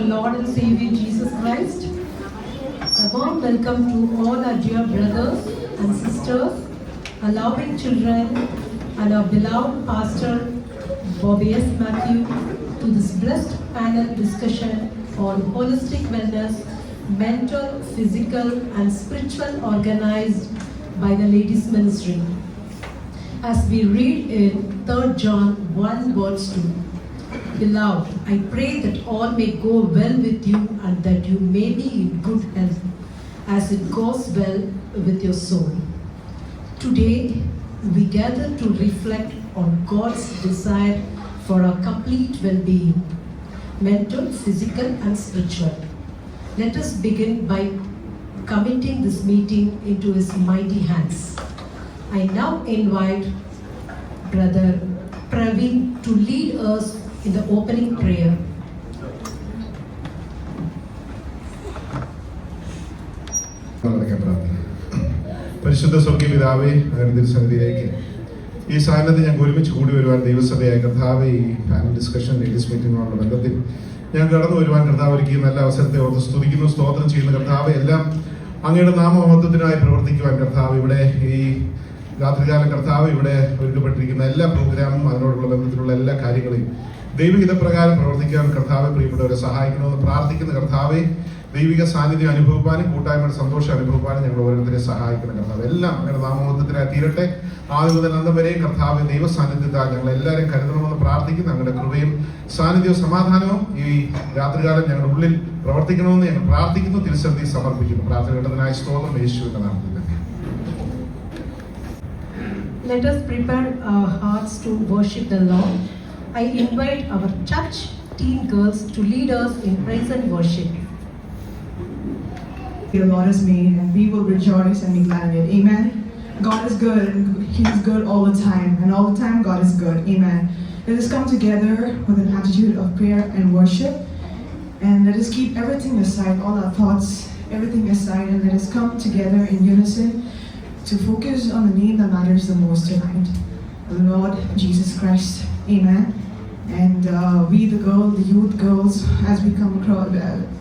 our Lord and Savior Jesus Christ. A warm welcome to all our dear brothers and sisters, our loving children, and our beloved Pastor Bobby S. Matthew to this blessed panel discussion on holistic wellness, mental, physical, and spiritual, organized by the Ladies Ministry. As we read in 3 John 1 verse 2, Beloved, I pray that all may go well with you and that you may be in good health as it goes well with your soul. Today, we gather to reflect on God's desire for our complete well-being, mental, physical, and spiritual. Let us begin by committing this meeting into His mighty hands. I now invite Brother Praveen to lead us in the opening prayer. പരിശുദ്ധ സ്വർഗീയ പിതാവേ, അങ്ങയുടെ തിരുസന്നിധിയിലേക്ക് ഈ സാന്നിധ്യത്തിൽ ഞങ്ങൾക്ക് ഒരുമിച്ച് കൂടി വരുവാൻ ദൈവസഭയായ കർത്താവേ, ഈ പാനൽ ഡിസ്കഷൻ ലേഡീസ് മീറ്റിംഗുള്ള ബന്ധത്തിൽ ഞാൻ കടന്നു വരുവാൻ കർത്താവ് ഒരുക്കിയ നല്ല അവസരത്തെ ഓർത്ത് സ്തുതിക്കുന്നു, സ്തോത്രം ചെയ്യുന്ന കർത്താവെ, എല്ലാം അങ്ങയുടെ നാമമഹത്വത്തിനായി പ്രവർത്തിക്കുവാൻ കർത്താവ് ഇവിടെ ഈ രാത്രികാല കർത്താവ് ഇവിടെ ഒരുക്കപ്പെട്ടിരിക്കുന്ന എല്ലാ പ്രോഗ്രാമും അതിനോടുള്ള ബന്ധത്തിലുള്ള എല്ലാ കാര്യങ്ങളെയും ദൈവഹിതപ്രകാരം പ്രവർത്തിക്കാൻ കർത്താവെ പ്രിയപ്പെട്ടവരെ സഹായിക്കണമെന്ന് പ്രാർത്ഥിക്കുന്ന കർത്താവെ, ദൈവിക സാന്നിധ്യം അനുഭവിക്കാനും കൂട്ടായ്മയുടെ സന്തോഷം അനുഭവിക്കാനും ഞങ്ങൾ ഓരോരുത്തരെ സഹായിക്കണം കർത്താവ്. എല്ലാം ഞങ്ങളുടെ നാമമഹത്വത്തിനായി തീരട്ടെ. ആദ്യം മുതൽ അന്തം വരെയും കർത്താവ് ദൈവ സാന്നിധ്യത്താൽ ഞങ്ങൾ എല്ലാവരും കരുതണമെന്ന് പ്രാർത്ഥിക്കുന്നു. ഞങ്ങളുടെ കൃപയും സാന്നിധ്യവും സമാധാനവും ഈ രാത്രികാലം ഞങ്ങളുടെ ഉള്ളിൽ പ്രവർത്തിക്കണമെന്ന് ഞങ്ങൾ പ്രാർത്ഥിക്കുന്നു, തിരുസന്നിധി സമർപ്പിക്കുന്നു. പ്രാർത്ഥനയുടേതിനായി സ്തോത്രം യേശുവിന്റെ നാമത്തിൽ. Let us prepare our hearts to worship the Lord. I invite our church teen girls to lead us in praise and worship. The Lord has made, and we will rejoice and be glad in it. Amen. God is good, and He is good all the time, and all the time God is good. Amen. Let us come together with an attitude of prayer and worship, and let us keep everything aside, all our thoughts, everything aside, and let us come together in unison to focus on the name that matters the most tonight, the Lord Jesus Christ. Amen. And we, the youth girls, as we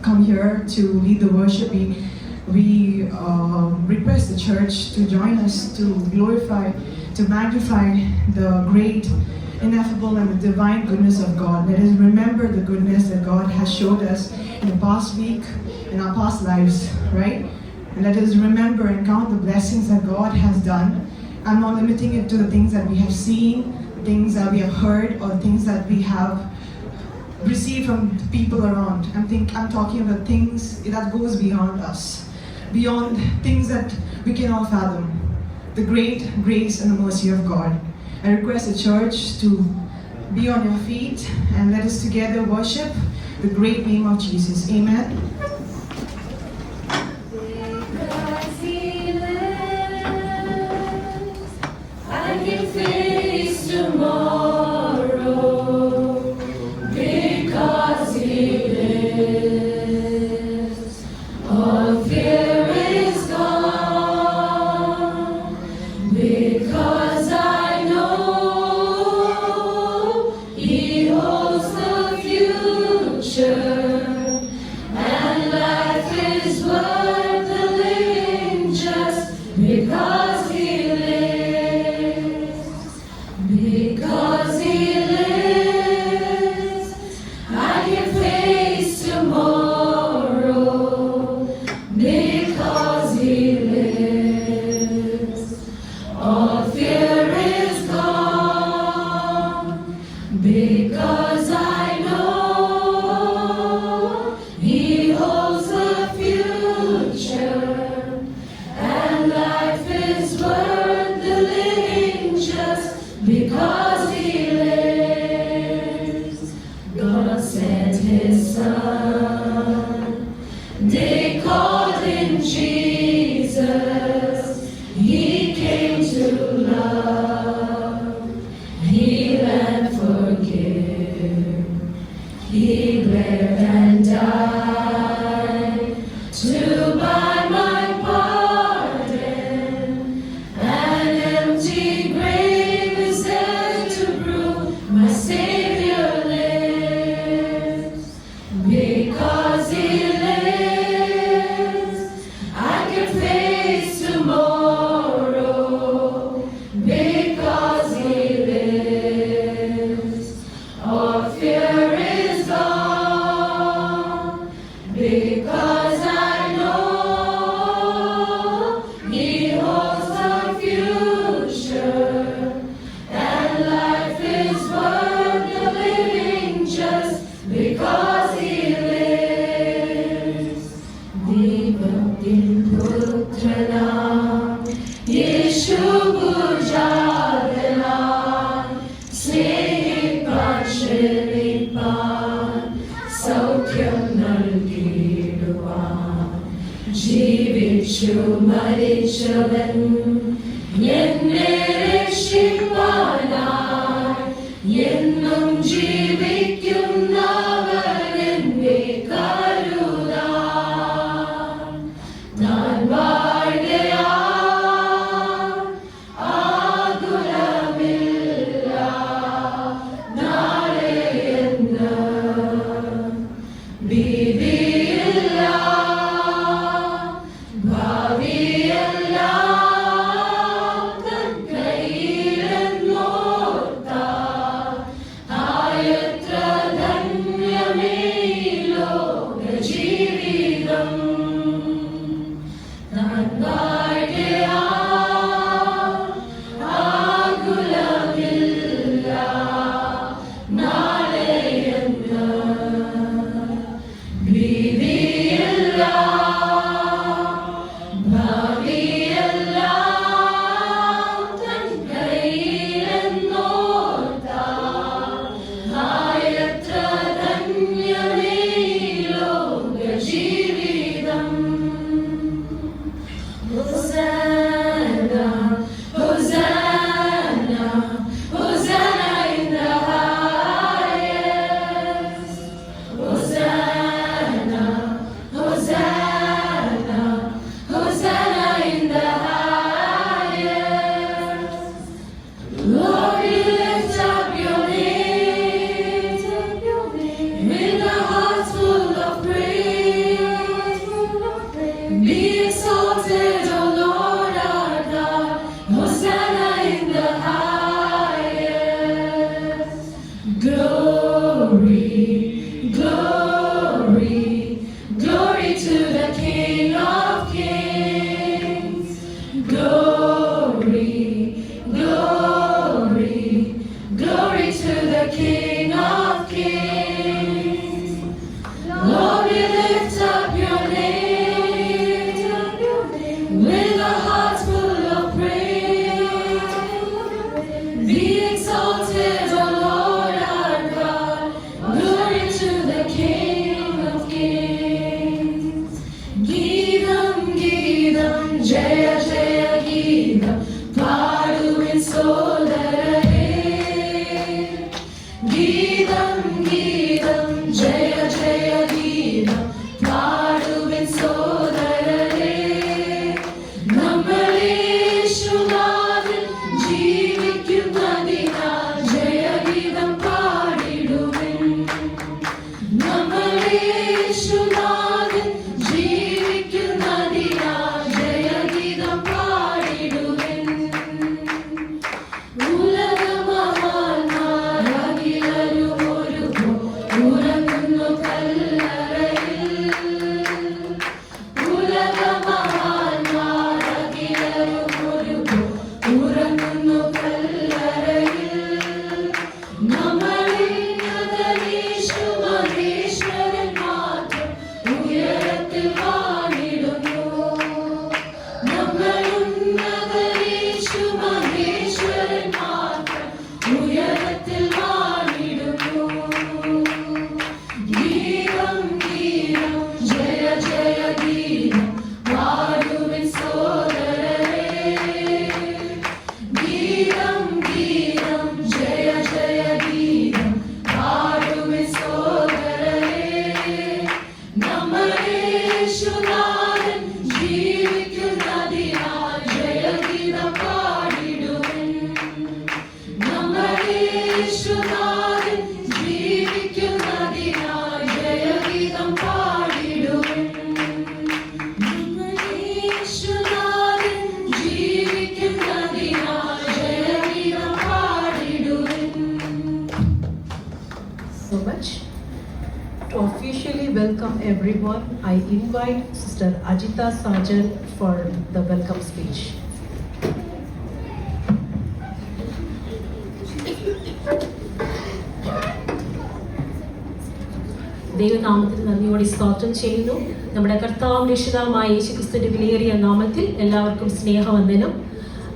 come here to lead the worship, we request the church to join us to glorify, to magnify the great, ineffable, and the divine goodness of God. Let us remember the goodness that God has showed us in the past week, in our past lives, right? And let us remember and count the blessings that God has done. I'm not limiting it to the things that we have seen, things that we have heard, or things that we have received from people around. I'm talking about things that goes beyond us, beyond things that we cannot fathom. The great grace and the mercy of God. I request the church to be on your feet and let us together worship the great name of Jesus. Amen. And Because He lives, I can face tomorrow. Because He lives, all fear is gone. Because I know He holds the future, and life is worth the living just because He lives. ദൈവത്തിൻ പുത്രനാം യേശു ഭുജാതനാം സ്നേഹിപ്പാൻ ക്ഷണിപ്പാൻ സൗഖ്യം നൽകിയിടുവാൻ ജീവിച്ചു മരിച്ചവൻ എന്നെ രക്ഷിപ്പാനായി എന്നും ജീവിക്കുന്നവൻ എന്നെ കരുതാൻ ഞാൻ വാഴുകയാൽ ആകുലമില്ല നാളെയെന്ന് ഭീതിയില്ല ഭാവിയെല്ലാം തൻ കയ്യിലെന്നോർത്താൽ ആയത്ര ധന്യമേ ഈ ലോകജീവിതം. ഞാൻ വാഴുകയാൽ ആകുലമില്ല നാളെയെന്ന് ഭീതിയില്ല ഭാവിയെല്ലാം തൻ കയ്യിലെന്നോർത്താൽ ആയത്ര ധന്യമേ ഈ ലോകജീവിതം. Hosanna, Hosanna, Hosanna in the highest. Hosanna, Hosanna. everyone. I invite Sister Ajita Sajan for the welcome speech. ദൈവനാമത്തിൽ നന്ദിയോടെ സ്തോത്രം ചെയ്യുന്നു. നമ്മുടെ കർത്താവും രക്ഷിതാവുമായ യേശുക്രിസ്തുവിന്റെ വിലയേറിയ നാമത്തിൽ എല്ലാവർക്കും സ്നേഹവന്ദനം.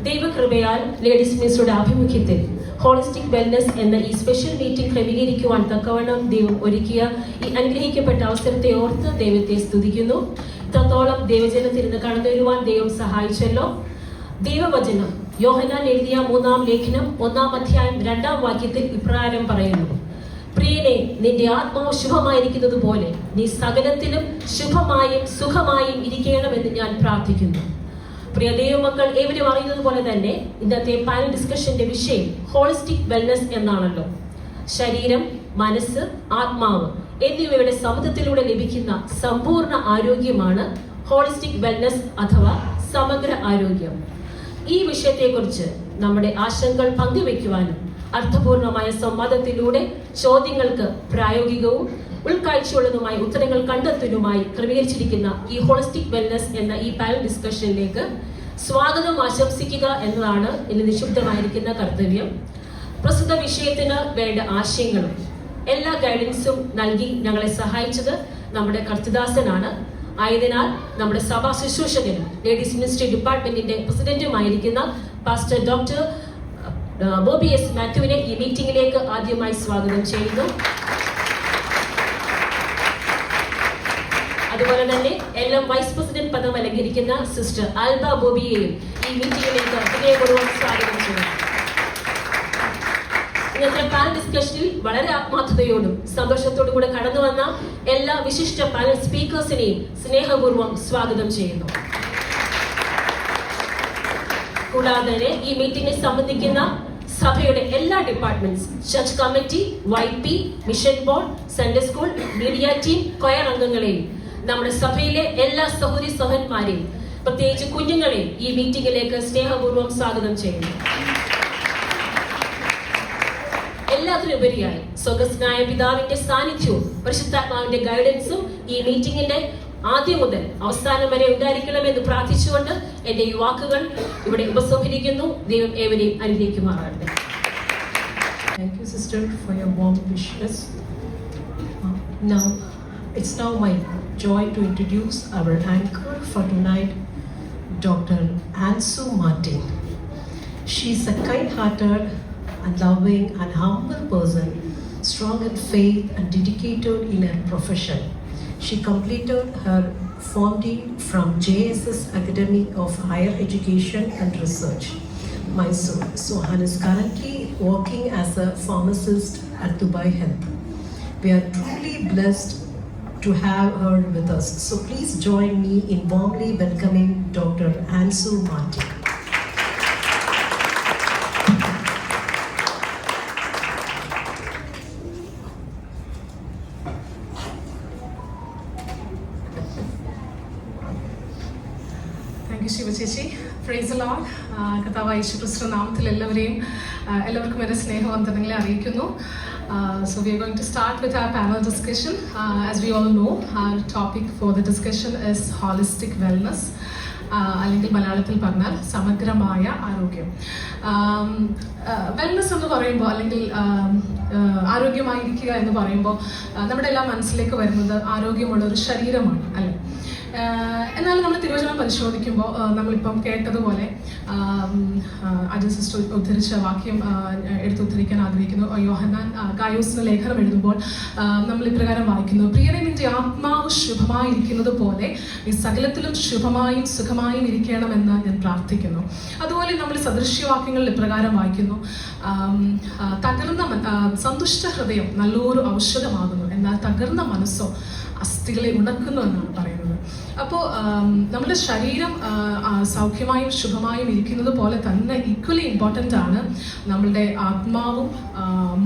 ദൈവകൃപയാൽ ലേഡീസ് മിനിസ്റ്ററുടെ ആഭിമുഖ്യത്തിൽ ഹോളിസ്റ്റിക് വെൽനസ് എന്ന ഈ സ്പെഷ്യൽ മീറ്റിംഗ് ക്രമീകരിക്കുവാൻ തക്കവണ്ണം ദൈവം ഒരുക്കിയ ഈ അനുഗ്രഹിക്കപ്പെട്ട അവസരത്തെ ഓർത്ത് ദൈവത്തെ സ്തുതിക്കുന്നു. ഇത്രത്തോളം ദൈവജനത്തിരുന്ന് കടന്നു വരുവാൻ ദൈവം സഹായിച്ചല്ലോ. ദൈവവചനം യോഹന്നാൻ എഴുതിയ 3-ാം ലേഖനം 1-ാം അധ്യായം 2-ാം വാക്യത്തിൽ ഇപ്രകാരം പറയുന്നു: പ്രിയനെ, നിന്റെ ആത്മാവ് ശുഭമായിരിക്കുന്നത് പോലെ നീ സകലത്തിലും ശുഭമായും സുഖമായും ഇരിക്കണമെന്ന് ഞാൻ പ്രാർത്ഥിക്കുന്നു. പ്രിയ ദൈവമക്കൾ ഏവരും അറിയുന്നത് പോലെ തന്നെ ഇന്നത്തെ പാനൽ ഡിസ്കഷന്റെ വിഷയം ഹോളിസ്റ്റിക് വെൽനസ് എന്നാണല്ലോ. ശരീരം, മനസ്സ്, ആത്മാവ് എന്നിവയുടെ സമത്വത്തിലൂടെ ലഭിക്കുന്ന സമ്പൂർണ്ണ ആരോഗ്യമാണ് ഹോളിസ്റ്റിക് വെൽനസ് അഥവാ സമഗ്ര ആരോഗ്യം. ഈ വിഷയത്തെക്കുറിച്ച് നമ്മുടെ ആശങ്കകൾ പങ്കുവെക്കുവാനും അർത്ഥപൂർണമായ സംവാദത്തിലൂടെ ചോദ്യങ്ങൾക്ക് പ്രായോഗികവും ഉൾക്കാഴ്ചയുള്ളതുമായ ഉത്തരങ്ങൾ കണ്ടെത്തുന്നതുമായി ക്രമീകരിച്ചിരിക്കുന്ന ഈ ഹോളിസ്റ്റിക് വെൽനസ് എന്ന ഈ പാനൽ ഡിസ്കഷനിലേക്ക് സ്വാഗതം ആശംസിക്കുക എന്നതാണ് ഇന്ന് നിക്ഷിപ്തമായിരിക്കുന്ന കർത്തവ്യം. പ്രസ്തുത വിഷയത്തിന് വേണ്ട ആശയങ്ങളും എല്ലാ ഗൈഡൻസും നൽകി ഞങ്ങളെ സഹായിച്ചത് നമ്മുടെ കർത്തദാസനാണ്. ആയതിനാൽ നമ്മുടെ സഭാ ശുശ്രൂഷകനും ലേഡീസ് മിനിസ്ട്രി ഡിപ്പാർട്ട്മെന്റിന്റെ പ്രസിഡന്റുമായിരിക്കുന്ന പാസ്റ്റർ ഡോക്ടർ ബോബി എസ് മാത്യുവിനെ ഈ മീറ്റിംഗിലേക്ക് ആദ്യമായി സ്വാഗതം ചെയ്യുന്നു. അതുപോലെ തന്നെ LM വൈസ് പ്രസിഡന്റ് പദം അലങ്കരിക്കുന്ന സിസ്റ്റർ ആൽബ ബോബിയെയും ഈ മീറ്റിംഗിലേക്ക് ഹൃദയപൂർവ്വം സ്വാഗതം ചെയ്യുന്നു. ഇന്നത്തെ പാനൽ ഡിസ്കഷനിൽ വളരെ ആത്മാർത്ഥതയോടും സന്തോഷത്തോടും കൂടെ കടന്നു വന്ന എല്ലാ വിശിഷ്ട പാനൽ സ്പീക്കേഴ്സിനെയും സ്നേഹപൂർവ്വം സ്വാഗതം ചെയ്യുന്നു. കൂടാതെ ഈ മീറ്റിംഗിൽ സംബന്ധിക്കുന്ന സഭയുടെ എല്ലാ departments, church committee, YP, mission board, Sunday school, media team, choir അംഗങ്ങളെയും നമ്മുടെ സഭയിലെ എല്ലാ സഹോദരി സഹോദരന്മാരെയും പ്രത്യേകിച്ച് കുഞ്ഞുങ്ങളെയും ഈ മീറ്റിംഗിലേക്ക് സ്നേഹപൂർവ്വം സ്വാഗതം ചെയ്യുന്നു. എല്ലാത്തിനുപരിയായി സ്വർഗ്ഗസ്ഥനായ പിതാവിന്റെ സാന്നിധ്യവും പരിശുദ്ധാത്മാവിന്റെ ഗൈഡൻസും ഈ മീറ്റിംഗിന്റെ ആദ്യം മുതൽ അവസാനം വരെ ഉണ്ടായിരിക്കണമെന്ന് പ്രാർത്ഥിച്ചുകൊണ്ട് എന്റെ ഈ വാക്കുകൾ ഇവിടെ ഉപസംഹരിക്കുന്നു. ദൈവം ഏവരെയും അനുഗ്രഹിക്കുമാറാകട്ടെ. Thank you, sister, for your warm wishes. Now, it's now my joy to introduce our anchor for tonight, Dr. Ansu Martin. She is a kind-hearted and loving and humble person, strong in faith and dedicated in her profession. She completed her PharmD from JSS Academy of Higher Education and Research, Mysore. So Hannah is currently working as a pharmacist at Dubai Health. We are truly blessed to have her with us. So please join me in warmly welcoming Dr. Ansu Martin. ശിവചേച്ചി, praise the lord. കർത്താവായ യേശുക്രിസ്തു നാമത്തിൽ എല്ലാവർക്കും എൻ്റെ സ്നേഹവന്ദനങ്ങളെ അറിയിക്കുന്നു. So we are going to start with our panel discussion. As we all know, our topic for the discussion is holistic wellness. അല്ലെങ്കിൽ മലയാളത്തിൽ പറഞ്ഞാൽ സമഗ്രമായ ആരോഗ്യം. വെൽനസ് എന്ന് പറയുമ്പോൾ അല്ലെങ്കിൽ ആരോഗ്യമായിരിക്കുക എന്ന് പറയുമ്പോൾ നമ്മുടെ എല്ലാം മനസ്സിലേക്ക് വരുന്നത് ആരോഗ്യമുള്ള ഒരു ശരീരമാണ്, അല്ലേ? എന്നാൽ നമ്മൾ തിരുവചനം പരിശോധിക്കുമ്പോൾ നമ്മളിപ്പം കേട്ടതുപോലെ അജയ് സിസ്റ്റർ ഉദ്ധരിച്ച വാക്യം എടുത്തുദ്ധരിക്കാൻ ആഗ്രഹിക്കുന്നു. യോഹന്നാൻ ഗായോസിന് ലേഖനം എഴുതുമ്പോൾ നമ്മൾ ഇപ്രകാരം വായിക്കുന്നു: പ്രിയനെ, നിന്റെ ആത്മാവ് ശുഭമായിരിക്കുന്നത് പോലെ ഈ സകലത്തിലും ശുഭമായും സുഖമായും ഇരിക്കണമെന്ന് ഞാൻ പ്രാർത്ഥിക്കുന്നു. അതുപോലെ നമ്മൾ സദൃശ്യവാക്യങ്ങളിൽ ഇപ്രകാരം വായിക്കുന്നു: തകർന്ന സന്തുഷ്ട ഹൃദയം നല്ലൊരു ഔഷധമാകുന്നു, എന്നാൽ തകർന്ന മനസ്സോ അസ്ഥികളെ ഉണക്കുന്നു എന്നാണ് പറയുന്നത്. അപ്പോൾ നമ്മുടെ ശരീരം സൗഖ്യമായും ശുഭമായും ഇരിക്കുന്നത് പോലെ തന്നെ ഈക്വലി ഇമ്പോർട്ടൻ്റ് ആണ് നമ്മളുടെ ആത്മാവും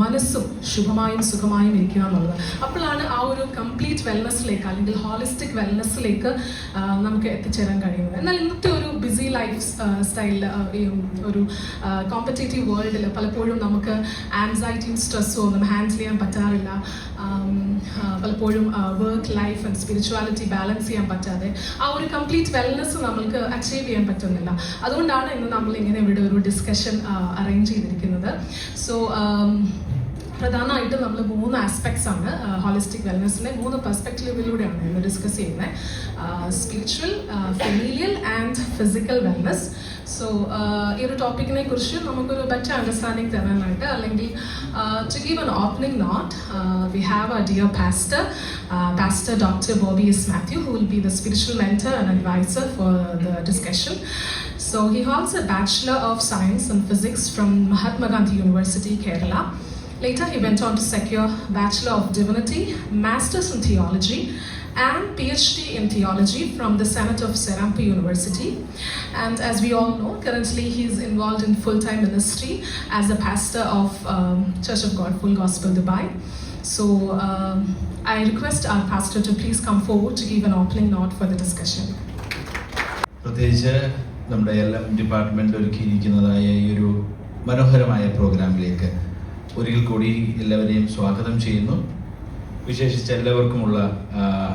മനസ്സും ശുഭമായും സുഖമായും ഇരിക്കുക എന്നുള്ളത്. അപ്പോഴാണ് ആ ഒരു കംപ്ലീറ്റ് വെൽനെസ്സിലേക്ക് അല്ലെങ്കിൽ ഹോളിസ്റ്റിക് വെൽനെസ്സിലേക്ക് നമുക്ക് എത്തിച്ചേരാൻ കഴിയുന്നത്. എന്നാൽ ഇന്നത്തെ ഒരു ബിസി ലൈഫ് സ്റ്റൈലിൽ, ഒരു കോമ്പറ്റേറ്റീവ് വേൾഡിൽ പലപ്പോഴും നമുക്ക് ആൻസൈറ്റിയും സ്ട്രെസ്സും ഒന്നും ഹാൻഡിൽ ചെയ്യാൻ പറ്റാറില്ല. പലപ്പോഴും work life and spirituality balance ചെയ്യാൻ പറ്റാതെ ആ ഒരു കംപ്ലീറ്റ് വെൽനെസ് നമ്മൾക്ക് അച്ചീവ് ചെയ്യാൻ പറ്റുന്നില്ല. അതുകൊണ്ടാണ് ഇന്ന് നമ്മൾ ഇങ്ങനെ ഇവിടെ ഒരു ഡിസ്കഷൻ അറേഞ്ച് ചെയ്തിരിക്കുന്നത്. സോ പ്രധാനമായിട്ടും നമ്മൾ 3 ആസ്പെക്ട്സ് ആണ് ഹോളിസ്റ്റിക് വെൽനെസ്സിൻ്റെ 3 പെർസ്പെക്റ്റീവിലൂടെയാണ് ഇന്ന് ഡിസ്കസ് ചെയ്യുന്നത്. Spiritual, familial and physical wellness. So ഈ ഒരു ടോപ്പിക്കിനെ കുറിച്ച് നമുക്കൊരു ബെറ്റർ അണ്ടർസ്റ്റാൻഡിങ് തരാനായിട്ട്, അല്ലെങ്കിൽ to give an opening note, we have our dear pastor, Pastor Dr. Bobby S. Matthew, who will be the spiritual mentor and advisor for the discussion. So he holds a Bachelor of Science in Physics from Mahatma Gandhi University, Kerala. Later, he went on to secure Bachelor of Divinity, Masters in Theology, and PhD in Theology from the Senate of Serampi University. And as we all know, currently he is involved in full-time ministry as a pastor of Church of God Full Gospel Dubai. So I request our pastor to please come forward to give an opening note for the discussion. പ്രത്യേകിച്ച് നമ്മുടെ എല്ലാം department ഒരുക്കിയിരിക്കുന്നതായ ഈ ഒരു മനോഹരമായ പ്രോഗ്രാമിലേക്ക് ഒരിക്കൽ കൂടി എല്ലാവരെയും സ്വാഗതം ചെയ്യുന്നു. വിശേഷിച്ച് എല്ലാവർക്കുമുള്ള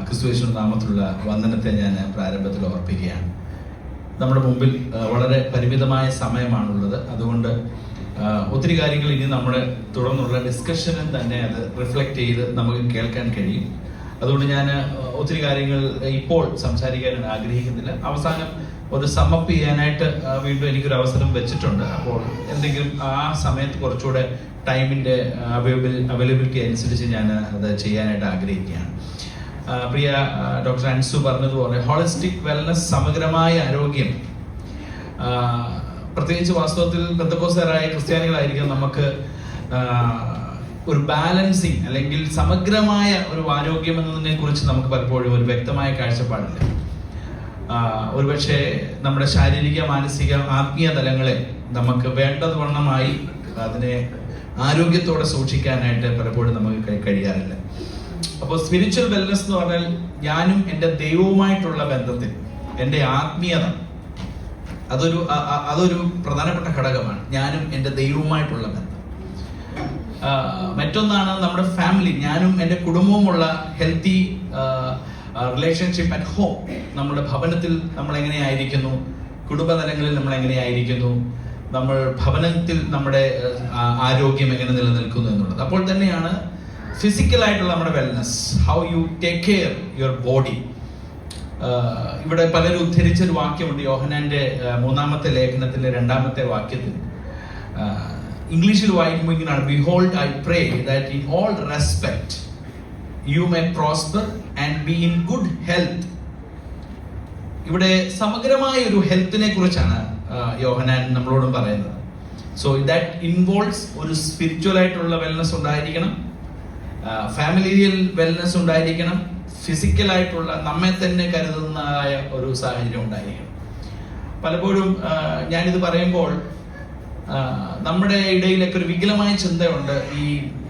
ക്രിസ്തുയേശുവിന്റെ നാമത്തിലുള്ള വന്ദനത്തെ ഞാൻ പ്രാരംഭത്തിൽ ഓർപ്പിക്കുകയാണ്. നമ്മുടെ മുമ്പിൽ വളരെ പരിമിതമായ സമയമാണുള്ളത്. അതുകൊണ്ട് ഒത്തിരി കാര്യങ്ങൾ ഇനി നമ്മുടെ തുടർന്നുള്ള ഡിസ്കഷനും തന്നെ അത് റിഫ്ലക്റ്റ് ചെയ്ത് നമുക്ക് കേൾക്കാൻ കഴിയും. അതുകൊണ്ട് ഞാൻ ഒത്തിരി കാര്യങ്ങൾ ഇപ്പോൾ സംസാരിക്കാൻ ആഗ്രഹിക്കുന്നില്ല. അവസാനം ഒരു സമ്മപ്പ് ചെയ്യാനായിട്ട് വീണ്ടും എനിക്കൊരു അവസരം വെച്ചിട്ടുണ്ട്. അപ്പോൾ എന്തെങ്കിലും ആ സമയത്ത് കുറച്ചുകൂടെ ടൈമിൻ്റെ അവൈലബിലിറ്റി അനുസരിച്ച് ഞാൻ അത് ചെയ്യാനായിട്ട് ആഗ്രഹിക്കുകയാണ്. പ്രിയ ഡോക്ടർ അൻസു പറഞ്ഞതുപോലെ ഹോളിസ്റ്റിക് വെൽനസ്, സമഗ്രമായ ആരോഗ്യം, പ്രത്യേകിച്ച് വാസ്തവത്തിൽ പെന്തക്കോസ്തരായ ക്രിസ്ത്യാനികളായിരിക്കും നമുക്ക് ഒരു ബാലൻസിങ് അല്ലെങ്കിൽ സമഗ്രമായ ഒരു ആരോഗ്യം എന്നതിനെ കുറിച്ച് നമുക്ക് പലപ്പോഴും ഒരു വ്യക്തമായ കാഴ്ചപ്പാടില്ല. ഒരുപക്ഷെ നമ്മുടെ ശാരീരിക, മാനസിക, ആത്മീയ തലങ്ങളെ നമുക്ക് വേണ്ടതുവണ്ണമായി അതിനെ ആരോഗ്യത്തോടെ സൂക്ഷിക്കാനായിട്ട് പലപ്പോഴും നമുക്ക് കഴിയാറില്ല. അപ്പോൾ സ്പിരിച്വൽ വെൽനസ് എന്ന് പറഞ്ഞാൽ ഞാനും എൻ്റെ ദൈവവുമായിട്ടുള്ള ബന്ധത്തിൽ എൻ്റെ ആത്മീയത അതൊരു പ്രധാനപ്പെട്ട ഘടകമാണ്. ഞാനും എൻ്റെ ദൈവവുമായിട്ടുള്ള ബന്ധം. മറ്റൊന്നാണ് നമ്മുടെ ഫാമിലി, ഞാനും എൻ്റെ കുടുംബവുമുള്ള ഹെൽത്തി റിലേഷൻഷിപ്പ് അറ്റ് ഹോം. നമ്മുടെ ഭവനത്തിൽ നമ്മൾ എങ്ങനെയായിരിക്കുന്നു, കുടുംബതലങ്ങളിൽ നമ്മൾ എങ്ങനെയായിരിക്കുന്നു, നമ്മൾ ഭവനത്തിൽ നമ്മുടെ ആരോഗ്യം എങ്ങനെ നിലനിൽക്കുന്നു എന്നുള്ളത്. അപ്പോൾ തന്നെയാണ് ഫിസിക്കലായിട്ടുള്ള നമ്മുടെ wellness, how you take care your body. ഇവിടെ പലരും ഉദ്ധരിച്ചൊരു വാക്യമുണ്ട് യോഹന്നാന്റെ 3-ാമത്തെ ലേഖനത്തിലെ 2-ാമത്തെ വാക്യത്തിൽ. ഇംഗ്ലീഷിൽ വായിക്കുമ്പോൾ ഇങ്ങനെയാണ്: behold I pray that in all respect you may prosper and be in good health. ഇവിടെ സമഗ്രമായ ഒരു ഹെൽത്തിനെ കുറിച്ചാണ് യോഹന്നാൻ നമ്മളോടും പറയുന്നത്. സോ ദാറ്റ് ഇൻവോൾവ്സ് ഒരു സ്പിരിച്വൽ ആയിട്ടുള്ള വെൽനസ് ഉണ്ടായിരിക്കണം, ഫാമിലിയൽ വെൽനസ് ഉണ്ടായിരിക്കണം, ഫിസിക്കലായിട്ടുള്ള നമ്മെ തന്നെ കരുതുന്നതായ ഒരു സാഹചര്യം ഉണ്ടായിരിക്കണം. പലപ്പോഴും ഞാനിത് പറയുമ്പോൾ നമ്മുടെ ഇടയിലൊക്കെ ഒരു വികലമായ ചിന്തയുണ്ട്. ഈ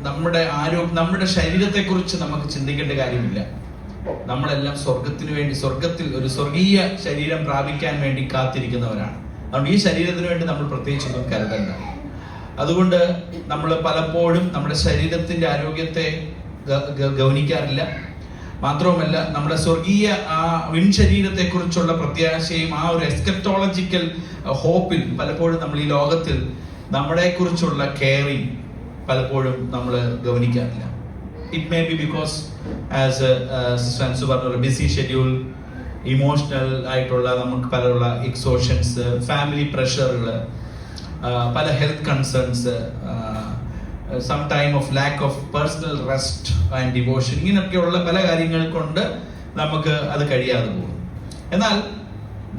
നമ്മുടെ ശരീരത്തെക്കുറിച്ച് നമുക്ക് ചിന്തിക്കേണ്ട കാര്യമില്ല. നമ്മളെല്ലാം സ്വർഗത്തിൽ ഒരു സ്വർഗീയ ശരീരം പ്രാപിക്കാൻ വേണ്ടി കാത്തിരിക്കുന്നവരാണ്. അതുകൊണ്ട് ഈ ശരീരത്തിന് വേണ്ടി നമ്മൾ പ്രത്യേകിച്ചൊന്നും കരുതണ്ട. അതുകൊണ്ട് നമ്മൾ പലപ്പോഴും നമ്മുടെ ശരീരത്തിന്റെ ആരോഗ്യത്തെ ഗൗനിക്കാറില്ല. മാത്രവുമല്ല, നമ്മുടെ സ്വർഗീയ ആ വിൻശരീരത്തെ കുറിച്ചുള്ള പ്രത്യാശയും ആ ഒരു എസ്കറ്റോളജിക്കൽ ഹോപ്പിൽ പലപ്പോഴും നമ്മൾ ഈ ലോകത്തിൽ നമ്മളെ കുറിച്ചുള്ള കെയറിങ് പലപ്പോഴും നമ്മൾ ഗൗനിക്കാറില്ല. It may be because as friends പറഞ്ഞ ബിസി ഷെഡ്യൂൾ, ഇമോഷണൽ ആയിട്ടുള്ള നമുക്ക് പലരുള്ള എക്സോഷൻസ്, ഫാമിലി പ്രഷറുകൾ, പല health concerns, some time of lack of personal rest and devotion, ഇങ്ങനെയൊക്കെയുള്ള പല കാര്യങ്ങൾ കൊണ്ട് നമുക്ക് അത് കഴിയാതെ പോകും. എന്നാൽ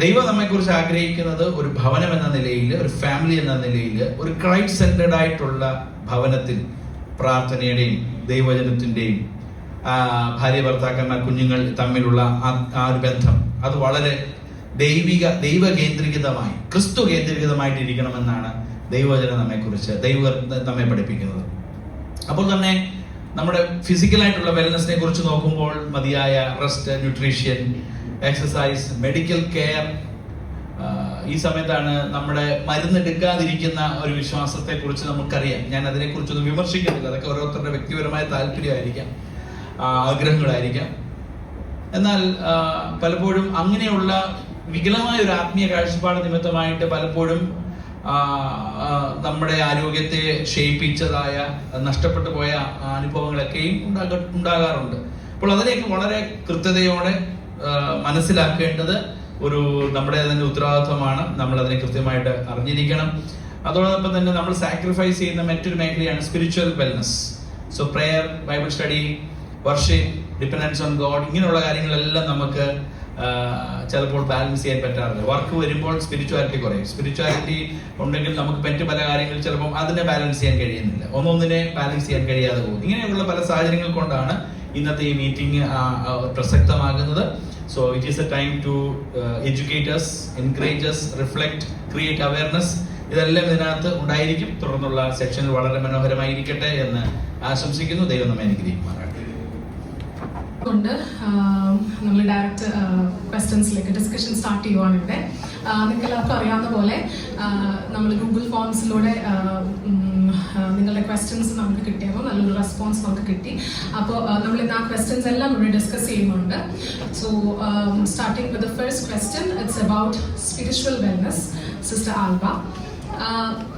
ദൈവം നമ്മെക്കുറിച്ച് ആഗ്രഹിക്കുന്നത് ഒരു ഭവനം എന്ന നിലയിൽ, ഒരു ഫാമിലി എന്ന നിലയിൽ, ഒരു ക്രൈസ്റ്റ് സെന്റേർഡ് ആയിട്ടുള്ള ഭവനത്തിൽ പ്രാർത്ഥനയുടെയും ദൈവവചനത്തിന്റെയും ഭാര്യ ഭർത്താക്കന്മാർ കുഞ്ഞുങ്ങൾ തമ്മിലുള്ള ആ ഒരു ബന്ധം അത് വളരെ ദൈവ കേന്ദ്രീകൃതമായി, ക്രിസ്തു കേന്ദ്രീകൃതമായിട്ടിരിക്കണമെന്നാണ് ദൈവവചനം നമ്മെ പഠിപ്പിക്കുന്നത്. അപ്പോൾ തന്നെ നമ്മുടെ ഫിസിക്കലായിട്ടുള്ള വെൽനസിനെ കുറിച്ച് നോക്കുമ്പോൾ മതിയായ rest, nutrition, exercise, medical care, ഈ സമയത്താണ് നമ്മുടെ മരുന്നെടുക്കാതിരിക്കുന്ന ഒരു വിശ്വാസത്തെ കുറിച്ച് നമുക്കറിയാം. ഞാൻ അതിനെക്കുറിച്ചൊന്നും വിമർശിക്കുന്നില്ല, അതൊക്കെ ഓരോരുത്തരുടെ വ്യക്തിപരമായ താല്പര്യമായിരിക്കാം, ആഗ്രഹങ്ങളായിരിക്കാം. എന്നാൽ പലപ്പോഴും അങ്ങനെയുള്ള വികലമായ ഒരു ആത്മീയ കാഴ്ചപ്പാട് നിമിത്തമായിട്ട് പലപ്പോഴും നമ്മുടെ ആരോഗ്യത്തെ ക്ഷയിപ്പിച്ചതായ നഷ്ടപ്പെട്ടു പോയ അനുഭവങ്ങളൊക്കെയും ഉണ്ടാകാറുണ്ട്. അപ്പോൾ അതിനെയൊക്കെ വളരെ കൃത്യതയോടെ മനസ്സിലാക്കേണ്ടത് നമ്മുടെ തന്നെ ഉത്തരവാദിത്വമാണ്. നമ്മൾ അതിനെ കൃത്യമായിട്ട് അറിഞ്ഞിരിക്കണം. അതോടൊപ്പം തന്നെ നമ്മൾ സാക്രിഫൈസ് ചെയ്യുന്ന മറ്റൊരു മേഖലയാണ് spiritual wellness. So prayer, Bible study, worship, dependence on God, ഇങ്ങനെയുള്ള കാര്യങ്ങളെല്ലാം നമുക്ക് ചിലപ്പോൾ ബാലൻസ് ചെയ്യാൻ പറ്റാറില്ല. വർക്ക് വരുമ്പോൾ സ്പിരിച്വാലിറ്റി കുറയും. സ്പിരിച്വാലിറ്റി ഉണ്ടെങ്കിൽ നമുക്ക് മറ്റു പല കാര്യങ്ങൾ ചിലപ്പോൾ അതിനെ ബാലൻസ് ചെയ്യാൻ കഴിയുന്നില്ല, ഒന്നൊന്നിനെ ബാലൻസ് ചെയ്യാൻ കഴിയാതെ പോകും. ഇങ്ങനെയുള്ള പല സാഹചര്യങ്ങൾ കൊണ്ടാണ് ഇന്നത്തെ ഈ മീറ്റിംഗ് പ്രസക്തമാകുന്നത്. So it is a time to educate us, encourage us, reflect, create awareness. ഇതെല്ലാം ഇതിനകത്ത് ഉണ്ടായിരിക്കും. തുടർന്നുള്ള സെക്ഷനിൽ വളരെ മനോഹരമായിരിക്കട്ടെ എന്ന് ആശംസിക്കുന്നു. ദൈവം നമ്മെ അനുഗ്രഹിക്കുമാറാകട്ടെ. കൊണ്ട് നമ്മൾ ഡയറക്റ്റ് ക്വസ്റ്റ്യൻസിലേക്ക് ഡിസ്കഷൻ സ്റ്റാർട്ട് ചെയ്യുവാണ് ഇവിടെ. നിങ്ങൾക്ക് എല്ലാവർക്കും അറിയാവുന്ന പോലെ നമ്മൾ ഗൂഗിൾ ഫോംസിലൂടെ നിങ്ങളുടെ ക്വസ്റ്റ്യൻസ് നമുക്ക് കിട്ടിയപ്പോൾ നല്ലൊരു റെസ്പോൺസ് നമുക്ക് കിട്ടി. അപ്പോൾ നമ്മൾ ഇന്ന് ആ ക്വസ്റ്റ്യൻസ് എല്ലാം ഇവിടെ ഡിസ്കസ് ചെയ്യുന്നുണ്ട്. So starting with the first question, it's about spiritual wellness. Sister Alba,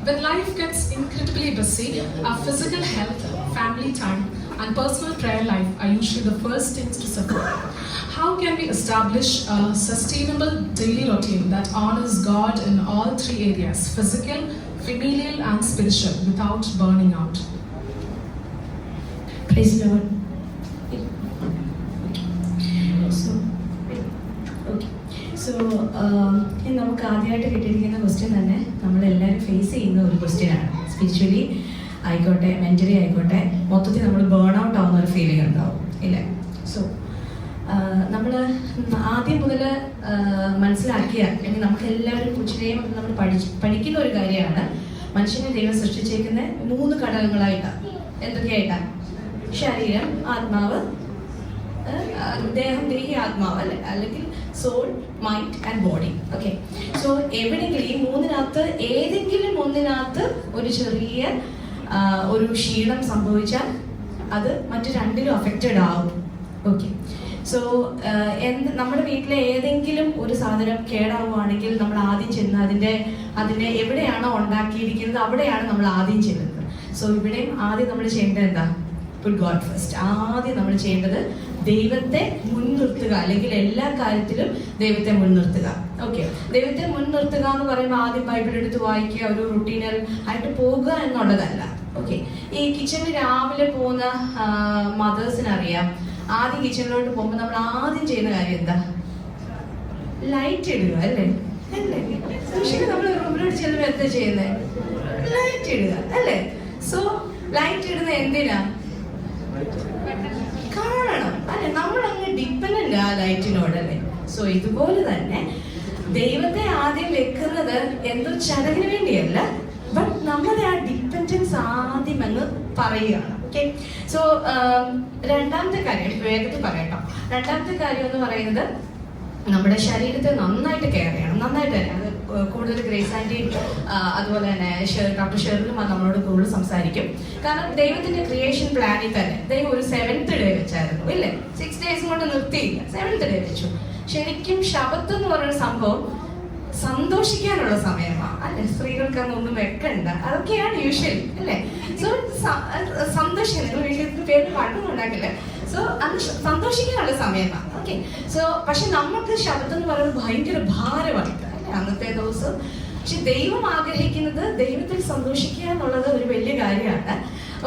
when life gets incredibly busy, our physical health, family time and personal prayer life are usually the first things to suffer. How can we establish a sustainable daily routine that honors God in all three areas, physical, familial and spiritual, without burning out? Praise the Lord. നമുക്ക് ആദ്യമായിട്ട് കിട്ടിയിരിക്കുന്ന question തന്നെ നമ്മളെല്ലാവരും face ചെയ്യുന്ന ഒരു ക്വസ്റ്റ്യനാണ്. Spiritually ആയിക്കോട്ടെ, mentally ആയിക്കോട്ടെ, മൊത്തത്തിൽ നമ്മൾ ബേൺ ഔട്ട് ആവുന്ന ഒരു ഫീലിംഗ് ഉണ്ടാവും, ഇല്ലേ? സോ നമ്മൾ ആദ്യം മുതൽ മനസ്സിലാക്കിയ, അല്ലെങ്കിൽ നമുക്ക് എല്ലാവരും കൊച്ചിലെയും നമ്മൾ പഠിക്കുന്ന ഒരു കാര്യമാണ്, മനുഷ്യനെ ദൈവം സൃഷ്ടിച്ചേക്കുന്ന 3 ഘടകങ്ങളായിട്ടാണ്. എന്തൊക്കെയായിട്ടാണ്? ശരീരം, ആത്മാവ്, ദേഹം, ദേഹി, ആത്മാവ്, അല്ലെ? അല്ലെങ്കിൽ soul, mind and body. Okay. So എവിടെയെങ്കിലും ഈ 3-നകത്ത് ഏതെങ്കിലും ഒന്നിനകത്ത് ഒരു ചെറിയ ഒരു ക്ഷീണം സംഭവിച്ചാൽ അത് മറ്റു 2-ലും അഫക്റ്റഡ് ആവും. ഓക്കെ. സോ നമ്മുടെ വീട്ടിലെ ഏതെങ്കിലും ഒരു സാധനം കേടാവുകയാണെങ്കിൽ നമ്മൾ ആദ്യം ചെന്ന് അതിനെ എവിടെയാണോ ഉണ്ടാക്കിയിരിക്കുന്നത് അവിടെയാണ് നമ്മൾ ആദ്യം ചെല്ലുന്നത്. സോ ഇവിടെയും ആദ്യം നമ്മൾ ചെയ്യേണ്ടത് എന്താ? Put God first. ആദ്യം നമ്മൾ ചെയ്യേണ്ടത് ദൈവത്തെ മുൻനിർത്തുക, അല്ലെങ്കിൽ എല്ലാ കാര്യത്തിലും ദൈവത്തെ മുൻനിർത്തുക. ഓക്കെ. ദൈവത്തെ മുൻനിർത്തുക എന്ന് പറയുമ്പോൾ ആദ്യം ബൈബിൾ എടുത്ത് വായിക്കുക, ഒരു റുട്ടീനൽ ആയിട്ട് പോകുക എന്നുള്ളതല്ല. ഓക്കെ. ഈ കിച്ചണിൽ രാവിലെ പോകുന്ന മദേഴ്സിനറിയാം, ആദ്യം കിച്ചണിലോട്ട് പോകുമ്പോൾ നമ്മൾ ആദ്യം ചെയ്യുന്ന കാര്യം എന്താ? ലൈറ്റ് ഇടുക, അല്ലേ? അല്ലേ? പക്ഷേ നമ്മൾ റൂമിലോട്ട് ചെല്ലുമ്പോൾ എന്താ ചെയ്യുന്നത്? ലൈറ്റ് ഇടുക, അല്ലേ? സോ ലൈറ്റ് ഇടുന്ന എന്തിനാ? കാണണം, അല്ലെ? നമ്മളങ്ങ് ഡിപ്പെൻഡന്റ് ആ ലൈറ്റിനോടല്ലേ? സോ ഇതുപോലെ തന്നെ ദൈവത്തെ ആദ്യം വെക്കുന്നത് എന്തോ ചടങ്ങിന് വേണ്ടിയല്ല, ബട്ട് നമ്മുടെ ആ ഡിപ്പെൻഡൻസ് ആദ്യം അങ്ങ് പറയുകയാണ്. ഓക്കെ. സോ രണ്ടാമത്തെ കാര്യം വേഗത്തിൽ പറയട്ടോ. രണ്ടാമത്തെ കാര്യം എന്ന് പറയുന്നത് നമ്മുടെ ശരീരത്തെ നന്നായിട്ട് കെയർ ചെയ്യണം. നന്നായിട്ട് തന്നെ. അത് കൂടുതൽ ഗ്രേസ് ആൻറ്റി അതുപോലെ തന്നെ ഡോക്ടർ ഷെറിലും നമ്മളോട് കൂടുതൽ സംസാരിക്കും. കാരണം ദൈവത്തിന്റെ ക്രിയേഷൻ പ്ലാനിൽ തന്നെ ദൈവം ഒരു 7th ഡേ വെച്ചായിരുന്നു, ഇല്ലേ? 6 days കൊണ്ട് നിർത്തിയില്ല, 7th ഡേ വെച്ചു. ശരിക്കും ശബത്ത് എന്ന് പറയുന്ന സംഭവം സന്തോഷിക്കാനുള്ള സമയമാണ്, അല്ലെ? സ്ത്രീകൾക്ക് അതൊന്നും വെക്കണ്ട, അതൊക്കെയാണ് യൂഷ്വലി, അല്ലേ? സോ സന്തോഷിക്കാൻ, നിങ്ങൾ വീട്ടിൽ പേര് പാട്ടൊന്നും ഉണ്ടാക്കില്ല. സോ അത് സന്തോഷിക്കാനുള്ള സമയമാണ്. ഓക്കെ. സോ പക്ഷെ നമുക്ക് ശബത്ത് എന്ന് പറയുന്നത് ഭയങ്കര ഭാരമായിട്ട്, അല്ലെ? അന്നത്തെ ദിവസം. പക്ഷെ ദൈവം ആഗ്രഹിക്കുന്നത് ദൈവത്തിൽ സന്തോഷിക്കുക എന്നുള്ളത് ഒരു വലിയ കാര്യമാണ്.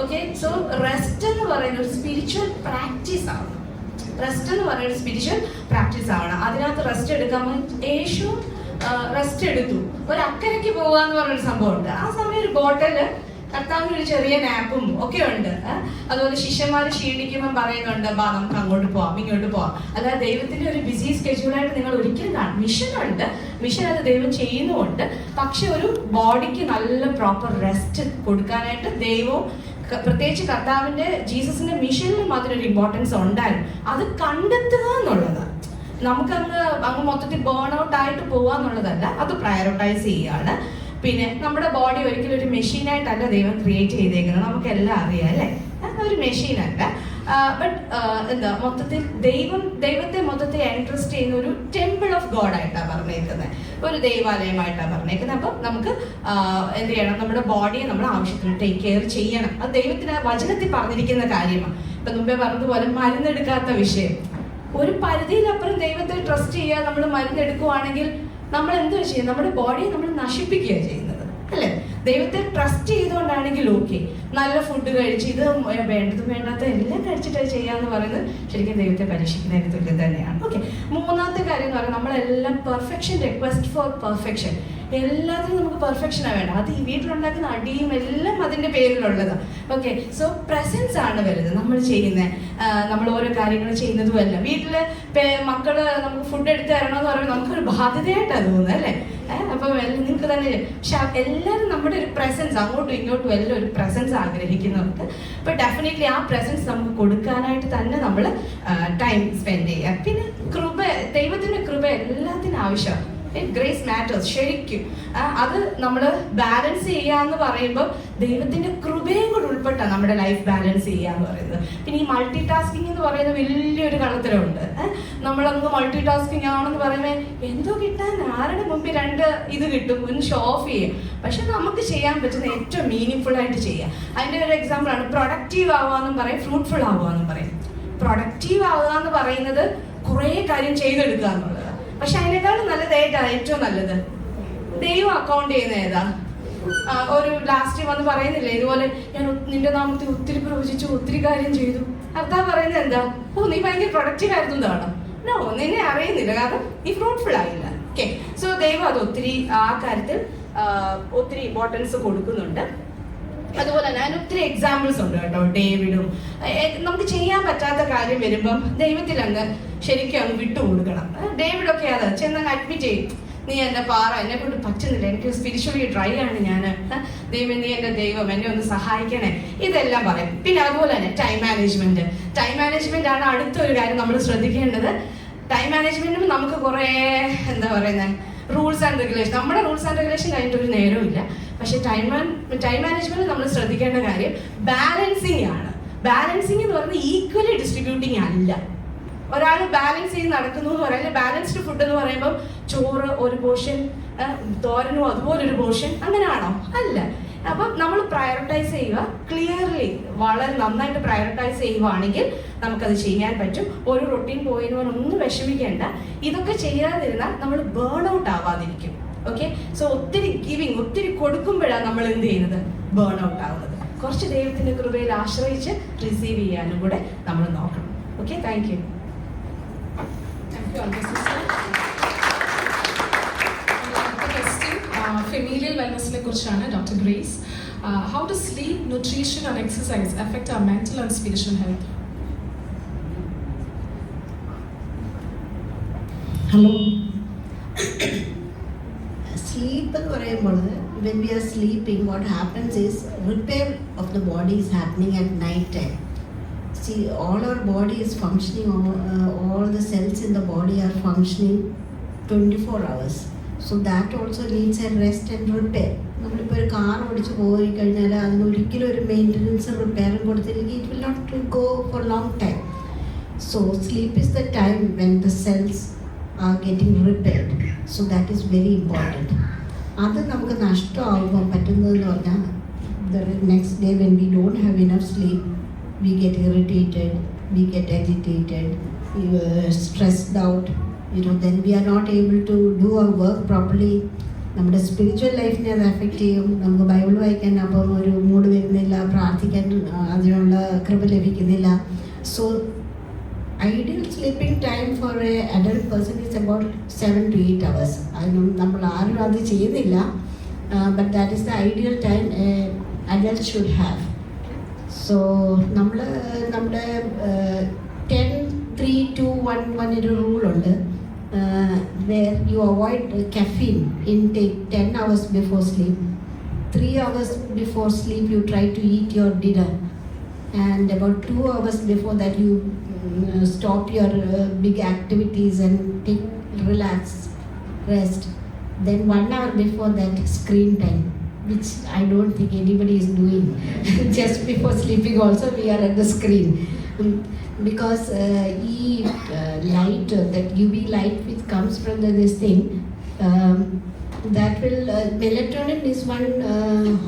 ഓക്കെ. സോ റെസ്റ്റ് എന്ന് പറയുന്ന ഒരു സ്പിരിച്വൽ പ്രാക്ടീസ് ആണ്. റെസ്റ്റ് എന്ന് പറയുന്ന ഒരു സ്പിരിച്വൽ പ്രാക്ടീസ് ആണ്. അതിനകത്ത് റെസ്റ്റ് എടുക്കാൻ യേശു റെസ്റ്റ് എടുത്തു. ഒരു അക്കരയ്ക്ക് പോകാന്ന് പറഞ്ഞൊരു സംഭവം ഉണ്ട്. ആ സമയം ഒരു ബോട്ടില് കർത്താവിന് ഒരു ചെറിയ നാപ്പും ഒക്കെ ഉണ്ട്. അതുപോലെ ശിഷ്യന്മാര് ക്ഷീണിക്കുമ്പോൾ പറയുന്നുണ്ട്, ബാ നമുക്ക് അങ്ങോട്ട് പോവാം, ഇങ്ങോട്ട് പോവാം. അല്ലാതെ ദൈവത്തിന്റെ ഒരു ബിസി സ്കെഡ്യൂളായിട്ട് നിങ്ങൾ ഒരിക്കലും കാണും. മിഷനുണ്ട്, മിഷൻ അത് ദൈവം ചെയ്യുന്നുമുണ്ട്. പക്ഷെ ഒരു ബോഡിക്ക് നല്ല പ്രോപ്പർ റെസ്റ്റ് കൊടുക്കാനായിട്ട് ദൈവവും പ്രത്യേകിച്ച് കർത്താവിന്റെ ജീസസിന്റെ മിഷനിലും അതിനൊരു ഇമ്പോർട്ടൻസ് ഉണ്ടായിരുന്നു. അത് കണ്ടെത്തുക എന്നുള്ളതാണ്. അങ്ങ് മൊത്തത്തിൽ ബേൺ ഔട്ട് ആയിട്ട് പോവാന്നുള്ളതല്ല, അത് പ്രയോറിറ്റൈസ് ചെയ്യുകയാണ്. പിന്നെ നമ്മുടെ ബോഡി ഒരിക്കലും ഒരു മെഷീനായിട്ടല്ല ദൈവം ക്രിയേറ്റ് ചെയ്തേക്കുന്നത്, നമുക്കെല്ലാം അറിയാം അല്ലേ, ഒരു മെഷീനല്ല. ബട്ട് എന്താ മൊത്തത്തിൽ ദൈവത്തെ മൊത്തത്തിൽ ഇൻട്രസ്റ്റ് ചെയ്യുന്ന ഒരു ടെമ്പിൾ ഓഫ് ഗോഡ് ആയിട്ടാണ് പറഞ്ഞേക്കുന്നത്, ഒരു ദൈവാലയമായിട്ടാണ് പറഞ്ഞേക്കുന്നത്. അപ്പം നമുക്ക് എന്ത് ചെയ്യണം, നമ്മുടെ ബോഡിയെ നമ്മൾ ആവശ്യത്തിന് ടേക്ക് കെയർ ചെയ്യണം. അത് ദൈവത്തിന് വചനത്തിൽ പറഞ്ഞിരിക്കുന്ന കാര്യമാണ്. ഇപ്പം മുമ്പേ പറഞ്ഞതുപോലെ മരുന്നെടുക്കാത്ത വിഷയം, ഒരു പരിധിയിലപ്പുറം ദൈവത്തെ ട്രസ്റ്റ് ചെയ്യുക, നമ്മൾ മരുന്നെടുക്കുവാണെങ്കിൽ നമ്മൾ എന്തുവാ ചെയ്യുക, നമ്മുടെ ബോഡിയെ നമ്മൾ നശിപ്പിക്കുകയാണ് ചെയ്യുന്നത് അല്ലേ. ദൈവത്തെ ട്രസ്റ്റ് ചെയ്തുകൊണ്ടാണെങ്കിൽ ഓക്കെ, നല്ല ഫുഡ് കഴിച്ച് ഇത് വേണ്ടതും വേണ്ടാത്ത എല്ലാം കഴിച്ചിട്ട് ചെയ്യാന്ന് പറയുന്നത് ശരിക്കും ദൈവത്തെ പരീക്ഷിക്കുന്നതിന് തുല്യം തന്നെയാണ്. ഓക്കെ, മൂന്നാമത്തെ കാര്യം എന്ന് പറയുന്നത് നമ്മളെല്ലാം പെർഫെക്ഷൻ, റിക്വസ്റ്റ് ഫോർ പെർഫെക്ഷൻ. എല്ലാത്തിനും നമുക്ക് പെർഫെക്ഷനാണ് വേണം. അത് ഈ വീട്ടിലുണ്ടാക്കുന്ന അടിയും എല്ലാം അതിൻ്റെ പേരിലുള്ളതാണ്. ഓക്കെ, സോ പ്രസൻസ് ആണ് വലുത് നമ്മൾ ചെയ്യുന്നത്, നമ്മൾ ഓരോ കാര്യങ്ങൾ ചെയ്യുന്നതുമല്ല. വീട്ടിൽ മക്കള് നമുക്ക് ഫുഡ് എടുത്ത് തരണമെന്ന് പറയുമ്പോൾ നമുക്കൊരു ബാധ്യതയായിട്ടാണ് തോന്നുന്നത് അല്ലേ. അപ്പം നിങ്ങൾക്ക് തന്നെ, പക്ഷെ എല്ലാവരും നമ്മുടെ ഒരു പ്രസൻസ്, അങ്ങോട്ടും ഇങ്ങോട്ടും എല്ലാം ഒരു പ്രസൻസ് ആഗ്രഹിക്കുന്നവർക്ക്. അപ്പോൾ ഡെഫിനറ്റ്ലി ആ പ്രസൻസ് നമുക്ക് കൊടുക്കാനായിട്ട് തന്നെ നമ്മൾ ടൈം സ്പെൻഡ് ചെയ്യുക. പിന്നെ കൃപ, ദൈവത്തിൻ്റെ കൃപ എല്ലാത്തിനും ആവശ്യമാണ്. ഗ്രേസ് മാറ്റേഴ്സ് ശരിക്കും. അത് നമ്മൾ ബാലൻസ് ചെയ്യുക എന്ന് പറയുമ്പോൾ ദൈവത്തിൻ്റെ കൃപയും കൂടെ ഉൾപ്പെട്ടാണ് നമ്മുടെ ലൈഫ് ബാലൻസ് ചെയ്യുക എന്ന് പറയുന്നത്. പിന്നെ ഈ മൾട്ടി ടാസ്കിങ് എന്ന് പറയുന്ന വലിയൊരു കളത്തിലുണ്ട്. നമ്മളങ്ങ് മൾട്ടി ടാസ്കിങ് ആണെന്ന് പറയുമ്പോൾ എന്തോ കിട്ടാൻ, ആരുടെ മുമ്പിൽ രണ്ട് ഇത് കിട്ടും, ഒന്ന് ഷോ ഓഫ് ചെയ്യും. പക്ഷെ നമുക്ക് ചെയ്യാൻ പറ്റുന്ന ഏറ്റവും മീനിങ് ആയിട്ട് ചെയ്യാം. അതിൻ്റെ ഒരു എക്സാമ്പിളാണ് പ്രൊഡക്റ്റീവ് ആവുകയെന്നും പറയും, ഫ്രൂട്ട്ഫുൾ ആവുകയെന്നും പറയും. പ്രൊഡക്റ്റീവ് ആവുക എന്ന് പറയുന്നത് കുറേ കാര്യം ചെയ്തെടുക്കുക എന്നുള്ളത്. പക്ഷെ അതിനേക്കാളും നല്ലതായിട്ടാണ് ഏറ്റവും നല്ലത് ദൈവം അക്കൗണ്ട് ചെയ്യുന്ന ഏതാ. ഒരു ലാസ്റ്റ് വന്ന് പറയുന്നില്ലേ, ഇതുപോലെ ഞാൻ നിന്റെ നാമത്തിൽ ഒത്തിരി പ്രവചിച്ചു, ഒത്തിരി കാര്യം ചെയ്തു. അതാ പറയുന്നത് എന്താ, നീ ഭയങ്കര പ്രൊഡക്റ്റീവ് ആയിരുന്നു എന്നാണ്. നോ, നിന്നെ അറിയുന്നില്ല, കാരണം നീ ഫ്രൂട്ട്ഫുൾ ആയില്ല. ഓക്കെ, സോ ദൈവം അത് ഒത്തിരി ആ കാര്യത്തിൽ ഒത്തിരി ഇമ്പോർട്ടൻസ് കൊടുക്കുന്നുണ്ട്. അതുപോലെ തന്നെ അതിന് ഒത്തിരി എക്സാമ്പിൾസ് ഉണ്ട് കേട്ടോ. ഡേവിഡും നമുക്ക് ചെയ്യാൻ പറ്റാത്ത കാര്യം വരുമ്പം ദൈവത്തിൽ അങ്ങ് ശരിക്കും അങ്ങ് വിട്ടുകൊടുക്കണം. ഡേവിഡൊക്കെ അത് ചെന്നങ്ങ് അഡ്മിറ്റ് ചെയ്യും, നീ എൻ്റെ പാറ, എന്നെ കൊണ്ട് പറ്റുന്നില്ല, എനിക്ക് സ്പിരിച്വലി ഡ്രൈ ആണ് ഞാൻ, ദൈവം നീ എൻ്റെ ദൈവം, എന്നെ ഒന്ന് സഹായിക്കണേ, ഇതെല്ലാം പറയും. പിന്നെ അതുപോലെ തന്നെ ടൈം മാനേജ്മെന്റ് ആണ് അടുത്തൊരു കാര്യം നമ്മൾ ശ്രദ്ധിക്കേണ്ടത്. ടൈം മാനേജ്മെന്റിന് നമുക്ക് കുറേ എന്താ പറയുന്നത് റൂൾസ് ആൻഡ് റെഗുലേഷൻ, നമ്മുടെ റൂൾസ് ആൻഡ് റെഗുലേഷൻ കഴിഞ്ഞിട്ട് ഒരു നേരവും ഇല്ല. പക്ഷെ ടൈം മാനേജ്മെന്റ് നമ്മൾ ശ്രദ്ധിക്കേണ്ട കാര്യം ബാലൻസിങ് ആണ്. ബാലൻസിങ് എന്ന് പറയുന്നത് ഈക്വലി ഡിസ്ട്രിബ്യൂട്ടിങ് അല്ല. ഒരാൾ ബാലൻസ് ചെയ്ത് നടക്കുന്നു എന്ന് പറയാം, ബാലൻസ്ഡ് ഫുഡ് എന്ന് പറയുമ്പോൾ ചോറ് ഒരു പോർഷൻ, തോരനും അതുപോലൊരു പോർഷൻ, അങ്ങനെയാണോ? അല്ല. അപ്പം നമ്മൾ പ്രയോറിറ്റൈസ് ചെയ്യുക, ക്ലിയർലി വളരെ നന്നായിട്ട് പ്രയോറിറ്റൈസ് ചെയ്യുവാണെങ്കിൽ നമുക്കത് ചെയ്യാൻ പറ്റും. ഒരു റൊട്ടീൻ പോയിന്നൊന്നും വിഷമിക്കേണ്ട. ഇതൊക്കെ ചെയ്യാതിരുന്നാൽ നമ്മൾ ബേൺ ഔട്ട് ആവാതിരിക്കും. ഓക്കെ, സോ ഒത്തിരി ഗിവിങ്, ഒത്തിരി കൊടുക്കുമ്പോഴാണ് നമ്മൾ എന്ത് ചെയ്യുന്നത്, ബേൺ ഔട്ട് ആവുന്നത്. കുറച്ച് ദൈവത്തിൻ്റെ കൃപയിൽ ആശ്രയിച്ച് റിസീവ് ചെയ്യാനും കൂടെ നമ്മൾ നോക്കണം. Okay, thank you. ഫെമീലിയൽ വെൽനസിനെ കുറിച്ചാണ് doctor Grace. How do sleep, nutrition and exercise affect our mental and spiritual health? Hello. Sleep എന്ന് പറയുമ്പോൾ when we are sleeping, what happens is repair of the body is happening at night time. See, all our body is functioning, all the cells in the body are functioning 24 hours. So that also needs a rest and repair. നമ്മളിപ്പോൾ ഒരു car ഓടിച്ച് പോയി കഴിഞ്ഞാൽ അതിന് ഒരിക്കലും ഒരു maintenance റിപ്പയറും കൊടുത്തില്ലെങ്കിൽ it will not go for long time. So sleep is the time when the cells are getting repaired. So that is very important. അത് നമുക്ക് നഷ്ടമാകുമ്പോൾ പറ്റുന്നതെന്ന് പറഞ്ഞാൽ the next day when we don't have enough sleep, we get irritated, we get agitated, we are stressed out, then we are not able to do our work properly. നമ്മുടെ spiritual ലൈഫിനെ അത് affect ചെയ്യും. നമുക്ക് Bible വായിക്കാൻ അപ്പം ഒരു mood വരുന്നില്ല, പ്രാർത്ഥിക്കാൻ അതിനുള്ള കൃപ ലഭിക്കുന്നില്ല. So ideal sleeping time for A adult person is about 7 to 8 hours. അതിനും നമ്മൾ ആരും അത് ചെയ്യുന്നില്ല, but that is the ideal time A adult should have. So നമ്മുടെ 10-3-2-1 ഒരു റൂളുണ്ട്, where you avoid caffeine intake 10 hours before sleep. 3 hours before sleep you try to eat your dinner, and about 2 hours before that you stop your big activities and relax, rest. Then 1 hour before that, screen time, which I don't think anybody is doing. Just before sleeping also we are at the screen. Because light, that UV light which comes from this thing, that will, melatonin is one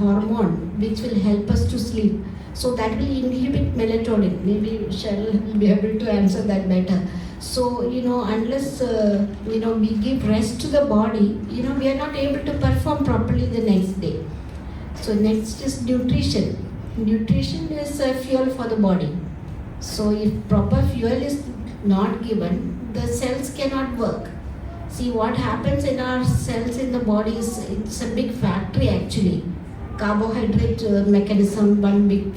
hormone which will help us to sleep. So that will inhibit melatonin. Maybe Cheryl will be able to answer that better. So, unless, we give rest to the body, we are not able to perform properly the next day. So next is nutrition. Nutrition is a fuel for the body. So if proper fuel is not given, the cells cannot work. See, what happens in our cells in the body is, it's a big factory actually. Carbohydrate mechanism, one big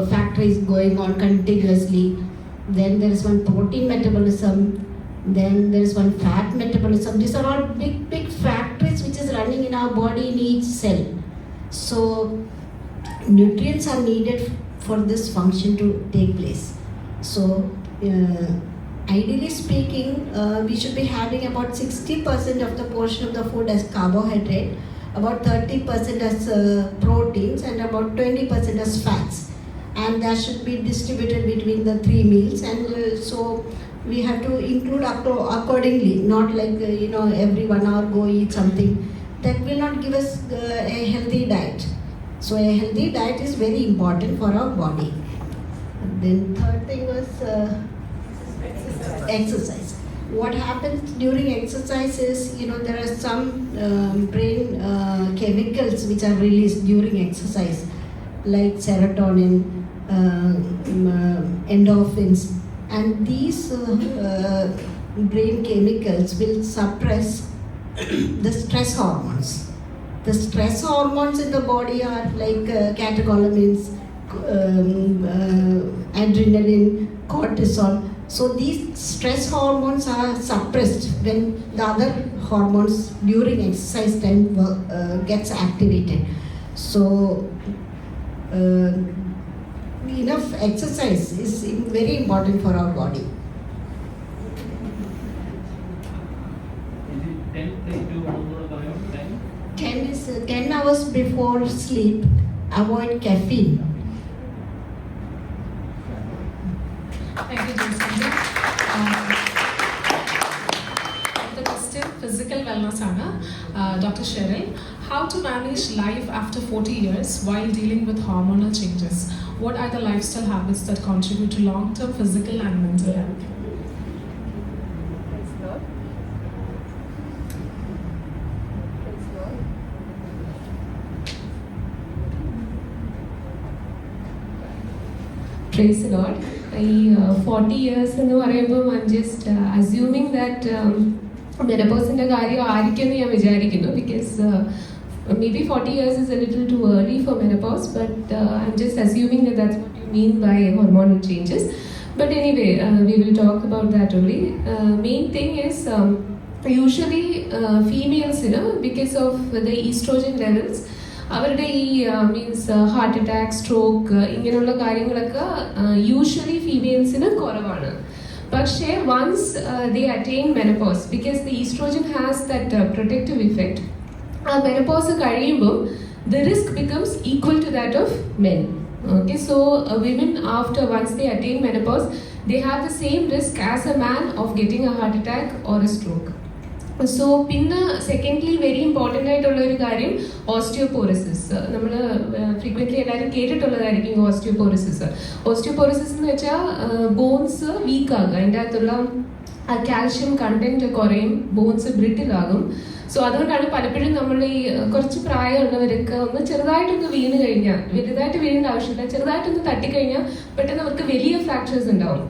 factory is going on continuously. Then there is one protein metabolism. Then there is one fat metabolism. These are all big factories which is running in our body in each cell. So nutrients are needed for this function to take place. So ideally speaking, we should be having about 60% of the portion of the food as carbohydrate, about 30% as proteins, and about 20% as fats. And that should be distributed between the 3 meals. And so we have to include accordingly, not like, every 1 hour go eat something. That will not give us a healthy diet. So a healthy diet is very important for our body. Then third thing was exercise. What happens during exercise is, there are some brain chemicals which are released during exercise, like serotonin, endorphins, and these brain chemicals will suppress the stress hormones. The stress hormones in the body are like catecholamines, adrenaline, cortisol. So these stress hormones are suppressed when the other hormones during exercise time gets activated. So enough exercise is very important for our body. 10 hours before sleep, avoid caffeine. Thank you, Jason. The question, physical wellness, Dr. Cheryl. How to manage life after 40 years while dealing with hormonal changes? What are the lifestyle habits that contribute to long-term physical and mental health? Praise the Lord. 40 years എന്ന് പറയുമ്പോൾ I'm just assuming that menopause-ന്റെ കാര്യം ആയിരിക്കുമെന്ന് ഞാൻ വിചാരിക്കുന്നു, because maybe 40 years is a little too early for menopause, but I'm just assuming that that's what you mean by hormonal changes. But anyway, we will talk about that only. Main thing is usually females, because of the estrogen levels, അവരുടെ ഈ means heart attack, stroke ഇങ്ങനെയുള്ള കാര്യങ്ങളൊക്കെ usually ഫീമെയിൽസിന് കുറവാണ്. പക്ഷേ once they attain menopause, because the oestrogen has that protective effect, ആ menopause കഴിയുമ്പോൾ the risk becomes equal to that of men. Okay, so women after once they attain menopause, they have the same risk as a man of getting a heart attack or a stroke. So പിന്നെ secondly very important ആയിട്ടുള്ള ഒരു കാര്യം osteoporosis. നമ്മൾ frequently എല്ലാവരും കേട്ടിട്ടുള്ളതായിരിക്കും osteoporosis. Osteoporosis എന്ന് വെച്ചാൽ bones week ആകുക, അതിൻ്റെ അകത്തുള്ള കാൽഷ്യം കണ്ടന്റ് കുറയും, ബോൺസ് ബ്രിട്ടിലാകും. സോ അതുകൊണ്ടാണ് പലപ്പോഴും നമ്മൾ ഈ കുറച്ച് പ്രായമുള്ളവരൊക്കെ ഒന്ന് ചെറുതായിട്ടൊന്ന് വീണ് കഴിഞ്ഞാൽ, വലുതായിട്ട് വീഴേണ്ട ആവശ്യമില്ല, ചെറുതായിട്ടൊന്ന് തട്ടിക്കഴിഞ്ഞാൽ പെട്ടെന്ന് അവർക്ക് വലിയ ഫ്രാക്ചേഴ്സ് ഉണ്ടാവും.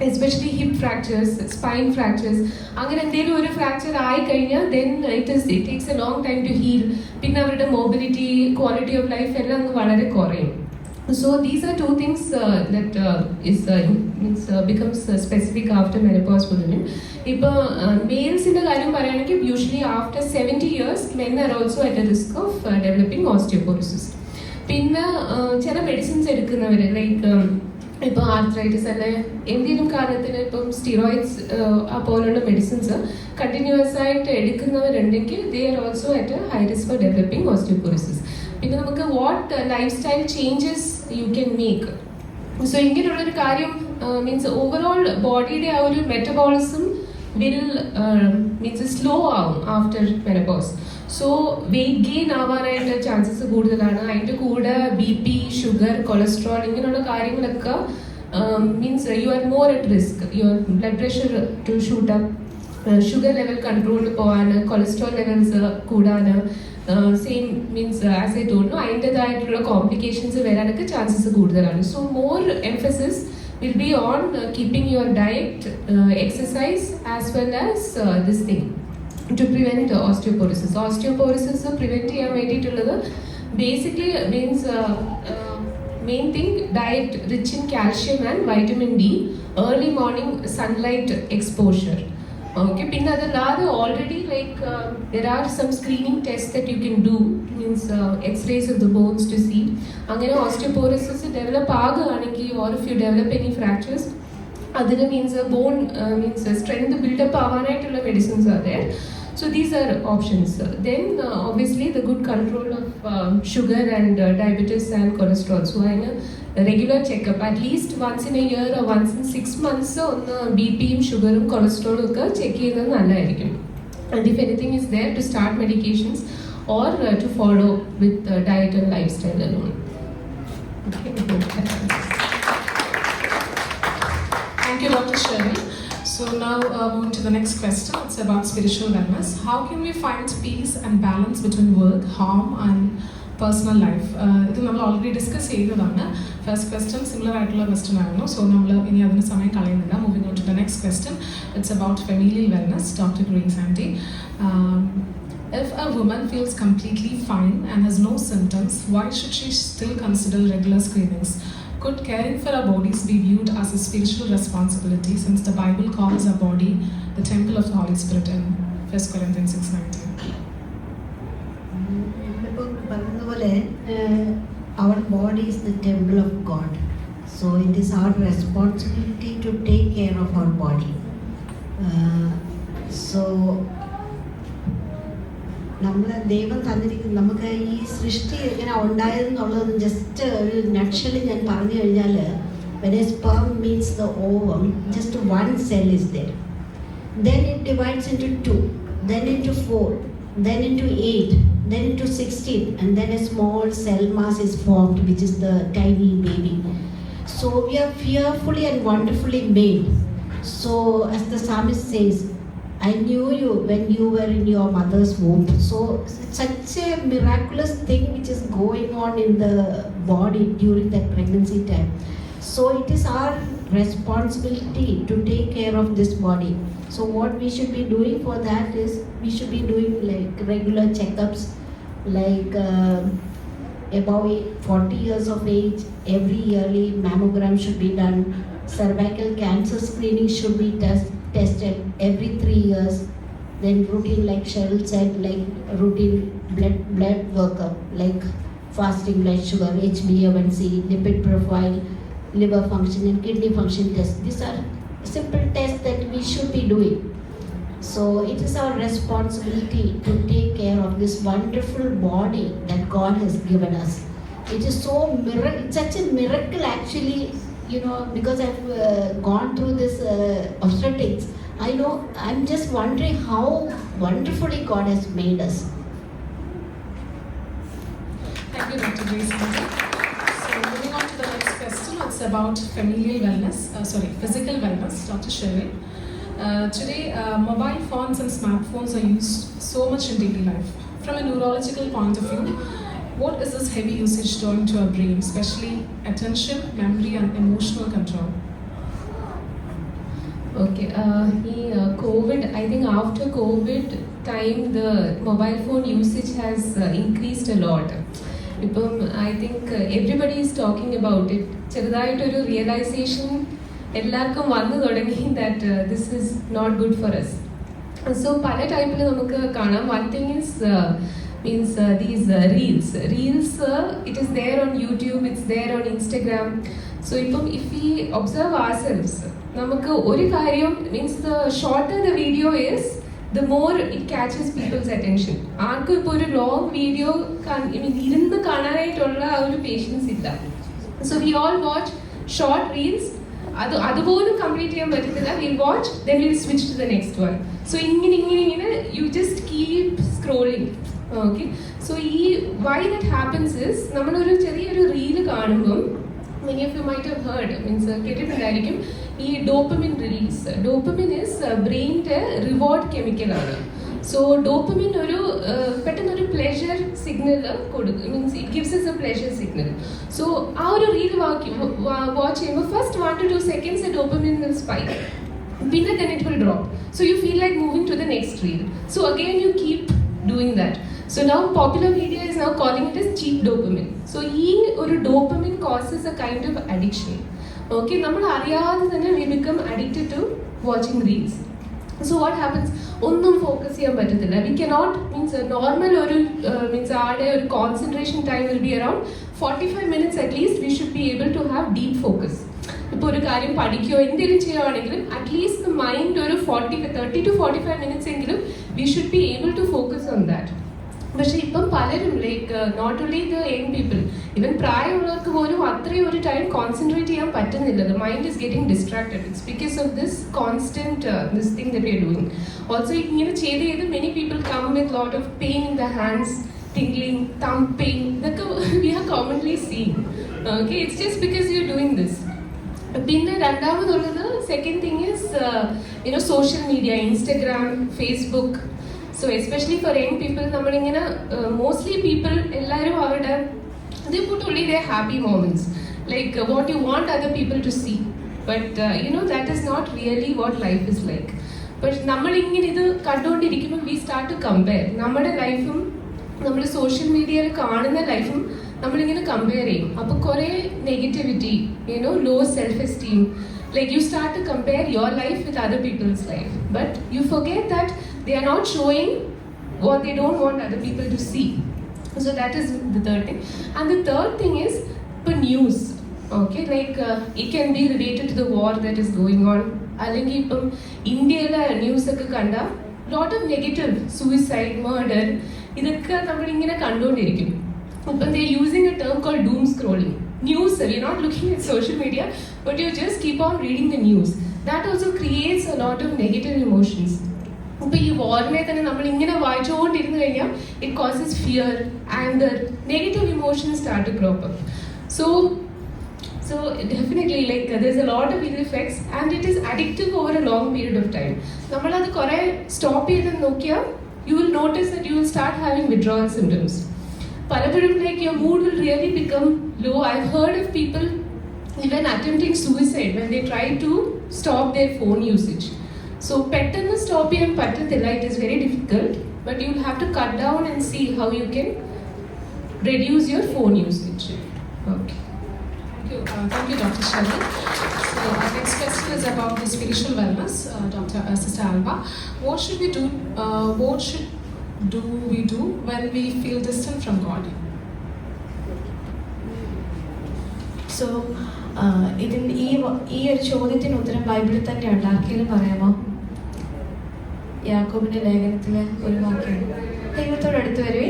Especially hip fractures, spine fractures, അങ്ങനെ എന്തെങ്കിലും ഒരു ഫ്രാക്ചർ ആയിക്കഴിഞ്ഞാൽ then it takes a long time to heal. പിന്നെ അവരുടെ മൊബിലിറ്റി, ക്വാളിറ്റി ഓഫ് ലൈഫ് എല്ലാം അങ്ങ് വളരെ കുറയും. So these are two things that becomes specific after menopause for women. ഇപ്പോൾ മെയിൽസിൻ്റെ കാര്യം പറയുകയാണെങ്കിൽ usually after 70 years men are also at a risk of developing osteoporosis. പിന്നെ ചില മെഡിസിൻസ് എടുക്കുന്നവർ, ലൈക്ക് ഇപ്പോൾ ആർത്രൈറ്റിസ് അല്ലെ എന്തെങ്കിലും കാരണത്തിന് ഇപ്പം സ്റ്റിറോയിഡ്സ് പോലുള്ള മെഡിസിൻസ് കണ്ടിന്യൂസ് ആയിട്ട് എടുക്കുന്നവരുണ്ടെങ്കിൽ they are also at high risk for developing osteoporosis. പിന്നെ നമുക്ക് what lifestyle changes you can make. So ഇങ്ങനെയുള്ളൊരു കാര്യം മീൻസ് ഓവറോൾ ബോഡിയുടെ ആ ഒരു മെറ്റബോളിസം വിൽ മീൻസ് സ്ലോ ആവും after menopause. So weight gain ആവാനായിട്ട് ചാൻസസ് കൂടുതലാണ്. അതിൻ്റെ കൂടെ BP, ഷുഗർ, കൊളസ്ട്രോൾ ഇങ്ങനെയുള്ള കാര്യങ്ങളൊക്കെ means you are more at risk. Your blood pressure to shoot up, sugar level കൺട്രോളിൽ പോകാൻ, കൊളസ്ട്രോൾ ലെവൽസ് കൂടാൻ, same means as I told അതിൻ്റെതായിട്ടുള്ള കോംപ്ലിക്കേഷൻസ് വരാനൊക്കെ ചാൻസസ് കൂടുതലാണ്. So more emphasis will be on keeping your diet, exercise as well as this thing to prevent osteoporosis. Osteoporosis prevent ചെയ്യാൻ വേണ്ടിയിട്ടുള്ളത് basically means main thing diet rich in calcium and vitamin D, early morning sunlight exposure. Okay, പിന്നെ അതല്ലാതെ already like there are some screening tests that you can do, means x-rays of the bones to see അങ്ങനെ osteoporosis develop ആകുകയാണെങ്കിൽ or if you develop any fractures അതിന് means bone means strength buildup ആവാനായിട്ടുള്ള medicines are there. So these are options. Then obviously the good control of sugar and diabetes and cholesterol. So അതിന് regular checkup at least once in a year or once in 6 months ഒന്ന് BPയും ഷുഗറും കൊളസ്ട്രോളും ഒക്കെ check ചെയ്യുന്നത് നല്ലതായിരിക്കും. And if anything is there, to start medications or to follow with diet and lifestyle alone. Okay. Thank you, Dr. Sherry. So now moving to the next question. It's about spiritual wellness. How can we find peace and balance between work, home and personal life? ഇത് നമ്മൾ already discuss ചെയ്തതാണ്. First question similar ആയിട്ടുള്ള question ആയിരുന്നു. So നമ്മൾ ഇനി അതിന് സമയം കളയുന്നില്ല. Moving on to the next question. It's about familial wellness. Doctor Grace aunty, if a woman feels completely fine and has no symptoms, why should she still consider regular screenings? Could caring for our bodies be viewed as a spiritual responsibility, since the Bible calls our body the temple of the Holy Spirit in 1 Corinthians 6:19? Our body is the temple of God, so it is our responsibility to take care of our body. So നമ്മൾ ദൈവം തന്നിരിക്കുന്ന നമുക്ക് ഈ സൃഷ്ടി എങ്ങനെ ഉണ്ടായതെന്നുള്ളത് just ഒരു നട്ട്ഷെല്ലിൽ ഞാൻ പറഞ്ഞു കഴിഞ്ഞാൽ, when a sperm means the ovum, just one cell is there. Then it divides into 2, then into 4, then into 8, then into 16, and then a small cell mass is formed, which is the tiny baby. So we are fearfully and wonderfully made. So as the psalmist says, I knew you when you were in your mother's womb. So it's such a miraculous thing which is going on in the body during that pregnancy time. So it is our responsibility to take care of this body. So what we should be doing for that is we should be doing like regular checkups, like above 40 years of age, every yearly mammogram should be done. Cervical cancer screening should be tested every 3 years. Then routine, like Cheryl said, like routine blood workup, like fasting blood sugar, HbA1c, lipid profile, liver function and kidney function tests. These are simple tests that we should be doing. So it is our responsibility to take care of this wonderful body that God has given us. It is so it's such a miracle actually, you know, because I've gone through this obstetrics. I know, I'm just wondering how wonderfully God has made us. Thank you, Dr. Grace Auntie. So moving on to the next question. It's about familial wellness, physical wellness. Dr. Sherry, today mobile phones and smartphones are used so much in daily life. From a neurological point of view, what is this heavy usage doing to our brain, especially attention, memory and emotional control? Okay, COVID, I think after COVID time, the mobile phone usage has increased a lot. I think everybody is talking about it. ചെറുതായിട്ടൊരു realisation എല്ലാവർക്കും വന്നു തുടങ്ങി that this is not good for us. So പല ടൈപ്പിൽ നമുക്ക് കാണാം. One thing is means these reels, it is there on YouTube, it's there on Instagram. So ഇപ്പം if we observe ourselves, നമുക്ക് ഒരു കാര്യം means the shorter the video is the more it catches people's attention. ആർക്കും ഇപ്പോൾ ഒരു long video ഇരുന്ന് കാണാനായിട്ടുള്ള ആ ഒരു പേഷ്യൻസ് ഇല്ല. So we all watch short reels. അതുപോലും കംപ്ലീറ്റ് ചെയ്യാൻ പറ്റത്തില്ല. Will watch then will switch to the next one. So ഇങ്ങനെ you just keep scrolling. Okay, so ഈ വൈ ദാറ്റ് ഹാപ്പൻസ് ഇസ് നമ്മളൊരു ചെറിയൊരു റീല് കാണുമ്പം many of you might have heard, കേട്ടിട്ടുണ്ടായിരിക്കും, ഈ ഡോപ്പമിൻ റിലീസ്. ഡോപ്പമിൻ ഇസ് ബ്രെയിനിൻ്റെ reward കെമിക്കലാണ്. So dopamine ഒരു പെട്ടെന്നൊരു പ്ലെഷർ സിഗ്നൽ കൊടുക്കും, means it gives us a pleasure signal. So ആ ഒരു റീൽ വാച്ച് ചെയ്യുമ്പോൾ first 1 to 2 seconds dopamine will spike, പിന്നെ then it will drop. So you feel like moving to the next reel. So again you keep doing that. So now popular media is now calling it as cheap dopamine. So ഈ ഒരു dopamine causes a kind of addiction. Okay, നമ്മൾ അറിയാതെ തന്നെ we become addicted to watching reels. So what happens? ഒന്നും focus ചെയ്യാൻ പറ്റത്തില്ല. We cannot, means normal ഒരു means ആടെ ഒരു concentration time will be around 45 minutes at least. We should be able to have deep focus. ഇപ്പോൾ ഒരു കാര്യം പഠിക്കുകയോ എന്തെങ്കിലും ചെയ്യുകയാണെങ്കിലും അറ്റ്ലീസ്റ്റ് the mind ഒരു 30 to 45 minutes എങ്കിലും we should be able to focus on that. പക്ഷെ ഇപ്പം പലരും like not only the young people, even പ്രായമുള്ളവർക്ക് പോലും അത്രയും ഒരു ടൈം കോൺസെൻട്രേറ്റ് ചെയ്യാൻ പറ്റുന്നില്ല. The mind is getting distracted. It's because of this constant this thing that we are doing. Also ഇങ്ങനെ ചെയ്ത് many people come with lot of pain in the hands, tingling, thumping, ഇതൊക്കെ we are commonly seen. Okay, it's just because you are doing this. പിന്നെ രണ്ടാമതുള്ളത് second thing is social media, Instagram, Facebook. So especially for young people നമ്മളിങ്ങനെ mostly people എല്ലാവരും അവരുടെ they put only their happy moments, like what you want other people to see, but that is not really what life is like. But നമ്മളിങ്ങനെ ഇത് കണ്ടുകൊണ്ടിരിക്കുമ്പോൾ we start to compare നമ്മുടെ ലൈഫും നമ്മൾ social മീഡിയയിൽ കാണുന്ന ലൈഫും നമ്മളിങ്ങനെ കമ്പയർ ചെയ്യും. അപ്പോൾ കുറേ negativity, low self esteem, like you start to compare your life with other people's life, but you forget that they are not showing what they don't want other people to see. So that is the third thing. And the third thing is the news. Okay, like it can be related to the war that is going on. അല്ലെങ്കിൽ ഇപ്പം ഇന്ത്യയിലെ ന്യൂസൊക്കെ കണ്ട lot of negative, suicide, murder, ഇതൊക്കെ നമ്മളിങ്ങനെ കണ്ടുകൊണ്ടിരിക്കും. ഇപ്പം they are using a term called doom scrolling. News, we're not looking at social media, but you just keep on reading the news. That also creates a lot of negative emotions. ഇപ്പോൾ ഈ വാറിനെ തന്നെ നമ്മൾ ഇങ്ങനെ വായിച്ചുകൊണ്ടിരുന്നു കഴിഞ്ഞാൽ it causes fear, anger, negative emotions start to crop up. So definitely like there's a lot of ill effects and it is addictive over a long period of time. നമ്മളത് കുറേ stop ചെയ്ത് നോക്കിയാൽ you will notice that you will start having withdrawal symptoms. പലപ്പോഴും like your mood will really become low. I've heard of people even attempting suicide when they try to stop their phone usage. So പെട്ടെന്ന് stop ചെയ്യാൻ പറ്റത്തില്ല, it is very difficult, but you will have to cut down and see how you can reduce your phone usage. Okay. Thank you, Dr. Shelly. So our next question is about the spiritual wellness. Sister Alba, what should we do? What we do when we feel distant from God? So ഇതിന് ഈ ഒരു ചോദ്യത്തിന് ഉത്തരം ബൈബിളിൽ തന്നെ ഉണ്ട്. ആർക്കെങ്കിലും പറയാമോ? യാക്കോബിന്റെ ലേഖനത്തിലെ ഒരു വാക്യം, ദൈവത്തോട് അടുത്ത് വരുവേ,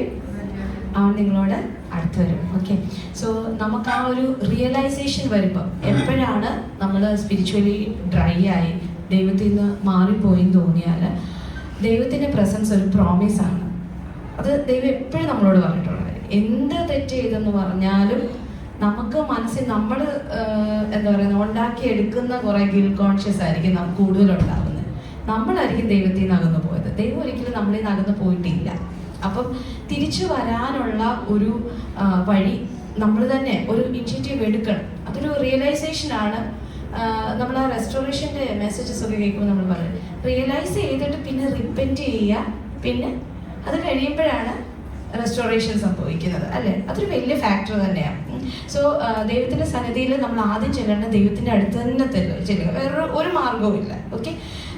അവൻ നിങ്ങളോട് അടുത്ത് വരും. ഓക്കെ, സോ നമുക്ക് ആ ഒരു റിയലൈസേഷൻ വരുമ്പോൾ എപ്പോഴാണ് നമ്മൾ സ്പിരിച്വലി ഡ്രൈ ആയി ദൈവത്തിൽ നിന്ന് മാറിപ്പോയെന്ന് തോന്നിയാൽ ദൈവത്തിൻ്റെ പ്രസൻസ് ഒരു പ്രോമിസാണ്. അത് ദൈവം എപ്പോഴും നമ്മളോട് പറഞ്ഞിട്ടുള്ളത്. എന്ത് തെറ്റ് ചെയ്തെന്ന് പറഞ്ഞാലും നമുക്ക് മനസ്സിൽ നമ്മൾ എന്താ പറയുക ഉണ്ടാക്കിയെടുക്കുന്ന കുറേ ഗിൽ കോൺഷ്യസ് ആയിരിക്കും നമുക്ക് കൂടുതലുണ്ടാകുന്നത്. നമ്മളായിരിക്കും ദൈവത്തിൽ നിന്ന് അകന്നു പോയത്. ദൈവം ഒരിക്കലും നമ്മളിൽ നിന്ന് അകന്നു പോയിട്ടില്ല. അപ്പം തിരിച്ചു വരാനുള്ള ഒരു വഴി നമ്മൾ തന്നെ ഒരു ഇനിഷ്യേറ്റീവ് എടുക്കണം. അതൊരു റിയലൈസേഷനാണ്. നമ്മൾ ആ റെസ്റ്റോറേഷൻ്റെ മെസ്സേജസ് ഒക്കെ കേൾക്കുമ്പോൾ നമ്മൾ പറയും റിയലൈസ് ചെയ്തിട്ട് പിന്നെ റിപ്പൻറ്റ് ചെയ്യുക, പിന്നെ അത് കഴിയുമ്പോഴാണ് റെസ്റ്റോറേഷൻ സംഭവിക്കുന്നത്, അല്ലേ? അതൊരു വലിയ ഫാക്ടർ തന്നെയാണ്. സോ ദൈവത്തിൻ്റെ സന്നിധിയിൽ നമ്മൾ ആദ്യം ചെല്ലേണ്ട ദൈവത്തിൻ്റെ അടുത്ത് തന്നെ ചെല്ലുക, വേറൊരു ഒരു മാർഗവും ഇല്ല. ഓക്കെ,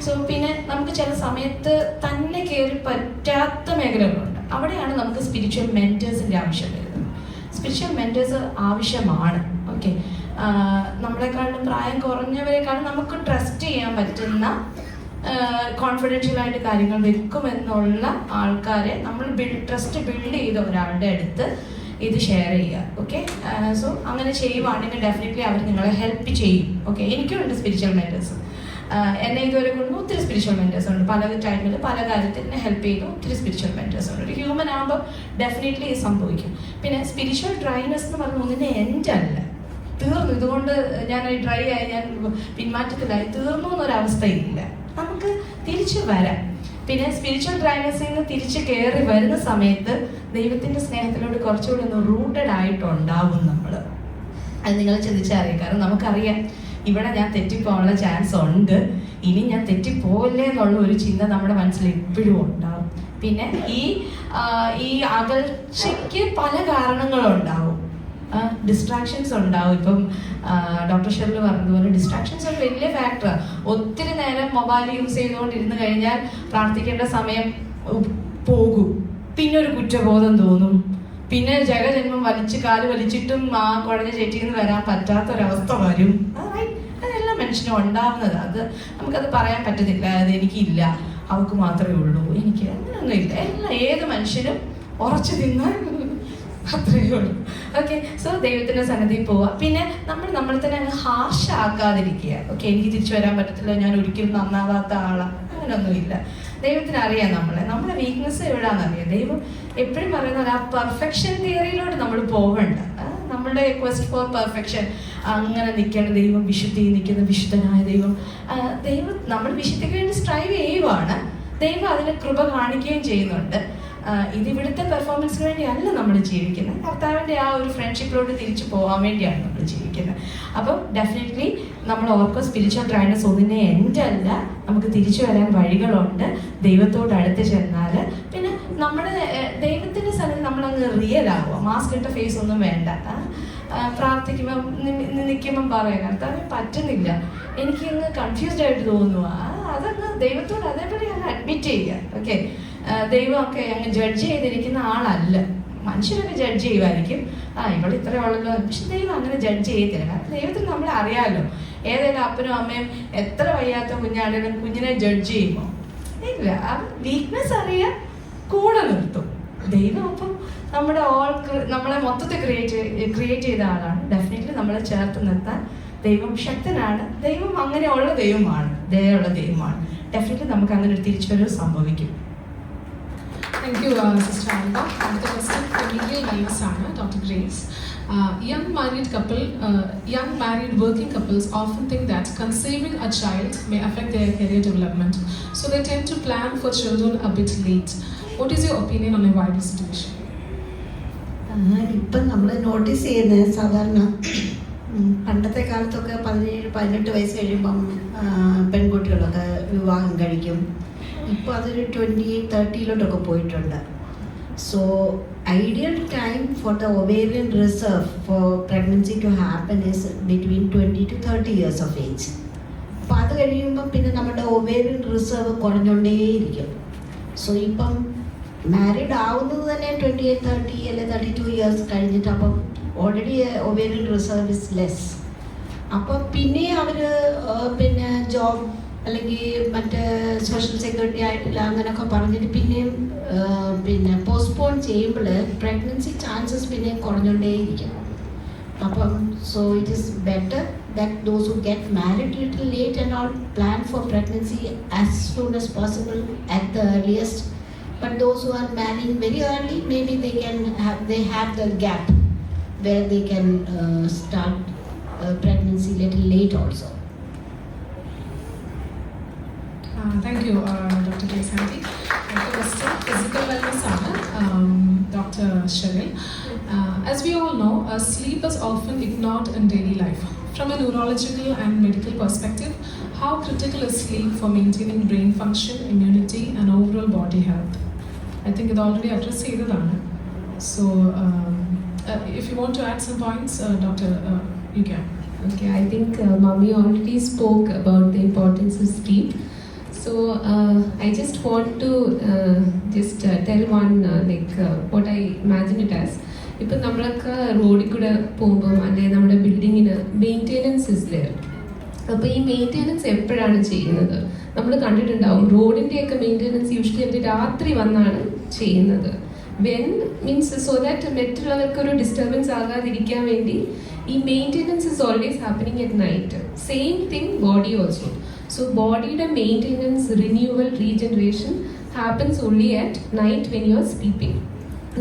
സോ പിന്നെ നമുക്ക് ചില സമയത്ത് തന്നെ കയറി പറ്റാത്ത മേഖലകളുണ്ട്. അവിടെയാണ് നമുക്ക് സ്പിരിച്വൽ മെൻറ്റേഴ്സിൻ്റെ ആവശ്യം വരുന്നത്. സ്പിരിച്വൽ മെൻറ്റേഴ്സ് ആവശ്യമാണ്. ഓക്കെ, നമ്മളെക്കാളും പ്രായം കുറഞ്ഞവരെക്കാളും നമുക്ക് ട്രസ്റ്റ് ചെയ്യാൻ പറ്റുന്ന കോൺഫിഡൻഷ്യലായിട്ട് കാര്യങ്ങൾ വെക്കുമെന്നുള്ള ആൾക്കാരെ നമ്മൾ ട്രസ്റ്റ് ബിൽഡ് ചെയ്ത ഒരാളുടെ അടുത്ത് ഇത് ഷെയർ ചെയ്യുക. ഓക്കെ, സോ അങ്ങനെ ചെയ്യുവാണെങ്കിൽ ഡെഫിനറ്റ്ലി അവർ നിങ്ങളെ ഹെൽപ്പ് ചെയ്യും. ഓക്കെ, എനിക്കുണ്ട് സ്പിരിച്വൽ മെൻറ്റേഴ്സ്. എന്നെ ഇതുവരെ കൊണ്ട് ഒത്തിരി സ്പിരിച്വൽ മെൻറ്റേഴ്സ് ഉണ്ട്. പല ടൈമിൽ പല കാര്യത്തിൽ എന്നെ ഹെൽപ്പ് ചെയ്തു ഒത്തിരി സ്പിരിച്വൽ മെൻറ്റേഴ്സ് ഉണ്ട്. ഒരു ഹ്യൂമൻ ആകുമ്പോൾ ഡെഫിനറ്റ്ലി ഇത് സംഭവിക്കും. പിന്നെ സ്പിരിച്വൽ ഡ്രൈനെസ് എന്ന് പറഞ്ഞ ഒന്നിൻ്റെ എൻഡ് അല്ല, തീർന്നു. ഇതുകൊണ്ട് ഞാൻ ഡ്രൈ ആയി, ഞാൻ പിന്മാറ്റത്തിലായി, തീർന്നു എന്നൊരവസ്ഥയില്ല. നമുക്ക് തിരിച്ചു വരാം. പിന്നെ സ്പിരിച്വൽ ഡ്രൈനെസ്സിൽ നിന്ന് തിരിച്ച് കയറി വരുന്ന സമയത്ത് ദൈവത്തിൻ്റെ സ്നേഹത്തിലോട്ട് കുറച്ചുകൂടി ഒന്ന് റൂട്ടഡ് ആയിട്ടുണ്ടാവും നമ്മൾ. അത് നിങ്ങൾ ചിന്തിച്ചറിയാം. കാരണം നമുക്കറിയാം ഇവിടെ ഞാൻ തെറ്റിപ്പോകാനുള്ള ചാൻസ് ഉണ്ട്, ഇനി ഞാൻ തെറ്റിപ്പോവില്ലേ എന്നുള്ള ഒരു ചിന്ത നമ്മുടെ മനസ്സിൽ എപ്പോഴും ഉണ്ടാവും. പിന്നെ ഈ അകൽച്ചയ്ക്ക് പല കാരണങ്ങളുണ്ടാവും. ഡിസ്ട്രാക്ഷൻസ് ഉണ്ടാവും. ഇപ്പം ഡോക്ടർ ഷെറിൽ പറഞ്ഞതുപോലെ ഡിസ്ട്രാക്ഷൻസ് ഒരു വലിയ ഫാക്ടറാണ്. ഒത്തിരി നേരം മൊബൈൽ യൂസ് ചെയ്തുകൊണ്ടിരുന്ന് കഴിഞ്ഞാൽ പ്രാർത്ഥിക്കേണ്ട സമയം പോകും. പിന്നെ ഒരു കുറ്റബോധം തോന്നും. പിന്നെ ജഗജന്മം കാല് വലിച്ചിട്ടും ആ കുഴഞ്ഞ ചേറ്റിയിൽ നിന്ന് വരാൻ പറ്റാത്തൊരവസ്ഥ വരും. അതെല്ലാം മനുഷ്യനും ഉണ്ടാവുന്നത്. അത് നമുക്കത് പറയാൻ പറ്റത്തില്ല. അത് എനിക്കില്ല, അവർക്ക് മാത്രമേ ഉള്ളൂ, എനിക്ക് അങ്ങനെയൊന്നും ഇല്ല. ഏത് മനുഷ്യനും ഉറച്ചു തിന്നാൽ അത്രയേ ഉള്ളൂ. ഓക്കെ, സോ ദൈവത്തിൻ്റെ സന്നിധിയിൽ പോവുക. പിന്നെ നമ്മൾ തന്നെ അങ്ങ് ഹാർഷ് ആക്കാതിരിക്കുക. ഓക്കെ, എനിക്ക് തിരിച്ചു വരാൻ പറ്റത്തില്ല, ഞാൻ ഒരിക്കലും നന്നാവാത്ത ആളാണ്, അങ്ങനെയൊന്നുമില്ല. ദൈവത്തിന് അറിയാം നമ്മുടെ വീക്ക്നെസ് എവിടെയാണെന്നറിയാം. ദൈവം എപ്പോഴും പറയുന്നത് ആ പെർഫെക്ഷൻ തിയറിയിലോട്ട് നമ്മൾ പോകണ്ട. നമ്മളുടെ ക്വസ്റ്റ് ഫോർ പെർഫെക്ഷൻ അങ്ങനെ നിൽക്കേണ്ട. ദൈവം വിശുദ്ധിയിൽ നിൽക്കുന്ന വിശുദ്ധനായ ദൈവം നമ്മൾ വിശുദ്ധിക്ക് വേണ്ടി സ്ട്രൈവ് ചെയ്യുവാണ്. ദൈവം അതിന് കൃപ കാണിക്കുകയും ചെയ്യുന്നുണ്ട്. ഇതിവിടുത്തെ പെർഫോമൻസിന് വേണ്ടിയല്ല നമ്മൾ ജീവിക്കുന്നത്, കർത്താവിൻ്റെ ആ ഒരു ഫ്രണ്ട്ഷിപ്പിലോട്ട് തിരിച്ചു പോകാൻ വേണ്ടിയാണ് നമ്മൾ ജീവിക്കുന്നത്. അപ്പം ഡെഫിനറ്റ്ലി നമ്മൾ ഓർക്കും സ്പിരിച്വൽ ഡ്രൈനെസ് ഒന്നിനെ എൻഡ് അല്ല, നമുക്ക് തിരിച്ചു വരാൻ വഴികളുണ്ട് ദൈവത്തോട് അടുത്ത് ചെന്നാൽ. പിന്നെ നമ്മുടെ ദൈവത്തിൻ്റെ സ്ഥലത്ത് നമ്മളങ്ങ് റിയൽ ആവുക. മാസ്ക് ഇട്ട ഫേസ് ഒന്നും വേണ്ട. പ്രാർത്ഥിക്കുമ്പം നിൽക്കുമ്പം പറയാൻ കർത്താവിന് പറ്റുന്നില്ല, എനിക്കങ്ങ് കൺഫ്യൂസ്ഡ് ആയിട്ട് തോന്നുക, അതങ്ങ് ദൈവത്തോട് അതേപോലെ അങ്ങ് അഡ്മിറ്റ് ചെയ്യുക. ഓക്കെ, ദൈവമൊക്കെ അങ്ങ് ജഡ്ജ് ചെയ്തിരിക്കുന്ന ആളല്ല. മനുഷ്യരൊക്കെ ജഡ്ജ് ചെയ്യുമായിരിക്കും, ഇവിടെ ഇത്ര ഉള്ളല്ലോ, പക്ഷെ ദൈവം അങ്ങനെ ജഡ്ജ് ചെയ്യത്തില്ല. കാരണം ദൈവത്തിന് നമ്മളെ അറിയാമല്ലോ. ഏതെങ്കിലും അപ്പനും അമ്മയും എത്ര വയ്യാത്ത കുഞ്ഞാണെങ്കിലും കുഞ്ഞിനെ ജഡ്ജ് ചെയ്യുമോ? ഇല്ല. ആ വീക്ക്നെസ് അറിയാൻ കൂടെ നിർത്തും ദൈവം. അപ്പം നമ്മളെ മൊത്തത്തിൽ ക്രിയേറ്റ് ചെയ്ത ആളാണ്. ഡെഫിനറ്റ്ലി നമ്മളെ ചേർത്ത് നിർത്താൻ ദൈവം ശക്തനാണ്. ദൈവം അങ്ങനെയുള്ള ദൈവമാണ്, ദയുള്ള ദൈവമാണ്. ഡെഫിനറ്റ്ലി നമുക്ക് അങ്ങനെ ഒരു തിരിച്ചുവരവ് സംഭവിക്കും. Thank you, Sister Alba. The question for legal wellness ആണ് Dr. Grace. Young married working couples often think that conceiving a child may affect their career development, so they tend to plan for children a bit late. What is your opinion on a viable situation? ഇപ്പം നമ്മൾ notice ചെയ്യുന്നത് സാധാരണ പണ്ടത്തെ കാലത്തൊക്കെ 17-18 വയസ്സ് കഴിയുമ്പം പെൺകുട്ടികളൊക്കെ വിവാഹം കഴിക്കും. ഇപ്പോൾ അതൊരു 28-30 പോയിട്ടുണ്ട്. So ideal time for the ovarian reserve for pregnancy to happen is between 20 to 30 years of age. അപ്പോൾ അത് കഴിയുമ്പം പിന്നെ നമ്മുടെ ഒവേറിയൻ റിസർവ് കുറഞ്ഞുകൊണ്ടേയിരിക്കും. സോ ഇപ്പം മാരീഡ് ആവുന്നത് തന്നെ 28-30 അല്ലെങ്കിൽ 32 years കഴിഞ്ഞിട്ട്. അപ്പം already ovarian reserve is less. അപ്പം പിന്നെ അവർ പിന്നെ ജോബ് അല്ലെങ്കിൽ മറ്റേ സോഷ്യൽ സെക്യൂരിറ്റി ആയിട്ടില്ല അങ്ങനെയൊക്കെ പറഞ്ഞിട്ട് പിന്നെയും പിന്നെ പോസ്റ്റ്പോൺ ചെയ്യുമ്പോൾ പ്രഗ്നൻസി ചാൻസസ് പിന്നെയും കുറഞ്ഞുകൊണ്ടേയിരിക്കും. അപ്പം so it is better that those who get married little late and all plan for pregnancy as soon as possible at the earliest. But those who are marrying very early, maybe they have the gap where they can start pregnancy little late also. Thank you, Dr. Grace Aunty. The question, physical wellness ആണ് Dr. Cheryl. As we all know, sleep is often ignored in daily life. From a neurological and medical perspective, how critical is sleep for maintaining brain function, immunity, and overall body health? I think it already addressed ചെയ്തതാണ്. So, if you want to add some points, Doctor, you can. Okay, I think Mummy already spoke about the importance of sleep. So I just want to tell one what I imagine it as. ഇപ്പം നമ്മളൊക്കെ റോഡിൽ കൂടെ പോകുമ്പം അല്ലെങ്കിൽ നമ്മുടെ ബിൽഡിങ്ങിന് maintenance ഇല്ലേ, അപ്പോൾ ഈ മെയിൻ്റെനൻസ് എപ്പോഴാണ് ചെയ്യുന്നത്? നമ്മൾ കണ്ടിട്ടുണ്ടാവും റോഡിൻ്റെയൊക്കെ മെയിൻ്റെനൻസ് യൂഷ്വലി അവർ രാത്രി വന്നാണ് ചെയ്യുന്നത്. വെൻ മീൻസ് സോ ദാറ്റ് മറ്റുള്ളവർക്ക് ഒരു ഡിസ്റ്റർബൻസ് ആകാതിരിക്കാൻ വേണ്ടി ഈ maintenance is always happening at night. Same thing body also. So ബോഡിയുടെ maintenance, renewal, regeneration happens only at night when you are sleeping.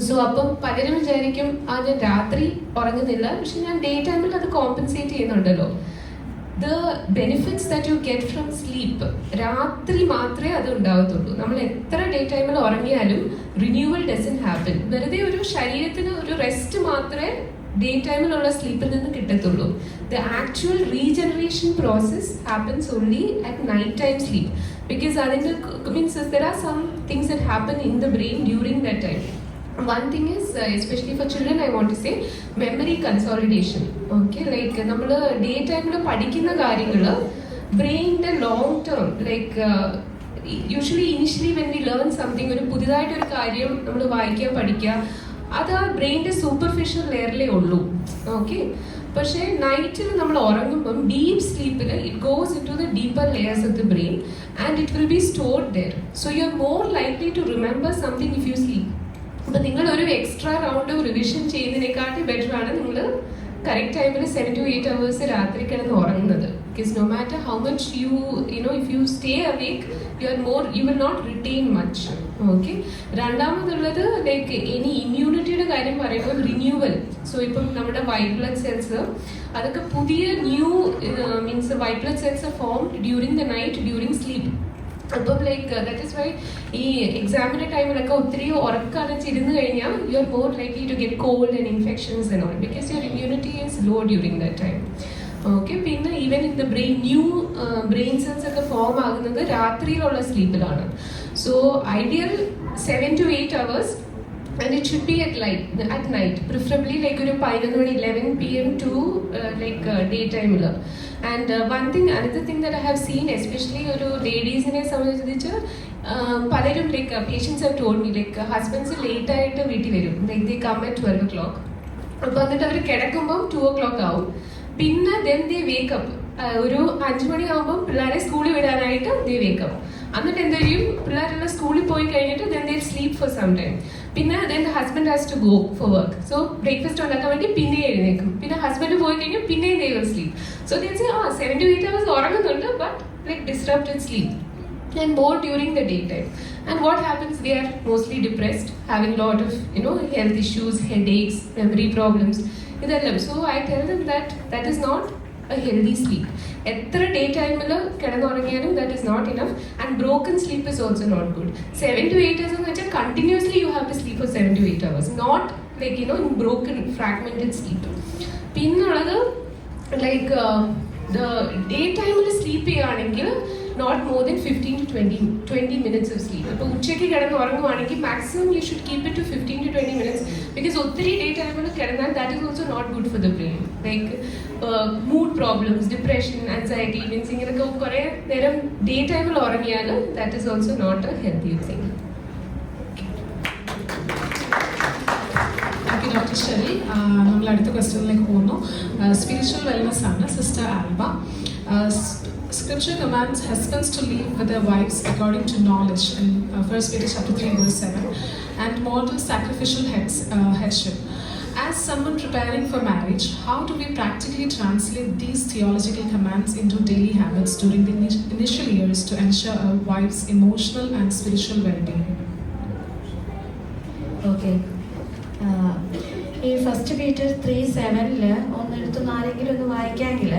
So അപ്പം പലരും വിചാരിക്കും ഞാൻ രാത്രി ഉറങ്ങുന്നില്ല, പക്ഷെ ഞാൻ ഡേ ടൈമിൽ അത് കോമ്പൻസേറ്റ് ചെയ്യുന്നുണ്ടല്ലോ. The benefits that you get from sleep രാത്രി മാത്രമേ അത് ഉണ്ടാവത്തുള്ളൂ. നമ്മൾ എത്ര ഡേ ടൈമിൽ ഉറങ്ങിയാലും റിന്യൂവൽ ഡസൻ ഹാപ്പൻ. വെറുതെ ഒരു ശരീരത്തിന് ഒരു റെസ്റ്റ് മാത്രമേ ഡേ ടൈമിലുള്ള സ്ലീപ്പിൽ നിന്ന് കിട്ടത്തുള്ളൂ. The actual regeneration process happens only at night time sleep, because അതിൻ്റെ means there are some things that happen in the brain during that time. One thing is, especially for children, I want to say memory consolidation. Okay, like നമ്മൾ day ടൈമിൽ പഠിക്കുന്ന കാര്യങ്ങൾ ബ്രെയിനിൻ്റെ long term, like usually initially when we learn something, ഒരു പുതിയതായിട്ടൊരു കാര്യം നമ്മൾ വായിക്കുക പഠിക്കുക, അത് ആ ബ്രെയിനിൻ്റെ സൂപ്പർഫിഷ്യൽ ലെയറിലേ ഉള്ളൂ. ഓക്കെ, പക്ഷേ നൈറ്റിൽ നമ്മൾ ഉറങ്ങുമ്പം ഡീപ്പ് സ്ലീപ്പിൽ it goes into the deeper layers of the brain and it will be stored there. So you are more likely to remember something if you sleep. അപ്പം നിങ്ങൾ ഒരു എക്സ്ട്രാ റൗണ്ട് റിവിഷൻ ചെയ്യുന്നതിനെക്കാട്ടി better ആണ് നിങ്ങൾ correct ടൈമിൽ 7 to 8 hours രാത്രി കിടന്ന് ഉറങ്ങുന്നത്. Because no matter how much if you stay awake, you will not retain much. Okay, രണ്ടാമതുള്ളത് ലൈക്ക് ഇനി ഇമ്മ്യൂണിറ്റിയുടെ കാര്യം പറയുമ്പോൾ റിന്യൂവൽ. സോ ഇപ്പം നമ്മുടെ വൈറ്റ് ബ്ലഡ് സെൽസ് അതൊക്കെ പുതിയ means white blood cells form during the night, during sleep. അപ്പം ലൈക്ക് ദാറ്റ് ഇസ് വൈ ഈ എക്സാമിൻ്റെ ടൈമിലൊക്കെ ഒത്തിരി ഉറക്കടച്ചിരുന്ന് കഴിഞ്ഞാൽ you are more likely to get cold and infections and all, because your immunity is low during that time. Okay, പിന്നെ even in the brain brain cells ഒക്കെ form ആകുന്നത് രാത്രിയിലുള്ള സ്ലീപ്പിലാണ്. So ideal 7 to 8 hours and it should be at night, preferably like ഒരു 11 മണി 11 PM to daytime. And another thing that I have seen, especially ഒരു ലേഡീസിനെ സംബന്ധിച്ച് പലരും like patients have told me like husbands late ആയിട്ട് വീട്ടിൽ വരും, like they come at 12 o'clock. അപ്പോൾ എന്നിട്ട് അവർ കിടക്കുമ്പം 2 o'clock ആവും. പിന്നെ then they wake up ഒരു 5 മണിയാകുമ്പം പിള്ളേരെ സ്കൂളിൽ വിടാനായിട്ട് they wake up. എന്നിട്ട് എന്ത് ചെയ്യും, പിള്ളേരെല്ലാം സ്കൂളിൽ പോയി കഴിഞ്ഞിട്ട് then they sleep for some time. പിന്നെ then the husband has to go for work. So breakfast ഉണ്ടാക്കാൻ വേണ്ടി പിന്നെ എഴുന്നേക്കും. പിന്നെ ഹസ്ബൻഡ് പോയി കഴിഞ്ഞാൽ പിന്നെ they will sleep. So they say 7 to 8 hours ഉറങ്ങുന്നുണ്ട്, but like disrupted sleep and more during the daytime. And what happens, they are mostly depressed, having lot of health issues, headaches, memory problems. So I tell them that is not a healthy sleep. എത്ര day ടൈമിൽ കിടന്നുറങ്ങിയാലും that is not enough. And broken sleep is also not good. 7 to 8 hours എന്ന് വെച്ചാൽ continuously you have to sleep for 7 to 8 hours, not like in broken fragmented sleep. പിന്നുള്ളത് like the day ടൈമിൽ sleep ചെയ്യുകയാണെങ്കിൽ not more than 15 to 20 minutes of sleep. അപ്പോൾ ഉച്ചയ്ക്ക് കിടന്ന് ഉറങ്ങുവാണെങ്കിൽ maximum you should keep it to 15 to 20 minutes, because ഒത്തിരി day ടൈമിൽ കിടന്നാൽ that is also not good for the brain. Like mood problems, depression, anxiety, means ഇങ്ങനെയൊക്കെ കുറേ നേരം ഡേ ടൈമിൽ ഉറങ്ങിയാൽ that is also not a healthy thing. Doctor Sherry, നമ്മൾ അടുത്ത ക്വസ്റ്റ്യനിലേക്ക് പോകുന്നു. സ്പിരിച്വൽ വെൽനെസ് ആണ്. Sister Alba, Scripture commands husbands to live with their wives according to knowledge in 1 Peter chapter 3 verse 7, and model sacrificial headship. As someone preparing for marriage, how do we practically translate these theological commands into daily habits during the initial years to ensure a wife's emotional and spiritual well-being? Okay. ഈ 1 Peter 3:7 ഒന്നെടുത്തൊന്ന് ആരെങ്കിലും ഒന്ന് വായിക്കാമെങ്കിൽ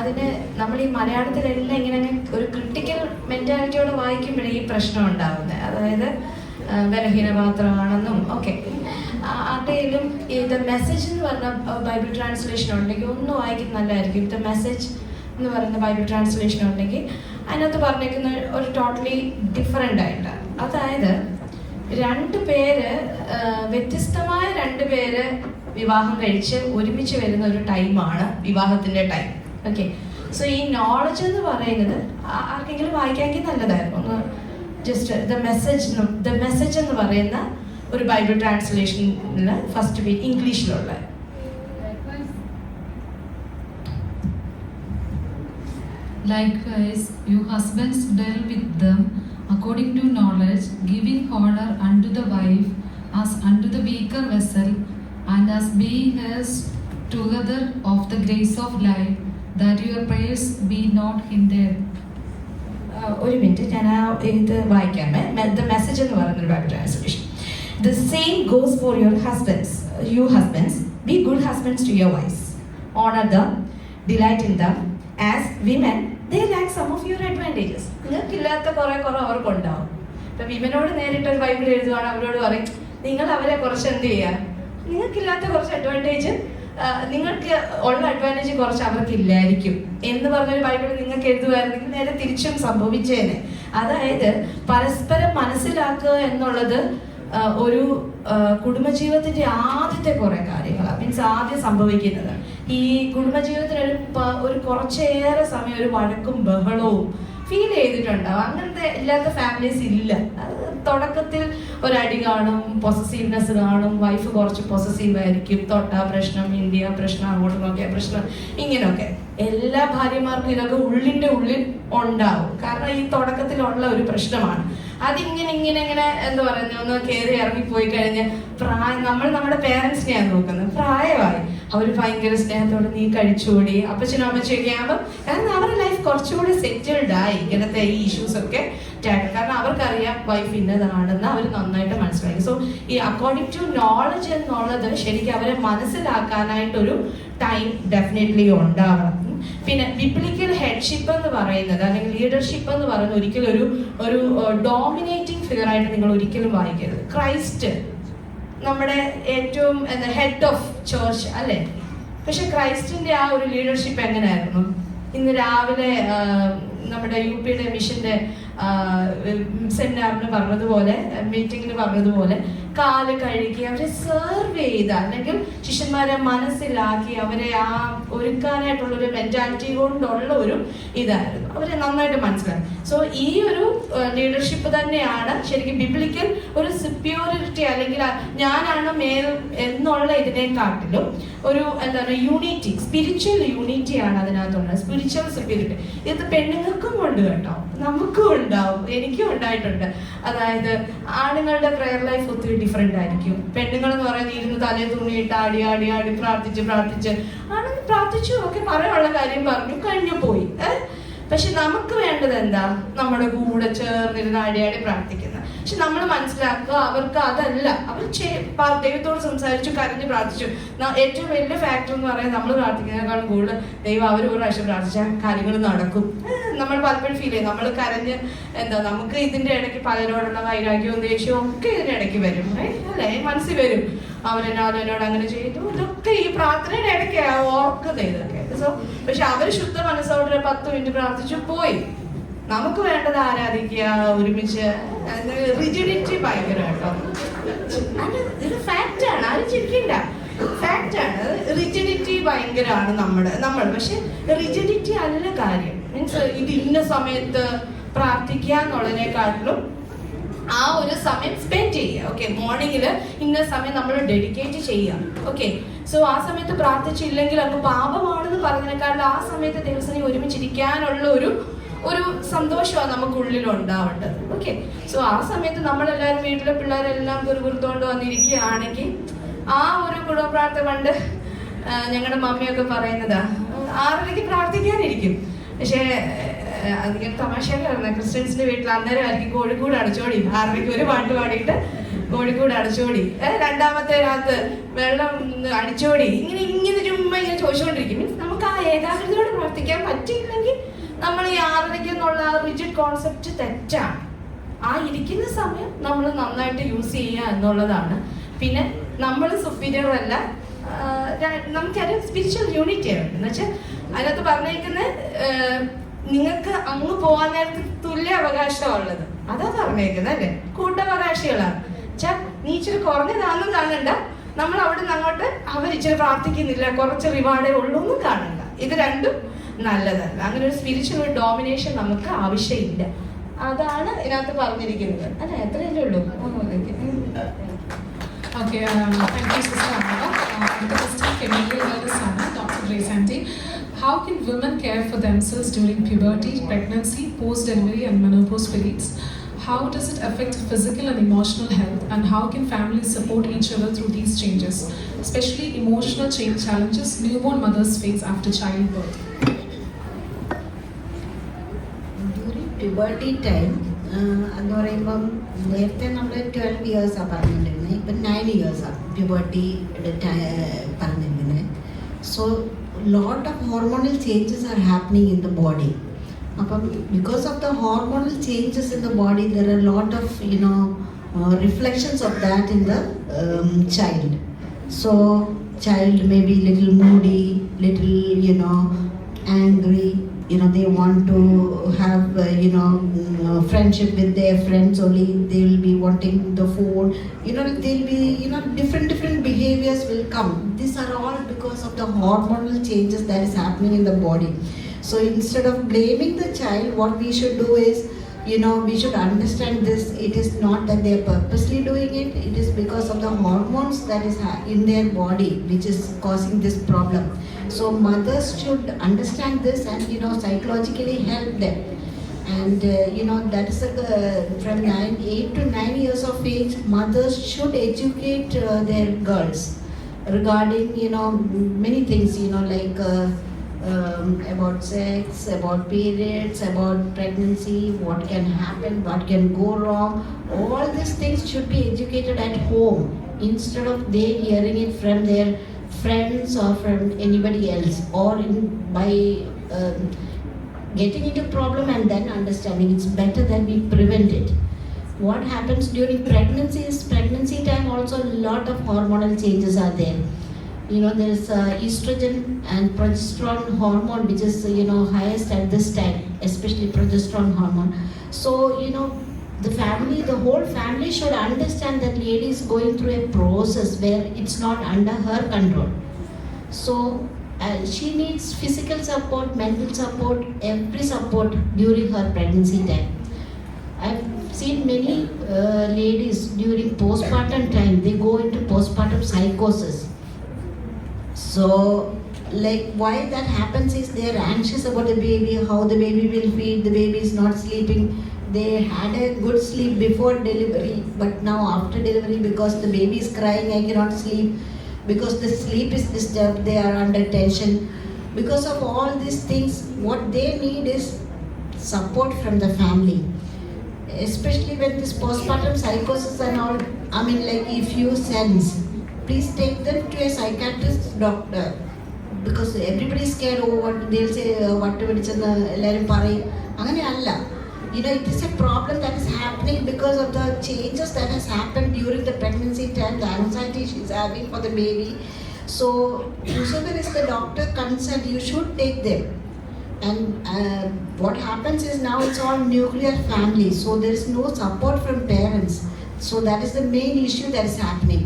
അതിന് നമ്മൾ ഈ മലയാളത്തിലെല്ലാം ഇങ്ങനെ ഒരു critical മെൻറ്റാലിറ്റിയോടെ വായിക്കുമ്പോഴേ ഈ പ്രശ്നം ഉണ്ടാകുന്നത്. അതായത് ബലഹീനപാത്രമാണെന്നും ഒക്കെ ആരുടെയിലും ഈ ദ മെസ്സേജ് എന്ന് പറഞ്ഞ ബൈബിൾ ട്രാൻസ്ലേഷൻ ഉണ്ടെങ്കിൽ ഒന്ന് വായിക്കുന്നത് നല്ലതായിരിക്കും. ദ മെസ്സേജ് എന്ന് പറയുന്ന ബൈബിൾ ട്രാൻസ്ലേഷൻ ഉണ്ടെങ്കിൽ അതിനകത്ത് പറഞ്ഞേക്കുന്ന ഒരു ടോട്ടലി ഡിഫറെൻ്റ് ആയിട്ട്, അതായത് വ്യത്യസ്തമായ 2 പേര് വിവാഹം കഴിച്ച് ഒരുമിച്ച് വരുന്ന ഒരു ടൈമാണ് വിവാഹത്തിൻ്റെ ടൈം. ഓക്കെ, സോ ഈ നോളജ് എന്ന് പറയുന്നത് ആർക്കെങ്കിലും വായിക്കാമെങ്കിൽ നല്ലതായിരുന്നു. ഒന്ന് ജസ്റ്റ് ദ മെസ്സേജ് എന്ന് പറയുന്ന ഒരു ബൈബിൾ ട്രാൻസ്ലേഷനിൽ ഫസ്റ്റ് പേജ് ഇംഗ്ലീഷിലുള്ള. Likewise, you husbands dwell with them according to knowledge, giving honor unto the wife as unto the weaker vessel, and as being heirs together of the grace of life, that your prayers be not hindered. ഒരു minute, ഞാൻ ഇത് വായിക്കാമേ. The message എന്ന് പറയുന്നൊരു Bible translation. The same goes for your husbands. You husbands, be good husbands to your wives. Honor them, delight in them. As women, they lack some of your advantages. നിങ്ങൾക്കില്ലാത്ത കുറെ അവർക്കുണ്ടാവും. ഇപ്പം വിമനോട് നേരിട്ട് ഒരു Bible എഴുതുവാണ്, അവരോട് പറയും നിങ്ങൾ അവരെ കുറച്ച് എന്ത് ചെയ്യുക, നിങ്ങൾക്കില്ലാത്ത കുറച്ച് അഡ്വാൻറ്റേജ്, നിങ്ങൾക്ക് ഉള്ള അഡ്വാൻറ്റേജ് കുറച്ച് അവർക്കില്ലായിരിക്കും എന്ന് പറഞ്ഞൊരു ബൈബിൾ നിങ്ങൾക്ക് എഴുതുമായിരുന്നെങ്കിൽ നേരെ തിരിച്ചും സംഭവിച്ചേനെ. അതായത് പരസ്പരം മനസ്സിലാക്കുക എന്നുള്ളത് ഒരു കുടുംബജീവിതത്തിന്റെ ആദ്യത്തെ കുറെ കാര്യങ്ങളാണ്. മീൻസ് ആദ്യം സംഭവിക്കുന്നത് ഈ കുടുംബജീവിതത്തിന് ഒരു കുറച്ചേറെ സമയം ഒരു വഴക്കും ബഹളവും ഫീൽ ചെയ്തിട്ടുണ്ടാവും. അങ്ങനത്തെ ഇല്ലാത്ത ഫാമിലീസ് ഇല്ല. തുടക്കത്തിൽ ഒരടി കാണും, പൊസസീവ്നെസ് കാണും, വൈഫ് കുറച്ച് പൊസസീവ് ആയിരിക്കും, തൊട്ടാ പ്രശ്നം, ഇന്ത്യ പ്രശ്നം, അങ്ങോട്ട് നോക്കിയ പ്രശ്നം, ഇങ്ങനെയൊക്കെ. എല്ലാ ഭാര്യമാർക്കും ഇതൊക്കെ ഉള്ളിൻ്റെ ഉള്ളിൽ ഉണ്ടാവും. കാരണം ഈ തുടക്കത്തിലുള്ള ഒരു പ്രശ്നമാണ്. അതിങ്ങനെ എന്താ പറയുന്നത്, ഒന്ന് കയറി ഇറങ്ങിപ്പോയി കഴിഞ്ഞ് നമ്മൾ നമ്മുടെ പേരൻസിനെയാണ് നോക്കുന്നത്. പ്രായമായി അവർ ഭയങ്കര സ്നേഹത്തോടെ നീ കഴിച്ചുകൂടി അപ്പച്ചനും അമ്മച്ചൊക്കെ ആകുമ്പോൾ, കാരണം അവരുടെ ലൈഫ് കുറച്ചുകൂടി സെറ്റിൽഡ് ആയി ഇങ്ങനത്തെ ഈ ഇഷ്യൂസ് ഒക്കെ. കാരണം അവർക്കറിയാം വൈഫ് ഇന്നതാണെന്ന് അവർ നന്നായിട്ട് മനസ്സിലാക്കി. സോ ഈ അക്കോർഡിംഗ് ടു നോളജ് എന്നുള്ളത് ശരിക്കും അവരെ മനസ്സിലാക്കാനായിട്ടൊരു ടൈം ഡെഫിനറ്റ്ലി ഉണ്ടാവണം. പിന്നെ ബിബ്ലിക്കൽ ഹെഡ്ഷിപ്പ് എന്ന് പറയുന്നത് അല്ലെങ്കിൽ ലീഡർഷിപ്പ് എന്ന് പറയുന്നത് ഒരിക്കലും ഒരു ഡോമിനേറ്റിംഗ് ഫിഗർ ആയിട്ട് നിങ്ങൾ ഒരിക്കലും വായിക്കരുത്. ക്രൈസ്റ്റ് നമ്മുടെ ഏറ്റവും ഹെഡ് ഓഫ് ചേർച്ച് അല്ലേ? പക്ഷെ ക്രൈസ്റ്റിന്റെ ആ ഒരു ലീഡർഷിപ്പ് എങ്ങനെയായിരുന്നു? ഇന്ന് രാവിലെ നമ്മുടെ UP മിഷന്റെ സെമിനാറിന് പറഞ്ഞതുപോലെ, മീറ്റിങ്ങിന് പറഞ്ഞതുപോലെ, കാല് കഴുകി അവരെ സെർവ് ചെയ്ത അല്ലെങ്കിൽ ശിഷ്യന്മാരെ മനസ്സിലാക്കി അവരെ ആ ഒരുക്കാനായിട്ടുള്ളൊരു മെന്റാലിറ്റി കൊണ്ടുള്ള ഒരു ഇതായിരുന്നു. അവരെ നന്നായിട്ട് മനസ്സിലാക്കി. സോ ഈ ഒരു ലീഡർഷിപ്പ് തന്നെയാണ് ശരിക്കും ബിബ്ലിക്കൽ ഒരു സുപ്യോറിറ്റി അല്ലെങ്കിൽ ഞാനാണ് മേൽ എന്നുള്ള ഇതിനെക്കാട്ടിലും ഒരു എന്താണ് യൂണിറ്റി, സ്പിരിച്വൽ യൂണിറ്റിയാണ് അതിനകത്തുള്ളത്. സ്പിരിച്വൽ സുപ്യോറിറ്റി ഇത് പെണ്ണുങ്ങൾക്കും ഉണ്ട് കേട്ടോ, നമുക്കും ഉണ്ടാവും, എനിക്കും ഉണ്ടായിട്ടുണ്ട്. അതായത് ആണുങ്ങളുടെ പ്രെയർ ലൈഫ് ഒത്തിരി ഡിഫറെന്റ് ആയിരിക്കും. പെണ്ണുങ്ങൾ എന്ന് പറയുന്നത് ഇരുന്ന് തലേ തുണിയിട്ട് ആടി ആടി ആടി പ്രാർത്ഥിച്ച് ആണെങ്കിൽ പ്രാർത്ഥിച്ചു ഒക്കെ പറയാനുള്ള കാര്യം പറഞ്ഞു കഴിഞ്ഞു പോയി. പക്ഷെ നമുക്ക് വേണ്ടത് എന്താ? നമ്മുടെ കൂടെ ചേർന്നിരുന്ന് ആടിയാടി പ്രാർത്ഥിക്കുന്നത്. പക്ഷെ നമ്മൾ മനസ്സിലാക്കുക അവർക്ക് അതല്ല. അവർ ദൈവത്തോട് സംസാരിച്ചു, കരഞ്ഞു പ്രാർത്ഥിച്ചു. ഏറ്റവും വലിയ ഫാക്ടർ എന്ന് പറയുന്നത് നമ്മൾ പ്രാർത്ഥിക്കുന്നതിനേക്കാളും കൂടുതൽ ദൈവം അവർ ഒരു പ്രാവശ്യം പ്രാർത്ഥിച്ചാൽ കാര്യങ്ങൾ നടക്കും. നമ്മൾ പലപ്പോഴും ഫീൽ ചെയ്യും നമ്മൾ കരഞ്ഞ് നമുക്ക് ഇതിന്റെ ഇടയ്ക്ക് പലരോടുള്ള വൈരാഗ്യവും ദേഷ്യവും ഒക്കെ ഇതിന്റെ ഇടയ്ക്ക് വരും അല്ലേ? മനസ്സിൽ വരും അവരെന്നോട് അങ്ങനെ ചെയ്തു. ഇതൊക്കെ ഈ പ്രാർത്ഥനയുടെ ഇടയ്ക്ക് ഓർക്കുന്നത് ഇതൊക്കെ. സോ പക്ഷെ അവർ ശുദ്ധ മനസ്സോടെ 10 മിനിറ്റ് പ്രാർത്ഥിച്ചു പോയി. നമുക്ക് വേണ്ടത് ആരാധിക്കുക, ഒരുമിച്ച്. റിജിഡിറ്റി ഭയങ്കര കേട്ടോ, ഇത് ഫാക്റ്റാണ്, ആരും ചിരിക്കണ്ട, ഫാക്റ്റാണ്. റിജിഡിറ്റി ഭയങ്കരമാണ് നമ്മൾ. പക്ഷെ റിജിഡിറ്റി അല്ല കാര്യം. മീൻസ് ഇത് ഇന്ന സമയത്ത് പ്രാർത്ഥിക്കുക എന്നുള്ളതിനെക്കാട്ടിലും ആ ഒരു സമയം സ്പെൻഡ് ചെയ്യുക. ഓക്കെ, മോർണിംഗിൽ ഇന്ന സമയം നമ്മൾ ഡെഡിക്കേറ്റ് ചെയ്യാം. ഓക്കെ, സോ ആ സമയത്ത് പ്രാർത്ഥിച്ചില്ലെങ്കിൽ അങ്ങ് പാപമാണെന്ന് പറഞ്ഞതിനേക്കാളും ആ സമയത്ത് ദിവസം ഒരുമിച്ചിരിക്കാനുള്ള ഒരു സന്തോഷമാണ് നമുക്കുള്ളിൽ ഉണ്ടാവേണ്ടത്. ഓക്കെ, സോ ആ സമയത്ത് നമ്മളെല്ലാവരും വീട്ടിലെ പിള്ളേരെല്ലാം കുറുകുറുത്തോണ്ട് വന്നിരിക്കുകയാണെങ്കിൽ ആ ഒരു കുടുംബപ്രാർത്ഥന പണ്ട് ഞങ്ങളുടെ മമ്മിയൊക്കെ പറയുന്നതാ 6:30 പ്രാർത്ഥിക്കാനിരിക്കും. പക്ഷേ അധികം തമാശകളായിരുന്നു. ക്രിസ്ത്യൻസിന്റെ വീട്ടിൽ അന്നേരം ആയിരിക്കും കോഴിക്കോട് അടച്ചോടി 6:30 ഒരു പാട്ട് പാടിയിട്ട് കോഴിക്കോട് അടച്ചോടി, രണ്ടാമത്തെ രാത്ത് വെള്ളം അടിച്ചോടി, ഇങ്ങനെ ചുമ്മാ ഇങ്ങനെ ചോദിച്ചുകൊണ്ടിരിക്കും. മീൻസ് നമുക്ക് ആ ഏകാഗ്രതയോട് പ്രാർത്ഥിക്കാൻ പറ്റിയില്ലെങ്കിൽ നമ്മൾ ഈ 6:30 എന്നുള്ള ആ റിജിഡ് കോൺസെപ്റ്റ് തെറ്റാണ്. ആ ഇരിക്കുന്ന സമയം നമ്മൾ നന്നായിട്ട് യൂസ് ചെയ്യുക എന്നുള്ളതാണ്. പിന്നെ നമ്മൾ സുപ്പീരിയർ അല്ല, നമുക്കറിയാം സ്പിരിച്വൽ യൂണിറ്റി ആണ്. എന്നുവെച്ചാൽ അതിനകത്ത് പറഞ്ഞേക്കുന്നത് നിങ്ങൾക്ക് അങ്ങ് പോകാൻ നേരത്തെ തുല്യ അവകാശമുള്ളത്, അതാ പറഞ്ഞേക്കുന്നത് അല്ലേ? കൂട്ടവകാശികളാണ്. നീ ഇച്ചിരി കുറഞ്ഞതാണെന്നും കാണണ്ട, നമ്മൾ അവിടെ നിന്ന് അങ്ങോട്ട് അവരിച്ചിരി പ്രാർത്ഥിക്കുന്നില്ല, കുറച്ച് റിവാർഡേ ഉള്ളൂ എന്നും കാണണ്ട. ഇത് രണ്ടും നല്ലതല്ല. അങ്ങനെ ഒരു സ്പിരിച്വൽ ഡോമിനേഷൻ നമുക്ക് ആവശ്യമില്ല. അതാണ് ഇതിനകത്ത് പറഞ്ഞിരിക്കുന്നത് അല്ലെ, അത്രയല്ലേ ഉള്ളൂ. Okay, thank you, Sister Anna. The question familiar with Sana, Dr. Grace Aunty. How can women care for themselves during puberty, pregnancy, post-delivery and menopause periods? How does it affect physical and emotional health, and how can families support each other through these changes, especially emotional challenges newborn mothers face after childbirth? During puberty time, എന്ന് പറയുമ്പം നേരത്തെ നമ്മൾ 12 ഇയേഴ്സാണ് പറഞ്ഞിട്ടുണ്ടിരുന്നത്, ഇപ്പം 9 ഇയേഴ്സാണ് puberty പറഞ്ഞിരിക്കുന്നത്. So lot of hormonal changes are happening in the body. അപ്പം because of the hormonal changes in the body there are lot of reflections of that in the child. So child may be little moody, little angry. They want to have friendship with their friends only. They will be wanting the phone. They'll be different behaviors will come. These are all because of the hormonal changes that is happening in the body. So instead of blaming the child, what we should do is, we should understand this. It is not that they are purposely doing it. It is because of the hormones that is in their body which is causing this problem. So mothers should understand this and psychologically help them. And that is from 8 to 9 years of age, mothers should educate their girls regarding many things, like about sex, about periods, about pregnancy, what can happen, what can go wrong. All these things should be educated at home instead of they hearing it from their friends or from anybody else, or by getting into problem and then understanding. It's better that we prevent it. What happens during pregnancy is, pregnancy time also a lot of hormonal changes are there. There's estrogen and progesterone hormone which is highest at this time, especially progesterone hormone. So the whole family should understand that lady is going through a process where it's not under her control. So she needs physical support, mental support, every support during her pregnancy time. I've seen many ladies during postpartum time, they go into postpartum psychosis. So why that happens is they are anxious about the baby, how the baby will feed, the baby is not sleeping. They had a good sleep before delivery, but now after delivery, because the baby is crying, I cannot sleep. Because the sleep is disturbed, they are under tension. Because of all these things, what they need is support from the family. Especially when this postpartum psychosis and all, if you sense, please take them to a psychiatrist doctor. Because everybody is scared, what they'll say, whatever it's in the it is a problem that is happening because of the changes that has happened during the pregnancy time, the anxiety she's having for the baby. So whoever is the doctor concerned, you should take them. And what happens is now it's all nuclear family, so there is no support from parents. So that is the main issue that is happening.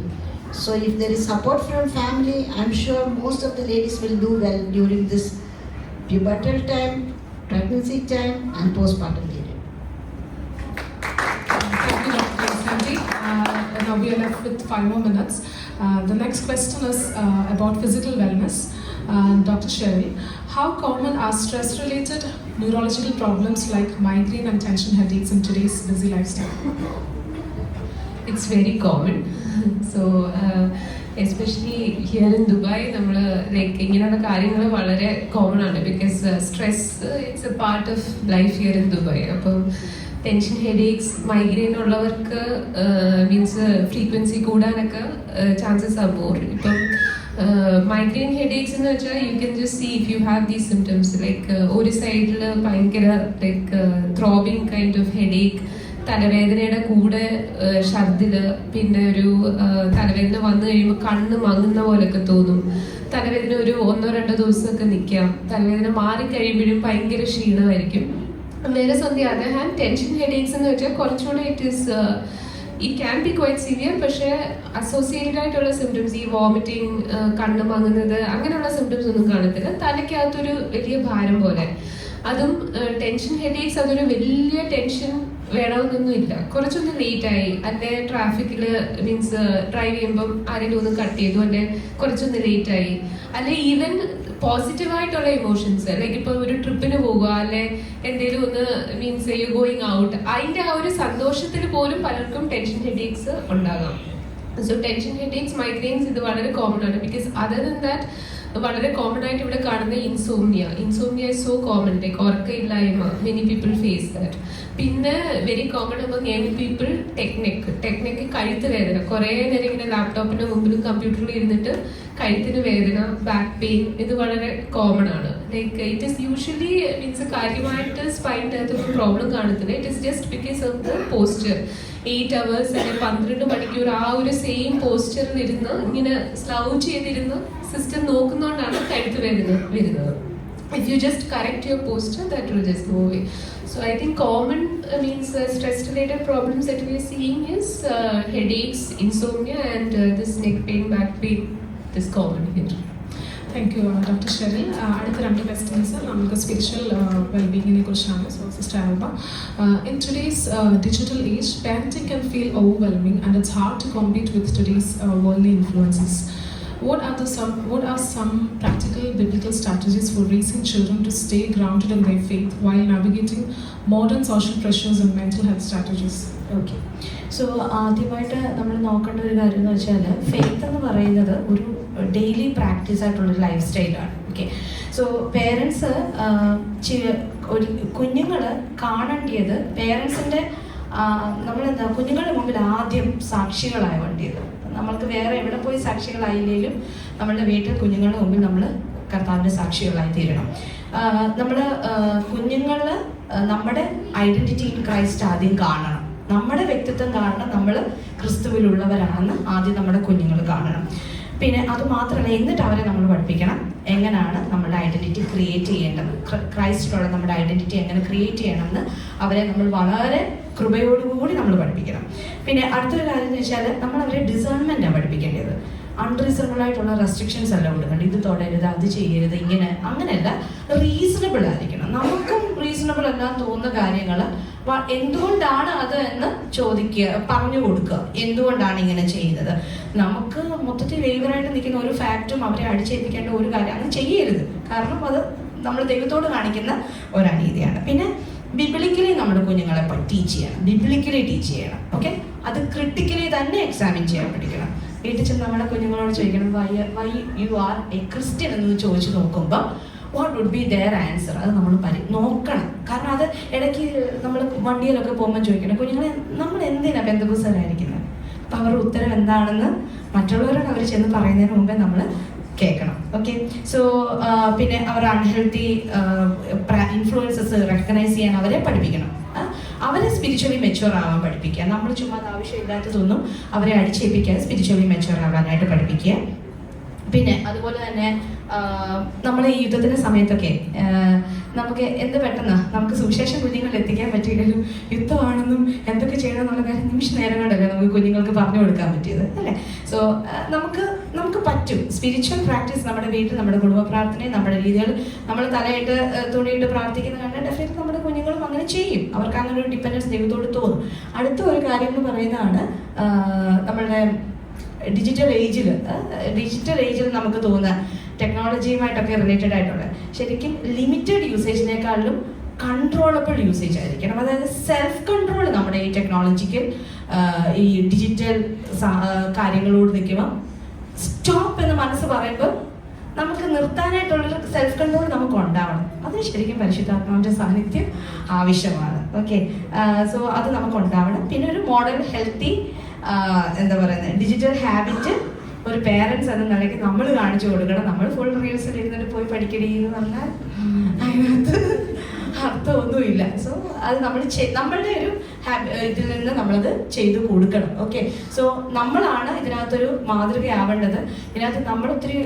So if there is support from family, I'm sure most of the ladies will do well during this pubertal time, pregnancy time and postpartum period. Thank you, Dr. Grace Aunty. Now we are left with 5 more minutes. The next question is about physical wellness. Dr. Sherry, how common are stress-related neurological problems like migraine and tension headaches in today's busy lifestyle? It's very common. So especially here in Dubai, ഇങ്ങനെയുള്ള കാര്യങ്ങൾ വളരെ common ആണ്. Because stress it's a part of life here in Dubai. അപ്പം tension headaches, migraine ഉള്ളവർക്ക് means frequency കൂടാനൊക്കെ chances are more. ഇപ്പം migraine headaches എന്ന് വെച്ചാൽ you can just see if you have these symptoms ഒരു സൈഡിൽ ഭയങ്കര ത്രോബിങ് കൈൻഡ് ഓഫ് ഹെഡേക്ക്, തലവേദനയുടെ കൂടെ ഛർദില്, പിന്നെ ഒരു തലവേദന വന്നു കഴിയുമ്പോൾ കണ്ണ് മങ്ങുന്ന പോലൊക്കെ തോന്നും. തലവേദന ഒരു 1-2 ദിവസമൊക്കെ നിൽക്കാം. തലവേദന മാറിക്കഴിയുമ്പോഴും ഭയങ്കര ക്ഷീണമായിരിക്കും. നേരെ on the other hand, tension headaches എന്ന് വെച്ചാൽ കുറച്ചുകൂടെ it can be quite severe. പക്ഷേ അസോസിയേറ്റഡ് ആയിട്ടുള്ള സിംറ്റംസ്, ഈ വോമിറ്റിംഗ്, കണ്ണ് മങ്ങുന്നത്, അങ്ങനെയുള്ള സിംറ്റംസ് ഒന്നും കാണത്തില്ല. തലയ്ക്കകത്തൊരു വലിയ ഭാരം പോലെ. അതും ടെൻഷൻ ഹെഡേക്സ് അതൊരു വലിയ ടെൻഷൻ വേണമെന്നൊന്നുമില്ല. കുറച്ചൊന്ന് ലേറ്റായി, അല്ലെ ട്രാഫിക്കിൽ മീൻസ് ഡ്രൈവ് ചെയ്യുമ്പം ആരെങ്കിലും ഒന്ന് കട്ട് ചെയ്തു, അല്ലെ കുറച്ചൊന്ന് ലേറ്റായി, അല്ലെ ഈവൻ പോസിറ്റീവായിട്ടുള്ള ഇമോഷൻസ് ലൈക്ക് ഇപ്പോൾ ഒരു ട്രിപ്പിന് പോകുക, അല്ലെ എന്തെങ്കിലും ഒന്ന് മീൻസ് യു ഗോയിങ് ഔട്ട്, അതിൻ്റെ ആ ഒരു സന്തോഷത്തിൽ പോലും പലർക്കും ടെൻഷൻ ഹെഡേക്സ് ഉണ്ടാകാം. സോ ടെൻഷൻ ഹെഡേക്സ്, മൈഗ്രെയിൻസ് ഇത് വളരെ കോമൺ ആണ്. ബിക്കോസ് അതർ ദാൻ ദാറ്റ് വളരെ കോമൺ ആയിട്ട് ഇവിടെ കാണുന്ന insomnia is so common, like ഉറക്കമില്ലായ്മ, മെനി പീപ്പിൾ ഫേസ് ദാറ്റ്. പിന്നെ very common among young people technique കഴുത്ത് വേദന, കുറേ നേരം ഇങ്ങനെ ലാപ്ടോപ്പിന്റെ മുമ്പിലും കമ്പ്യൂട്ടറിൽ ഇരുന്നിട്ട് കഴുത്തിന് വേദന, ബാക്ക് പെയിൻ, ഇത് വളരെ കോമൺ ആണ്. Like it is usually means കാര്യമായിട്ട് സ്പൈൻ്റെ അകത്തൊന്നും പ്രോബ്ലം കാണത്തില്ല. It is just because of the posture. 8 hours അല്ലെങ്കിൽ 12 മണിക്കൂർ ആ ഒരു സെയിം പോസ്ചറിൽ ഇരുന്ന് ഇങ്ങനെ സ്ലൗ ചെയ്തിരുന്ന് സിസ്റ്റം നോക്കുന്നതുകൊണ്ടാണ് കഴുത്ത് വേദന വരുന്നത്. If you just correct your posture, that will just go away. So I think common means stress-related problems that we are seeing is headaches, insomnia, and this neck pain, back pain. This common here. Thank you doctor Sherin. അടുത്ത 2 questions നമുക്ക് spiritual വെൽബീങ്ങിനെ കുറിച്ചാണ്. So sister Alba, in today's digital age parenting can feel overwhelming and it's hard to compete with today's worldly influences. What are some practical biblical strategies for raising children to stay grounded in their faith while navigating modern social pressures and mental health strategies? Okay, so ആദ്യമായിട്ട് നമ്മൾ നോക്കേണ്ട ഒരു കാര്യം എന്ന് വെച്ചാൽ faith എന്ന് പറയുന്നത് ഒരു ഡെയിലി പ്രാക്ടീസ് ആയിട്ടുള്ളൊരു ലൈഫ് സ്റ്റൈലാണ്. ഓക്കെ, സോ പേരൻസ് ഒരു കുഞ്ഞുങ്ങൾ കാണേണ്ടത് പേരൻസിൻ്റെ നമ്മളെന്താ കുഞ്ഞുങ്ങളുടെ മുമ്പിൽ ആദ്യം സാക്ഷികളായ വേണ്ടിയത്. നമ്മൾക്ക് വേറെ എവിടെ പോയി സാക്ഷികളായില്ലെങ്കിലും നമ്മളുടെ വീട്ടിൽ കുഞ്ഞുങ്ങളുടെ മുമ്പിൽ നമ്മൾ കർത്താവിൻ്റെ സാക്ഷികളായി തീരണം. നമ്മൾ കുഞ്ഞുങ്ങൾ നമ്മുടെ ഐഡൻറ്റിറ്റി ഇൻ ക്രൈസ്റ്റ് ആദ്യം കാണണം, നമ്മുടെ വ്യക്തിത്വം കാണണം, നമ്മൾ ക്രിസ്തുവിലുള്ളവരാണെന്ന് ആദ്യം നമ്മുടെ കുഞ്ഞുങ്ങൾ കാണണം. പിന്നെ അതുമാത്രമല്ല, എന്നിട്ട് അവരെ നമ്മൾ പഠിപ്പിക്കണം എങ്ങനെയാണ് നമ്മുടെ ഐഡൻറ്റിറ്റി ക്രിയേറ്റ് ചെയ്യേണ്ടത്, ക്രൈസ്റ്റിലുള്ള നമ്മുടെ ഐഡൻറ്റിറ്റി എങ്ങനെ ക്രിയേറ്റ് ചെയ്യണമെന്ന് അവരെ നമ്മൾ വളരെ കൃപയോടുകൂടി നമ്മൾ പഠിപ്പിക്കണം. പിന്നെ അടുത്തൊരു കാര്യം എന്ന് വെച്ചാൽ നമ്മൾ അവരെ ഡിസേൺമെൻറ്റാണ് പഠിപ്പിക്കേണ്ടത്. അൺറീസണബിൾ ആയിട്ടുള്ള റെസ്ട്രിക്ഷൻസ് അല്ല കൊടുക്കേണ്ടത്. ഇത് തുടരുത്, അത് ചെയ്യരുത്, ഇങ്ങനെ അങ്ങനെയല്ല. റീസണബിൾ ആയിരിക്കണം. നമുക്കും റീസണബിൾ അല്ലാന്ന് തോന്നുന്ന കാര്യങ്ങൾ എന്തുകൊണ്ടാണ് അത് എന്ന് ചോദിക്കുക, പറഞ്ഞു കൊടുക്കുക. എന്തുകൊണ്ടാണ് ഇങ്ങനെ ചെയ്യുന്നത്? നമുക്ക് മൊത്തത്തിൽ വേഗമായിട്ട് നിൽക്കുന്ന ഒരു ഫാക്റ്റും അവരെ അടിച്ചേൽപ്പിക്കേണ്ട ഒരു കാര്യം അങ്ങനെ ചെയ്യരുത്. കാരണം അത് നമ്മൾ ദൈവത്തോട് കാണിക്കുന്ന ഒരു അനീതിയാണ്. പിന്നെ ബിബ്ലിക്കലി നമ്മുടെ കുഞ്ഞുങ്ങളെ ടീച്ച് ചെയ്യണം, ബിബ്ലിക്കലി ടീച്ച് ചെയ്യണം. ഓക്കെ, അത് ക്രിട്ടിക്കലി തന്നെ എക്സാമിൻ ചെയ്യാൻ പഠിക്കണം. വീട്ടിൽ ചെന്ന് നമ്മുടെ കുഞ്ഞുങ്ങളോട് ചോദിക്കണം why you are a Christian എന്ന് ചോദിച്ചു നോക്കുമ്പോൾ what would be their answer. അത് നമ്മൾ നോക്കണം. കാരണം അത് ഇടയ്ക്ക് നമ്മൾ വണ്ടിയിലൊക്കെ പോകുമ്പോൾ ചോദിക്കണം, കുഞ്ഞുങ്ങളെ നമ്മൾ എന്തിനാണ് ബന്ധുപുസ്തകരായിരിക്കുന്നത്? അപ്പം അവരുടെ ഉത്തരം എന്താണെന്ന് മറ്റുള്ളവരോട് അവർ ചെന്ന് പറയുന്നതിന് മുമ്പേ നമ്മൾ കേൾക്കണം. ഓക്കെ, സോ പിന്നെ അവർ അൺഹെൽത്തി ഇൻഫ്ലുവൻസസ് റെക്കഗ്നൈസ് ചെയ്യാൻ അവരെ പഠിപ്പിക്കണം. അവരെ സ്പിരിച്വലി മെച്യൂർ ആവാൻ പഠിപ്പിക്കുക. നമ്മൾ ചുമ്മാ ആവശ്യമില്ലാത്തതൊന്നും അവരെ അടിച്ചേൽപ്പിക്കാതെ സ്പിരിച്വലി മെച്യൂർ ആവാനായിട്ട് പഠിപ്പിക്കുക. പിന്നെ അതുപോലെ തന്നെ നമ്മൾ ഈ യുദ്ധത്തിൻ്റെ സമയത്തൊക്കെ നമുക്ക് എന്ത് പെട്ടെന്ന് നമുക്ക് സുവിശേഷം കുഞ്ഞുങ്ങളിൽ എത്തിക്കാൻ പറ്റിയില്ലെങ്കിലും യുദ്ധമാണെന്നും എന്തൊക്കെ ചെയ്യണം എന്നുള്ള കാര്യം നിമിഷ നേരം കൊണ്ടല്ലേ നമുക്ക് കുഞ്ഞുങ്ങൾക്ക് പറഞ്ഞു കൊടുക്കാൻ പറ്റിയത്, അല്ലേ? സോ നമുക്ക് പറ്റും. സ്പിരിച്വൽ പ്രാക്ടീസ് നമ്മുടെ വീട്ടിൽ, നമ്മുടെ കുടുംബ പ്രാർത്ഥനയും നമ്മുടെ രീതികൾ നമ്മൾ തലയിട്ട് തുണിയിട്ട് പ്രാർത്ഥിക്കുന്ന കണ്ടാൽ ഡെഫിനറ്റ്ലി നമ്മുടെ കുഞ്ഞുങ്ങളും അങ്ങനെ ചെയ്യും. അവർക്ക് അങ്ങനെ ഒരു ഡിപ്പെൻഡൻസ് ദൈവത്തോട് തോന്നും. അടുത്ത ഒരു കാര്യം എന്ന് പറയുന്നതാണ് നമ്മളുടെ ഡിജിറ്റൽ ഏജിൽ നമുക്ക് തോന്നുന്ന ടെക്നോളജിയുമായിട്ടൊക്കെ റിലേറ്റഡ് ആയിട്ടുള്ള ശരിക്കും ലിമിറ്റഡ് യൂസേജിനേക്കാളും കൺട്രോളബിൾ യൂസേജ് ആയിരിക്കണം. അതായത് സെൽഫ് കൺട്രോൾ നമ്മുടെ ഈ ടെക്നോളജിക്കൽ ഈ ഡിജിറ്റൽ കാര്യങ്ങളോട് നിൽക്കുമ്പോൾ സ്റ്റോപ്പ് എന്ന് മനസ്സ് പറയുമ്പോൾ നമുക്ക് നിർത്താനായിട്ടുള്ളൊരു സെൽഫ് കൺട്രോൾ നമുക്ക് ഉണ്ടാവണം. അതിന് ശരിക്കും പരിശുദ്ധാത്മാവിൻ്റെ സാന്നിധ്യം ആവശ്യമാണ്. ഓക്കെ, സോ അത് നമുക്ക് ഉണ്ടാവണം. പിന്നെ ഒരു മോഡൽ ഹെൽത്തി എന്താ പറയുന്നത് ഡിജിറ്റൽ ഹാബിറ്റ് ഒരു പേരൻസ് എന്ന നിലയ്ക്ക് നമ്മൾ കാണിച്ചു കൊടുക്കണം. നമ്മൾ ഫുൾ റീൽസിൽ ഇരുന്നിട്ട് പോയി പഠിക്കണി എന്ന് പറഞ്ഞാൽ അതിനകത്ത് അർത്ഥമൊന്നുമില്ല. സോ അത് നമ്മളുടെ ഒരു ഇതിൽ നിന്ന് നമ്മളത് ചെയ്തു കൊടുക്കണം. ഓക്കെ, സോ നമ്മളാണ് ഇതിനകത്തൊരു മാതൃകയാവേണ്ടത്. ഇതിനകത്ത് നമ്മൾ ഒത്തിരി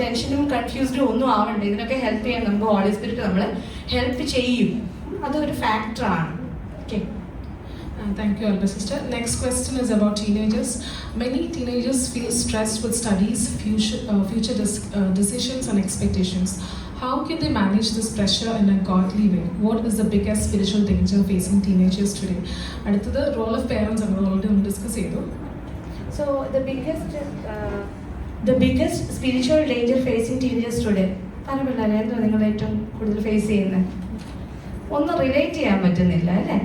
ടെൻഷനും കൺഫ്യൂസ്ഡും ഒന്നും ആവണ്ട. ഇതിനൊക്കെ ഹെൽപ്പ് ചെയ്യാൻ നമുക്ക് ഹോളി സ്പിരിറ്റ് നമ്മളെ ഹെൽപ്പ് ചെയ്യും. അതൊരു ഫാക്ടറാണ്. Okay, Thank you, Alba sister. Next question is about teenagers. Many teenagers feel stressed with studies, future decisions and expectations. how can they manage this pressure in a godly way? What is the biggest spiritual danger facing teenagers today? അടുത്തത് role of parents നമ്മൾ already discuss ചെയ്തു. So the biggest spiritual danger facing teenagers today, പറഞ്ഞില്ല എന്താ നിങ്ങൾ ഏറ്റവും കൂടുതൽ face ചെയ്യുന്നത്? ഒന്നും റിലേറ്റ് ചെയ്യാൻ പറ്റുന്നില്ല അല്ലേ?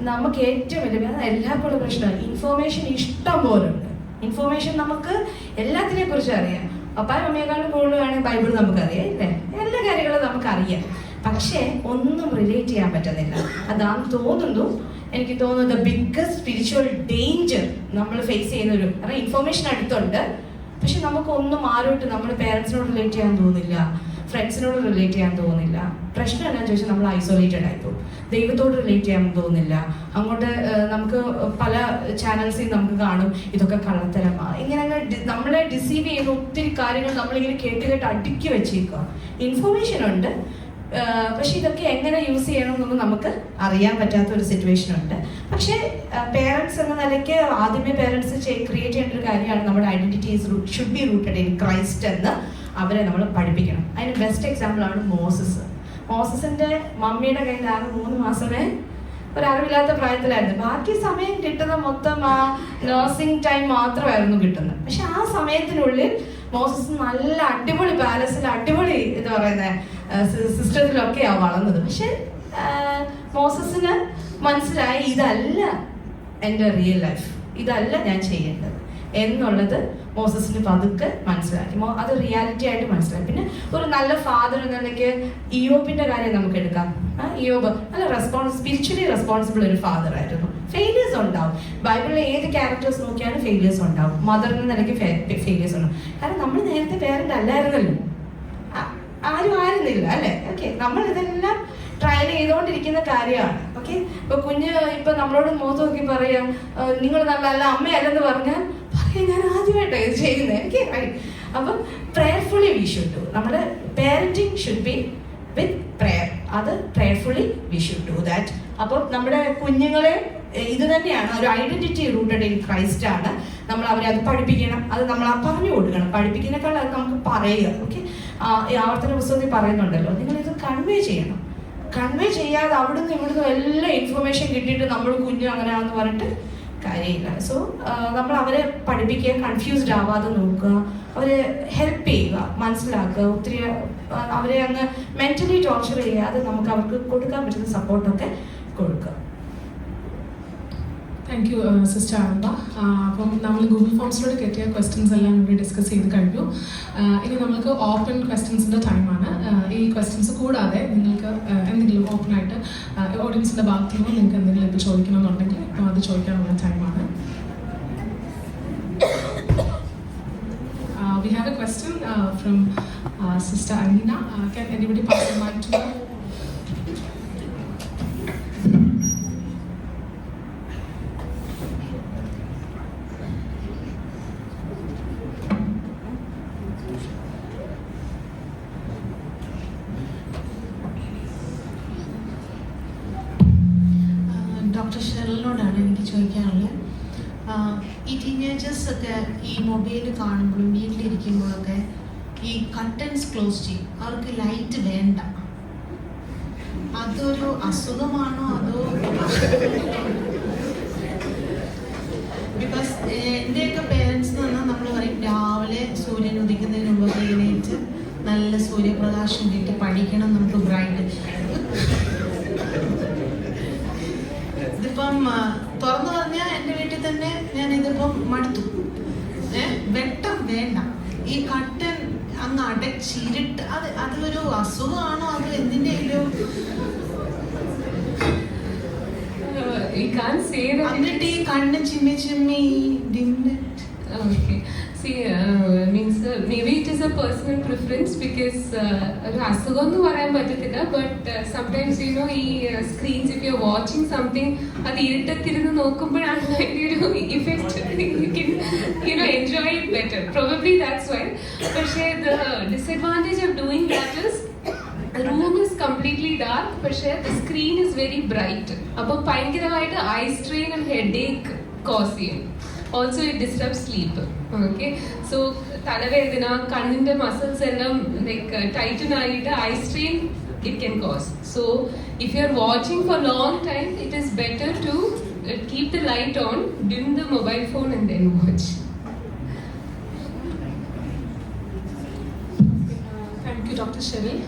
നമുക്ക് ഏറ്റവും വലിയ എല്ലാവർക്കും ഉള്ള പ്രശ്നമാണ് ഇൻഫോർമേഷൻ ഇഷ്ടം പോലെ ഉണ്ട്. ഇൻഫോർമേഷൻ നമുക്ക് എല്ലാത്തിനെ കുറിച്ചും അറിയാം. പപ്പായും അമ്മയെക്കാളും കൂടുതൽ വേണമെങ്കിൽ ബൈബിൾ നമുക്കറിയാം അല്ലേ? എല്ലാ കാര്യങ്ങളും നമുക്കറിയാം. പക്ഷേ ഒന്നും റിലേറ്റ് ചെയ്യാൻ പറ്റുന്നില്ല. അതാണെന്ന് തോന്നുന്നു. എനിക്ക് തോന്നുന്നു ദ ബിഗ്ഗസ്റ്റ് സ്പിരിച്വൽ ഡേഞ്ചർ നമ്മൾ ഫേസ് ചെയ്യുന്ന ഒരു കാരണം ഇൻഫോർമേഷൻ അടുത്തുണ്ട്, പക്ഷെ നമുക്കൊന്നും ആരോട്ട് നമ്മുടെ പേരൻസിനോട് റിലേറ്റ് ചെയ്യാൻ തോന്നുന്നില്ല, ഫ്രണ്ട്സിനോട് റിലേറ്റ് ചെയ്യാൻ തോന്നുന്നില്ല. പ്രശ്നം എന്താണെന്ന് ചോദിച്ചാൽ നമ്മൾ ഐസൊലേറ്റഡ് ആയിപ്പോകും. ദൈവത്തോട് റിലേറ്റ് ചെയ്യാൻ തോന്നുന്നില്ല. അങ്ങോട്ട് നമുക്ക് പല ചാനൽസിൽ നമുക്ക് കാണും ഇതൊക്കെ കള്ളത്തരമാണ്, ഇങ്ങനെ നമ്മളെ ഡിസീവ് ചെയ്യുന്ന ഒത്തിരി കാര്യങ്ങൾ നമ്മളിങ്ങനെ കേട്ട് അടുക്കി വെച്ചേക്കുക. ഇൻഫോർമേഷൻ ഉണ്ട്, പക്ഷെ ഇതൊക്കെ എങ്ങനെ യൂസ് ചെയ്യണമെന്നൊന്നും നമുക്ക് അറിയാൻ പറ്റാത്ത ഒരു സിറ്റുവേഷൻ ഉണ്ട്. പക്ഷേ പേരൻസ് എന്ന നിലയ്ക്ക് ആദ്യമേ പേരൻസ് ക്രിയേറ്റ് ചെയ്യേണ്ട ഒരു കാര്യമാണ് നമ്മുടെ identities should be rooted in Christ എന്ന് അവരെ നമ്മൾ പഠിപ്പിക്കണം. അതിന് ബെസ്റ്റ് എക്സാമ്പിളാണ് മോസസ്. മോസസിന്റെ മമ്മിയുടെ കയ്യിൽ 3 മാസമേ ഒരറിവില്ലാത്ത പ്രായത്തിലായിരുന്നു. ബാക്കി സമയം കിട്ടുന്ന മൊത്തം ആ നഴ്സിംഗ് ടൈം മാത്രമായിരുന്നു കിട്ടുന്നത്. പക്ഷെ ആ സമയത്തിനുള്ളിൽ മോസസ് നല്ല അടിപൊളി പാലസിൽ അടിപൊളി എന്താ പറയുന്നത് സിസ്റ്റത്തിലൊക്കെയാണ് വളർന്നത്. പക്ഷെ മോസസിന് മനസ്സിലായി ഇതല്ല എൻ്റെ റിയൽ ലൈഫ്, ഇതല്ല ഞാൻ ചെയ്യേണ്ടത് എന്നുള്ളത് മോസസിന് പതുക്കെ മനസ്സിലാക്കി. അത് റിയാലിറ്റി ആയിട്ട് മനസ്സിലാക്കി. പിന്നെ ഒരു നല്ല ഫാദർ എന്ന നിലയ്ക്ക് ഇയോബിന്റെ കാര്യം നമുക്ക് എടുക്കാം. ഇയോബ് നല്ല സ്പിരിച്വലി റെസ്പോൺസിബിൾ ഒരു ഫാദർ ആയിരുന്നു. ഫെയിലിയേഴ്സ് ഉണ്ടാവും. ബൈബിളിലെ ഏത് ക്യാരക്ടേഴ്സ് നോക്കിയാലും ഫെയിലിയേഴ്സ് ഉണ്ടാവും. മദർ എന്ന നിലയ്ക്ക് ഫെയിലിയേഴ്സ് ഉണ്ടാവും. കാരണം നമ്മൾ നേരത്തെ പേരന്റ് അല്ലായിരുന്നല്ലോ, ആരും ആയിരുന്നില്ല അല്ലേ? ഓക്കെ, നമ്മൾ ഇതെല്ലാം ട്രയൽ ചെയ്തുകൊണ്ടിരിക്കുന്ന കാര്യമാണ്. ഓക്കെ, ഇപ്പൊ നമ്മളോട് മുഖത്ത് നോക്കി പറയാം നിങ്ങൾ നല്ല അമ്മയല്ലെന്ന് പറഞ്ഞാൽ ഞാൻ ആദ്യമായിട്ടാണ് ഇത് ചെയ്യുന്നത്. ഓക്കെ, അപ്പം പ്രേയർഫുള്ളി വി ഷുഡ് ഡു. നമ്മുടെ parenting should be with prayer. അത് പ്രേയർഫുള്ളി വി ഷുഡ് ഡു ദാറ്റ്. അപ്പം നമ്മുടെ കുഞ്ഞുങ്ങളെ ഇത് തന്നെയാണ് ഒരു ഐഡന്റിറ്റി റൂട്ടഡ് ഇൻ ക്രൈസ്റ്റ് ആണ്. നമ്മൾ അവരെ അത് പഠിപ്പിക്കണം, അത് നമ്മൾ പറഞ്ഞു കൊടുക്കണം. പഠിപ്പിക്കുന്നേക്കാൾ അത് നമുക്ക് പറയുക. ഓക്കെ, ആവർത്തന പുസ്തകത്തിൽ പറയുന്നുണ്ടല്ലോ, നിങ്ങൾ ഇത് കൺവേ ചെയ്യണം. കൺവേ ചെയ്യാതെ അവിടുന്ന് ഇവിടുന്ന് എല്ലാ ഇൻഫർമേഷൻ കിട്ടിയിട്ട് നമ്മൾ കുഞ്ഞു അങ്ങനെയാണെന്ന് പറഞ്ഞിട്ട് കാര്യമില്ല. സോ നമ്മൾ അവരെ പഠിപ്പിക്കുക, കൺഫ്യൂസ്ഡ് ആവാതെ നോക്കുക, അവരെ ഹെൽപ്പ് ചെയ്യുക, മനസ്സിലാക്കുക. ഒത്തിരി അവരെ അങ്ങ് മെന്റലി ടോർച്ചർ ചെയ്യാതെ നമുക്ക് അവർക്ക് കൊടുക്കാൻ പറ്റുന്ന സപ്പോർട്ടൊക്കെ കൊടുക്കുക. താങ്ക് യു സിസ്റ്റർ ആനന്ദ. അപ്പം നമ്മൾ ഗൂഗിൾ ഫോംസിലൂടെ കിട്ടിയ ക്വസ്റ്റ്യൻസ് എല്ലാം ഇവിടെ ഡിസ്കസ് ചെയ്ത് കഴിഞ്ഞു. ഇനി നമുക്ക് ഓപ്പൺ ക്വസ്റ്റ്യൻസിൻ്റെ ടൈമാണ്. ഈ ക്വസ്റ്റ്യൻസ് കൂടാതെ നിങ്ങൾക്ക് എന്തെങ്കിലും ഓപ്പണായിട്ട് ഓഡിയൻസിൻ്റെ ഭാഗത്തു നിന്ന് നിങ്ങൾക്ക് എന്തെങ്കിലും ഇപ്പോൾ ചോദിക്കണമെന്നുണ്ടെങ്കിൽ ഇപ്പം അത് ചോദിക്കാനുള്ള ടൈമാണ്. We have a question from Sister Alina. Can anybody pass the mic to her? Doctor ഷെറിനോടാണ് എനിക്ക് ചോദിക്കാനുള്ളത്. ഈ ടീനേജേഴ്സൊക്കെ ഈ മൊബൈൽ കാണുമ്പോഴും വീട്ടിലിരിക്കുമ്പോഴൊക്കെ ഈ കർട്ടൻസ് ക്ലോസ് ചെയ്യും. അവർക്ക് ലൈറ്റ് വേണ്ട. അതൊരു അസുഖമാണോ അതോ? ബിക്കോസ് എൻ്റെയൊക്കെ പേരൻസ് എന്ന് പറഞ്ഞാൽ നമ്മൾ പറയും രാവിലെ സൂര്യൻ ഉദിക്കുന്നതിന് മുമ്പ് എഴുന്നേറ്റ് നല്ല സൂര്യപ്രകാശം കിട്ടി പഠിക്കണം, നമുക്ക് ബ്രൈറ്റ്. ഇതിപ്പം തുറന്നു പറഞ്ഞാൽ എൻ്റെ വീട്ടിൽ തന്നെ ഞാൻ ഇതിപ്പം മടുത്തു. വെട്ടം വേണ്ട. ഈ കട്ടൻ അങ്ങ് അടച്ചിരിട്ട് അതൊരു അസുഖമാണോ അതോ എന്തിൻ്റെയെങ്കിലും? എന്നിട്ട് ഈ കണ്ണ് ചിമ്മി ചിമ്മി deemed. Okay. See, means maybe it is a personal preference because asugam nu parayan pattathilla, but sometimes you know screens, if you are watching something adu irttathirunnu nokkumbozhanu oru effect you can enjoy it better. Probably that's why. But the disadvantage of doing that is the room is completely dark, but the screen is very bright. Appo bhayankaramayitte eye strain and headache cause cheyum. Also it disrupts sleep. Okay, so തലവേദന, കണ്ണിന്റെ muscles എല്ലാം like Titan ആയിട്ട് I strain it can cause. So if you are watching for long time, it is better to keep the light on, dim the mobile phone and then watch. Thank you, Dr. Cheryl.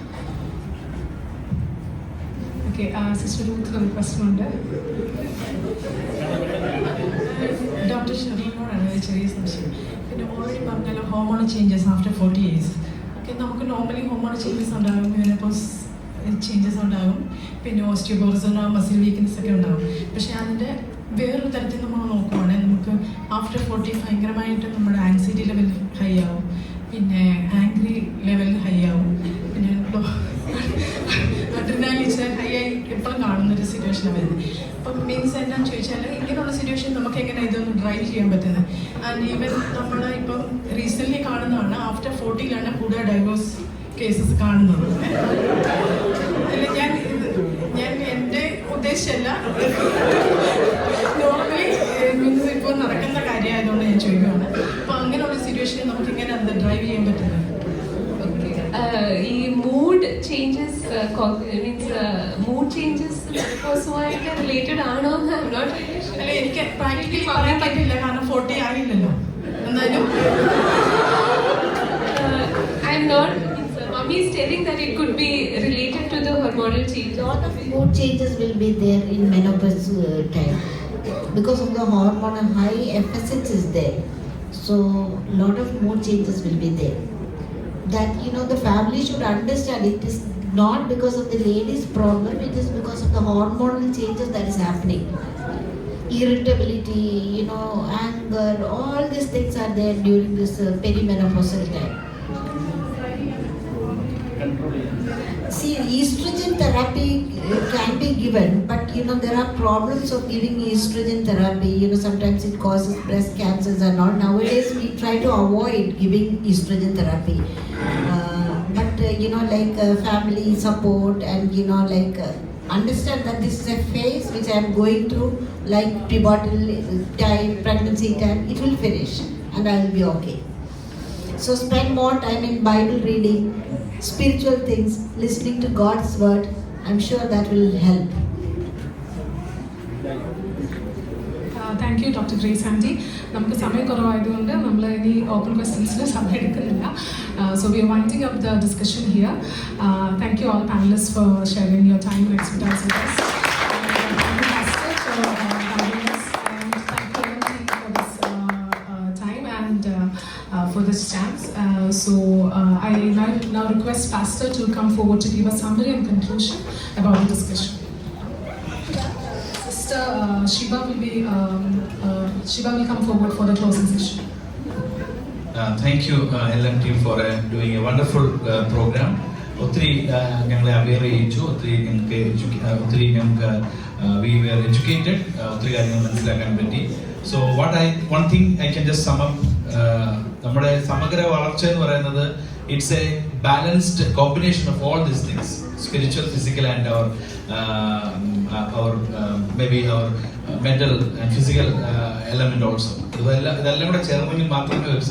Okay, Sister Ruth, ഒരു question ഉണ്ട്. Doctor ഷെറിനോടാണ് ഒരു ചെറിയ സംശയം. പിന്നെ already പറഞ്ഞല്ലോ hormone changes after 40 years. Okay, നമുക്ക് normally hormone changes ഉണ്ടാകും, menopause changes ഉണ്ടാകും, പിന്നെ ഓസ്റ്റിയോപോറോസിസ് ഉണ്ടാകും, മസിൽ വീക്ക്നെസ് ഒക്കെ ഉണ്ടാകും. പക്ഷേ അതിൻ്റെ വേറൊരു തരത്തിൽ നമ്മൾ നോക്കുവാണെങ്കിൽ നമുക്ക് ആഫ്റ്റർ 40 ഭയങ്കരമായിട്ട് നമ്മുടെ ആൻസൈറ്റി ലെവൽ ഹൈ ആവും, പിന്നെ ആംഗ്രി ലെവൽ ഹൈ ആവും, പിന്നെ അഡ്രിനാലിൻ ഹൈ ആയി എപ്പോഴും കാണുന്നൊരു സിറ്റുവേഷനാണ് വരുന്നത്. അപ്പം മീൻസ് എന്താണെന്ന് ചോദിച്ചാൽ ഇങ്ങനെയുള്ള സിറ്റുവേഷൻ നമുക്ക് എങ്ങനെ ഇതൊന്ന് ഡ്രൈവ് ചെയ്യാൻ പറ്റുന്നത്? ആൻഡ് ഈവൻ നമ്മൾ ഇപ്പം റീസെൻ്റ്ലി കാണുന്നതാണ് ആഫ്റ്റർ 40 കൂടുതൽ ഡൈവോഴ്സ് കേസസ് കാണുന്നത്. അല്ല, ഞാൻ എൻ്റെ ഉദ്ദേശമല്ല, നോർമലി മീൻസ് ഇപ്പോൾ നടക്കുന്ന കാര്യമായതുകൊണ്ട് ഞാൻ ചോദിക്കുകയാണ്. അപ്പോൾ അങ്ങനെയുള്ള സിറ്റുവേഷനിൽ നമുക്ക് ഇങ്ങനെ അത് ഡ്രൈവ് ചെയ്യാൻ പറ്റുന്നത്? ഈ mood changes means mood changes മെനോപോസുമായിട്ട് റിലേറ്റഡ് ആണോ എന്ന് അല്ല, എനിക്ക് പ്രാക്ടിക്കലി പറയാൻ പറ്റില്ല, കാരണം 40 ആയില്ലല്ലോ. എന്തായാലും I am not. Mommy is telling that it could be related to the hormonal change. A lot of mood changes will be there in menopause time because of the hormonal high FSH is there. So lot of mood changes will be there. That the family should understand it is not because of the lady's problem, it is because of the hormonal changes that is happening. Irritability, anger, all these things are there during this perimenopausal time. See, estrogen therapy can be given, but there are problems of giving estrogen therapy. Sometimes it causes breast cancers and all. Nowadays we try to avoid giving estrogen therapy. But like family support and understand that this is a phase which I am going through, like pubertal time, pregnancy time, it will finish and I will be okay. So spend more time in Bible reading, spiritual things, listening to God's word. I'm sure that will help. Thank you doctor Grace aunty. നമുക്ക് സമയം കുറവായതുകൊണ്ട് നമ്മൾ ഇനി open ക്വസ്റ്റ്യൻസിന് സമയം എടുക്കുന്നില്ല. So we are winding up the discussion here. Thank you all panelist for sharing your time and expertise with us. For this chance. I now request Pastor to come forward to give a summary and conclusion about the discussion. Sister Shiva will come forward for the closing session. Thank you LMT for doing a wonderful program. ഒത്തിരി ഞങ്ങളെ aware ചെയ്യിച്ചു, ഒത്തിരി ഞങ്ങൾക്ക് we were educated, ഒത്തിരി കാര്യങ്ങൾ മനസ്സിലാക്കാൻ പറ്റി. So one thing I can just sum up, നമ്മുടെ സമഗ്ര വളർച്ച എന്ന് പറയുന്നത് it's a balanced combination of all these things, spiritual, physical and our maybe our mental and physical element also. ഇതെല്ലാം കൂടെ ചേർന്നെങ്കിൽ മാത്രമേ ഒരു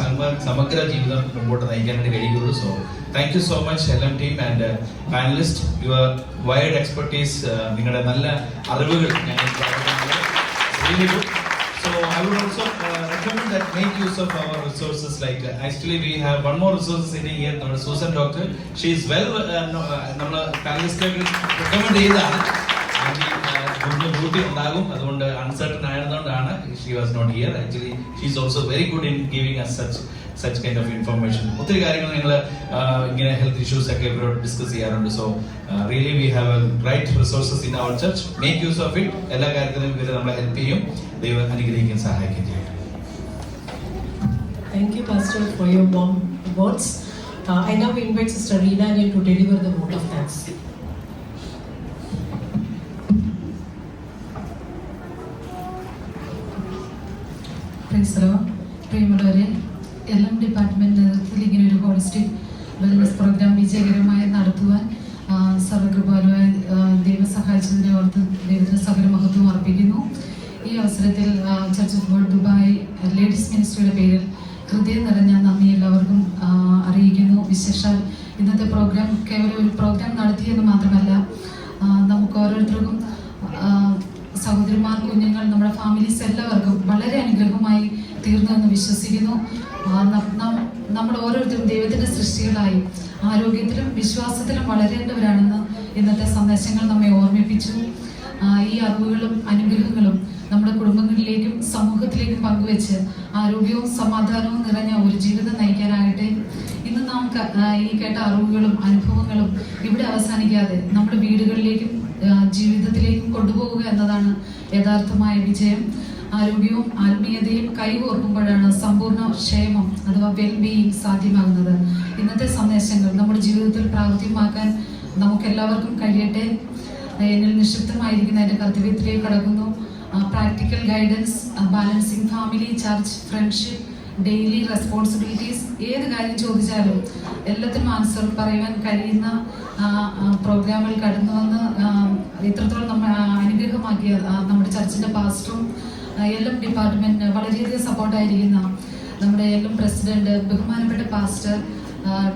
സമഗ്ര ജീവിതം മുമ്പോട്ട് നയിക്കാനായിട്ട് കഴിയുള്ളൂ. So thank you so much LM team and panelists, your wide expertise, നിങ്ങളുടെ നല്ല അറിവുകൾ ഞങ്ങൾക്ക് really good. So I would also recommend that make use of our resources, like actually we have one more resource sitting here, നമ്മുടെ Susan doctor. She is well നമ്മൾ panelist recommend ചെയ്തതാണ്. Duty ഉണ്ടാകും, അതുകൊണ്ട് uncertain ആയതുകൊണ്ടാണ് she was not here. Actually she is also very good in giving us such kind of information. ഒത്തിരി കാര്യങ്ങൾ ഞങ്ങൾ ഇങ്ങനെ ഹെൽത്ത് ഇഷ്യൂസ് ഒക്കെ ഇവരോട് ഡിസ്കസ് ചെയ്യാറുണ്ട്. So really we have right resources in our church. Make use of it. എല്ലാ കാര്യത്തിലും ഇവർ നമ്മളെ ഹെൽപ്പ് ചെയ്യും, ദൈവം അനുഗ്രഹിക്കാൻ സഹായിക്കുകയും ചെയ്യും. Thank you, Pastor, for your warm words. I now invite Sister Reena to deliver the vote of thanks. പ്രിയമുള്ളവരെ, LM ഡിപ്പാർട്ട്മെന്റ് നേതൃത്വത്തിൽ ഇങ്ങനെ ഒരു ഹോളിസ്റ്റിക് വെൽനസ് പ്രോഗ്രാം വിജയകരമായി നടത്തുവാൻ സർവകൃപാലുവായ ദൈവം സഹായിച്ചതിനെ ഓർത്ത് ദൈവത്തിന് സകല മഹത്വം അർപ്പിക്കുന്നു. ഈ അവസരത്തിൽ church of God Dubai ladies മിനിസ്ട്രിയുടെ പേരിൽ ഹൃദയം നിറഞ്ഞ നന്ദി എല്ലാവർക്കും അറിയിക്കുന്നു. വിശേഷാൽ ഇന്നത്തെ പ്രോഗ്രാം കേവലം ഒരു പ്രോഗ്രാം നടത്തിയെന്ന് മാത്രമല്ല, നമുക്ക് ഓരോരുത്തർക്കും സഹോദരിമാർ, കുഞ്ഞുങ്ങൾ, നമ്മുടെ ഫാമിലീസ് എല്ലാവർക്കും വളരെ അനുഗ്രഹമായി തീർന്നു എന്ന് വിശ്വസിക്കുന്നു. നമ്മൾ ഓരോരുത്തരും ദൈവത്തിൻ്റെ സൃഷ്ടികളായി ആരോഗ്യത്തിലും വിശ്വാസത്തിലും വളരേണ്ടവരാണെന്ന് ഇന്നത്തെ സന്ദേശങ്ങൾ നമ്മെ ഓർമ്മിപ്പിച്ചു. ഈ അറിവുകളും അനുഗ്രഹങ്ങളും നമ്മുടെ കുടുംബങ്ങളിലേക്കും സമൂഹത്തിലേക്കും പങ്കുവെച്ച് ആരോഗ്യവും സമാധാനവും നിറഞ്ഞ ഒരു ജീവിതം നയിക്കാനാകട്ടെ. ഇന്ന് നാം ഈ കേട്ട അറിവുകളും അനുഭവങ്ങളും ഇവിടെ അവസാനിക്കാതെ നമ്മുടെ വീടുകളിലേക്കും ജീവിതത്തിലേക്കും കൊണ്ടുപോകുക എന്നതാണ് യഥാർത്ഥമായ വിജയം. ആരോഗ്യവും ആത്മീയതയും കൈകോർക്കുമ്പോഴാണ് സമ്പൂർണ്ണ ക്ഷേമം അഥവാ വെൽബീയിങ് സാധ്യമാകുന്നത്. ഇന്നത്തെ സന്ദേശങ്ങൾ നമ്മുടെ ജീവിതത്തിൽ പ്രാവർത്തികമാക്കാൻ നമുക്കെല്ലാവർക്കും കഴിയട്ടെ. എന്നിൽ നിക്ഷിപ്തമായിരിക്കുന്ന എൻ്റെ കർത്തവ്യത്തിലേക്ക് കടക്കുന്നു. Practical guidance, balancing family, church, friendship, daily responsibilities, ഏത് കാര്യം ചോദിച്ചാലും എല്ലാത്തിനും ആൻസർ പറയുവാൻ കഴിയുന്ന പ്രോഗ്രാമിൽ കടന്നു വന്ന് ഇത്രത്തോളം നമ്മൾ അനുഗ്രഹമാക്കിയ നമ്മുടെ ചർച്ചിൻ്റെ പാസ്റ്ററും എല്ലാം ഡിപ്പാർട്ട്മെൻറ്റിന് വളരെയധികം സപ്പോർട്ടായിരിക്കുന്ന നമ്മുടെ എല്ലാം പ്രസിഡന്റ് ബഹുമാനപ്പെട്ട പാസ്റ്റർ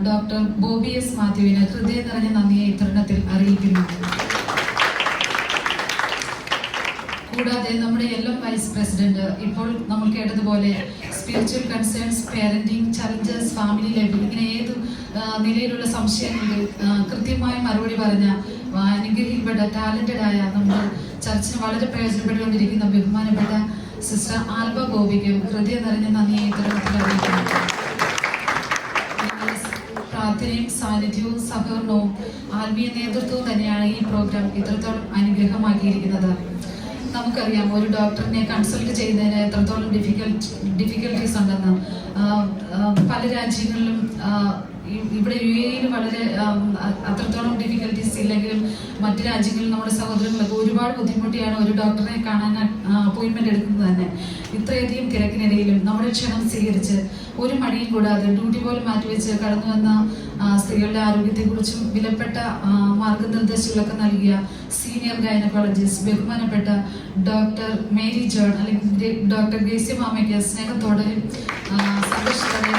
ഡോക്ടർ ബോബി എസ് മാത്യുവിന് ഹൃദയം നിറഞ്ഞ നന്ദിയെ ഇത്തരുണത്തിൽ അറിയിക്കുന്നു. കൂടാതെ നമ്മുടെ എല്ലാം വൈസ് പ്രസിഡന്റ് ഇപ്പോൾ നമ്മൾ കേട്ടതുപോലെ spiritual concerns, parenting challenges, family life, ഇങ്ങനെ ഏത് നിലയിലുള്ള സംശയങ്ങൾക്ക് കൃത്യമായ മറുപടി പറഞ്ഞ അനുഗ്രഹിക്കപ്പെട്ട ടാലന്റഡ് ആയ നമ്മുടെ ചർച്ചിന് വളരെ പ്രയോജനപ്പെട്ടുകൊണ്ടിരിക്കുന്ന ബഹുമാനപ്പെട്ട സിസ്റ്റർ ആൽബ ഗോപിക്കും ഹൃദയം നിറഞ്ഞ നന്ദിയെ ഇത്തരത്തിൽ അറിയിക്കുന്നു. പ്രാർത്ഥനയും സാന്നിധ്യവും സഹകരണവും ആത്മീയ നേതൃത്വവും തന്നെയാണ് ഈ പ്രോഗ്രാം ഇത്രത്തോളം അനുഗ്രഹമാക്കിയിരിക്കുന്നത്. നമുക്കറിയാം, ഒരു ഡോക്ടറിനെ കൺസൾട്ട് ചെയ്യുന്നതിന് എത്രത്തോളം ഡിഫിക്കൽട്ടീസ് ഉണ്ടെന്ന്. പല രാജ്യങ്ങളിലും ഇവിടെ UAE വളരെ അത്രത്തോളം ഡിഫിക്കൽട്ടീസ് ഇല്ലെങ്കിലും മറ്റു രാജ്യങ്ങളിൽ നമ്മുടെ സഹോദരങ്ങളൊക്കെ ഒരുപാട് ബുദ്ധിമുട്ടിയാണ് ഒരു ഡോക്ടറെ കാണാൻ അപ്പോയിൻമെന്റ് എടുക്കുന്നത് തന്നെ. ഇത്രയധികം തിരക്കിനിടയിലും നമ്മുടെ ക്ഷണം സ്വീകരിച്ച് ഒരു മടിയും കൂടാതെ ഡ്യൂട്ടി പോലും മാറ്റിവെച്ച് കടന്നു വന്ന സ്ത്രീകളുടെ ആരോഗ്യത്തെക്കുറിച്ചും വിലപ്പെട്ട മാർഗനിർദ്ദേശങ്ങളൊക്കെ നൽകിയ സീനിയർ ഗൈനക്കോളജിസ്റ്റ് ബഹുമാനപ്പെട്ട ഡോക്ടർ മേരി ജോൺ അല്ലെങ്കിൽ ഡോക്ടർ ഗ്രേസി മാമയ്ക്ക് സ്നേഹത്തോടെ സന്തോഷത്തോടെ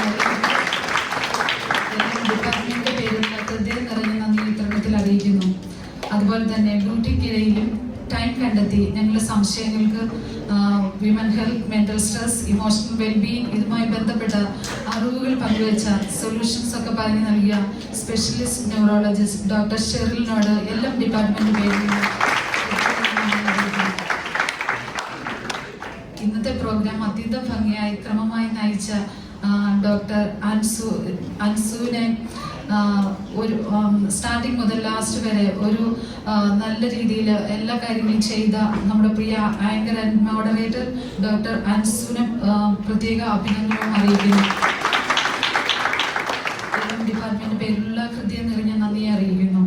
ഡിപ്പാർട്ട്മെന്റിന്റെ പേരിലുള്ള ഹൃദയം നിറഞ്ഞ നന്ദി ഇത്തരണത്തിൽ അറിയിക്കുന്നു. അതുപോലെ തന്നെ ഡ്യൂട്ടിക്കിടയിലും ടൈം കണ്ടെത്തി ഞങ്ങളുടെ സംശയങ്ങൾക്ക് women health, mental stress, emotional wellbeing ഇതുമായി ബന്ധപ്പെട്ട അറിവുകൾ പങ്കുവെച്ച സൊല്യൂഷൻസ് ഒക്കെ പറഞ്ഞു നൽകിയ സ്പെഷ്യലിസ്റ്റ് ന്യൂറോളജിസ്റ്റ് ഡോക്ടർ ഷെറിലിനോട് എല്ലാം ഡിപ്പാർട്ട്മെന്റ് പേരിൽ ഇന്നത്തെ പ്രോഗ്രാം അത്യന്തം ഭംഗിയായി ക്രമമായി നയിച്ച ഡോക്ടർ അൻസുവിനെ ഒരു സ്റ്റാർട്ടിങ് മുതൽ ലാസ്റ്റ് വരെ ഒരു നല്ല രീതിയിൽ എല്ലാ കാര്യങ്ങളും ചെയ്ത നമ്മുടെ പ്രിയ ആങ്കർ ആൻഡ് മോഡറേറ്റർ ഡോക്ടർ അൻസുവിനെ പ്രത്യേക അഭിനന്ദനവും അറിയിക്കുന്നു. ഡിപ്പാർട്ട്മെന്റ് പേരിലുള്ള ഹൃദയം നിറഞ്ഞ നന്ദിയെ അറിയിക്കുന്നു.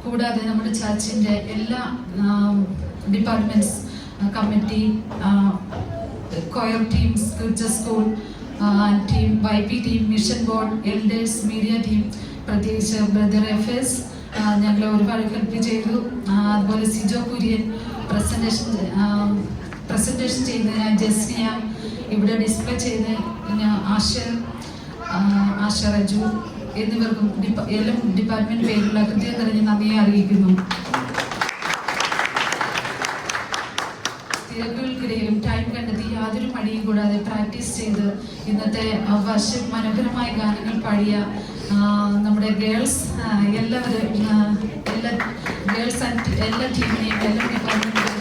കൂടാതെ നമ്മുടെ ചർച്ചിന്റെ എല്ലാ departments, committee, choir team, scripture school team, YP team, mission board, elders, media team, പ്രത്യേകിച്ച് ബ്രദർ FS ഞങ്ങളെ ഒരുപാട് ഹെൽപ്പ് ചെയ്തു. അതുപോലെ സിജോ കുര്യൻ പ്രസന്റേഷൻ ചെയ്യുന്നതിന് ജസ്നിയ, ഇവിടെ ഡിസ്പ്ലേ ചെയ്ത് ആശ റജു എന്നിവർക്കും എല്ലാം ഡിപ്പാർട്ട്മെന്റ് പേരിലുള്ള ഹൃദയം നിറഞ്ഞ നന്ദിയെ അറിയിക്കുന്നു. തിരക്കുകൾക്കിടയിലും ടൈം കണ്ടെത്തി യാതൊരു മടിയും കൂടാതെ പ്രാക്ടീസ് ചെയ്ത് ഇന്നത്തെ വർഷം മനോഹരമായ ഗാനങ്ങൾ പാടിയ നമ്മുടെ ഗേൾസ് എല്ലാവരും എല്ലാ ഗേൾസ് ആൻഡ് എല്ലാ ടീമിനെയും എല്ലാ ഡിപ്പാർട്ട്മെന്റിനെയും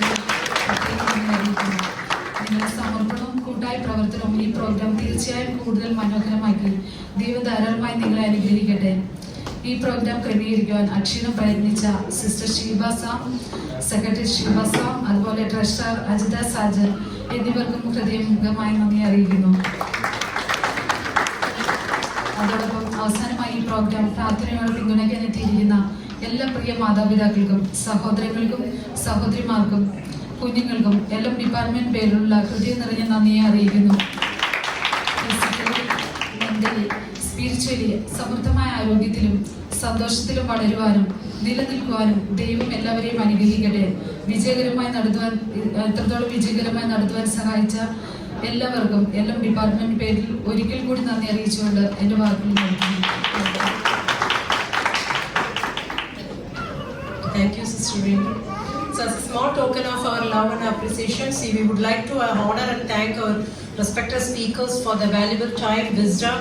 നിങ്ങളുടെ സമർപ്പണവും കൂട്ടായ പ്രവർത്തനവും ഈ പ്രോഗ്രാം തീർച്ചയായും കൂടുതൽ മനോഹരമാക്കി ദൈവം ധാരാളമായി നിങ്ങളെ അനുഗ്രഹിക്കട്ടെ. ഈ പ്രോഗ്രാം ക്രമീകരിക്കുവാൻ അക്ഷീണം പ്രയത്നിച്ച സിസ്റ്റർ ഷീബാസ, സെക്രട്ടറി ഷീബാസ, അതുപോലെ ട്രഷറർ അജിത സാജൻ എന്നിവർക്കും ഹൃദയമുഖമായി നന്ദി അറിയിക്കുന്നു. അതോടൊപ്പം അവസാനമായി ഈ പ്രോഗ്രാം പ്രാർത്ഥനയോട് പിന്തുണയ്ക്കാൻ എത്തിയിരിക്കുന്ന എല്ലാ പ്രിയ മാതാപിതാക്കൾക്കും സഹോദരങ്ങൾക്കും സഹോദരിമാർക്കും കുഞ്ഞുങ്ങൾക്കും എല്ലാം ഡിപ്പാർട്ട്മെന്റ് പേരിലുള്ള ഹൃദയം നിറഞ്ഞ നന്ദിയെ അറിയിക്കുന്നു. ഫിസിക്കലി, മെന്റലി, സ്പിരിച്വലി സമൃദ്ധമായ ആരോഗ്യത്തിലും സന്തോഷത്തിലും വളരുവാനും നിലനിൽക്കുവാനും ദൈവം എല്ലാവരെയും അനുഗ്രഹിക്കട്ടെ. എത്രത്തോളം വിജയകരമായി നടത്തുവാൻ സഹായിച്ച എല്ലാവർക്കും എല്ലാ ഡിപ്പാർട്ട്മെന്റ് പേരിൽ ഒരിക്കൽ കൂടി നന്ദി അറിയിച്ചുകൊണ്ട് എൻ്റെ വാക്കുകൾ നിർത്തുന്നു. Thank you, Sister Renu. So as a small token of our love and appreciation, we would like to honor and thank our respected speakers for their valuable time, wisdom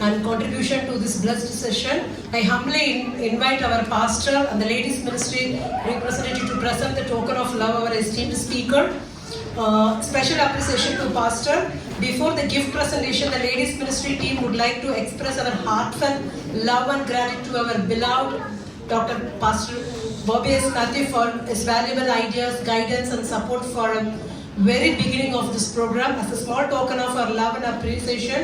and contribution to this blessed session. I humbly invite our pastor and the ladies ministry representative to present the token of love of our esteemed speaker. Special appreciation to pastor. Before the gift presentation, the ladies ministry team would like to express our heartfelt love and gratitude to our beloved Dr. Pastor Bobby S. Kathy for his valuable ideas, guidance and support for a very beginning of this program. As a small token of our love and appreciation,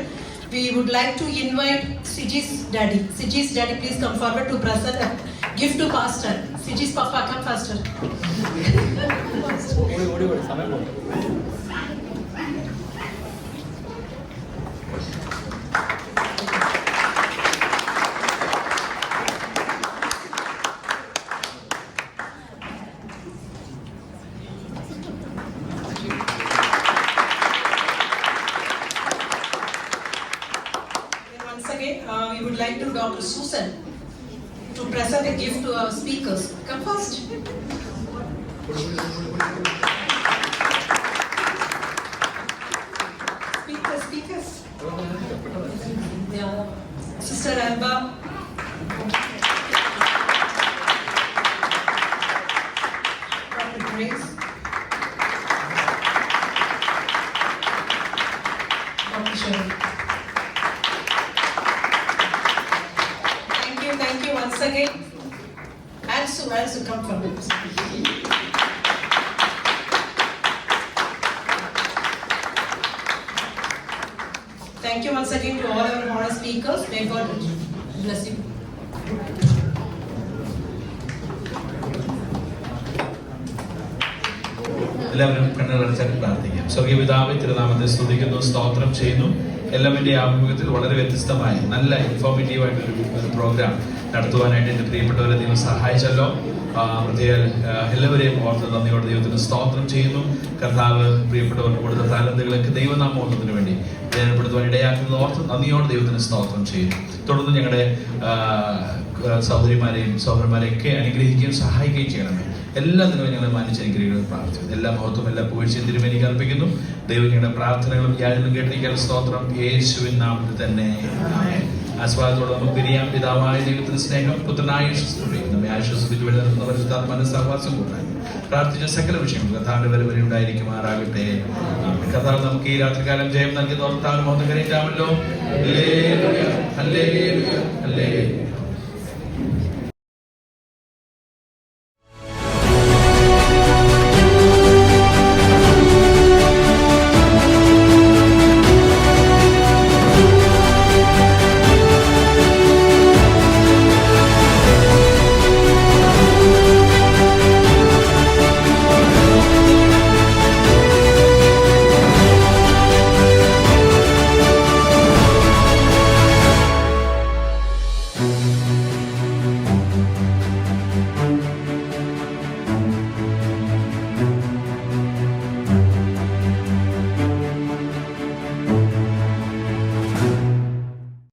we would like to invite Siji's daddy. Siji's daddy, please come forward to present a gift to pastor. Siji's papa, come faster. We would like to Dr. Susan to present a gift to our speakers. Come first. Speakers. Yeah. Sister Alba. Dr. Grace. Dr. Sharon. Thank you once again. Ansu, come forward. Thank you once again to all our honor speakers. May God bless you. എല്ലാവരും കണ്ണുകളടച്ചാൽ പ്രാർത്ഥിക്കാം. സ്വർഗീയ പിതാവേ, തിരുനാമത്തെ സ്തുതിക്കുന്നു, സ്തോത്രം ചെയ്യുന്നു. എല്ലാവരുടെ ആഭിമുഖ്യത്തിൽ വളരെ വ്യത്യസ്തമായ നല്ല ഇൻഫോർമേറ്റീവ് ആയിട്ടൊരു പ്രോഗ്രാം നടത്തുവാനായിട്ട് എൻ്റെ പ്രിയപ്പെട്ടവരെ ദൈവം സഹായിച്ചല്ലോ. പ്രത്യേക എല്ലാവരെയും ഓർത്ത് നന്ദിയോടെ ദൈവത്തിന് സ്തോത്രം ചെയ്യുന്നു. കർത്താവ് പ്രിയപ്പെട്ടവർക്ക് കൊടുത്ത താലന്തുകളൊക്കെ ദൈവനാമോന്നതിന് വേണ്ടി പ്രയോജനപ്പെടുത്തുവാൻ ഇടയാക്കുന്നത് ഓർത്ത് നന്ദിയോടെ ദൈവത്തിന് സ്തോത്രം ചെയ്യുന്നു. തുടർന്ന് ഞങ്ങളുടെ സഹോദരിമാരെയും സഹോദരന്മാരെയും ഒക്കെ അനുഗ്രഹിക്കുകയും സഹായിക്കുകയും ചെയ്യണമേ. എല്ലാ ദിനവും ഞങ്ങളെ മാനിച്ചനുഗ്രഹിക്കുന്നത് പ്രാർത്ഥിക്കുന്നു. എല്ലാ മഹത്വവും എല്ലാ പുകഴ്ചയും തിരുമേനിക്ക് അർപ്പിക്കുന്നു. ദൈവം ഞങ്ങളുടെ പ്രാർത്ഥനകളും യാചനകളും കേട്ടിരിക്കാൻ സ്തോത്രം. യേശുവിൻ നാമത്തിൽ തന്നെ ആമേൻ. ആസ്വാദത്തോടെ നമുക്ക് പിരിയാം. പിതാവായ ദൈവത്തിന്റെ സ്നേഹം, പുത്രനായ നമ്മെ ആശ്വസിപ്പിച്ചു വരുന്ന പരിശുദ്ധാത്മാവിന്റെ സഹവാസം കൂട്ടാൻ പ്രാർത്ഥിച്ച സകല വിഷയങ്ങൾ കർത്താവിന്റെ വരവരെ ഉണ്ടായിരിക്കുമാറാകട്ടെ. കർത്താവ് നമുക്ക് ഈ രാത്രികാലം ജയം നൽകി ഓർത്താൽ മോഹം കരയിട്ടാമല്ലോ. Hallelujah, hallelujah, hallelujah.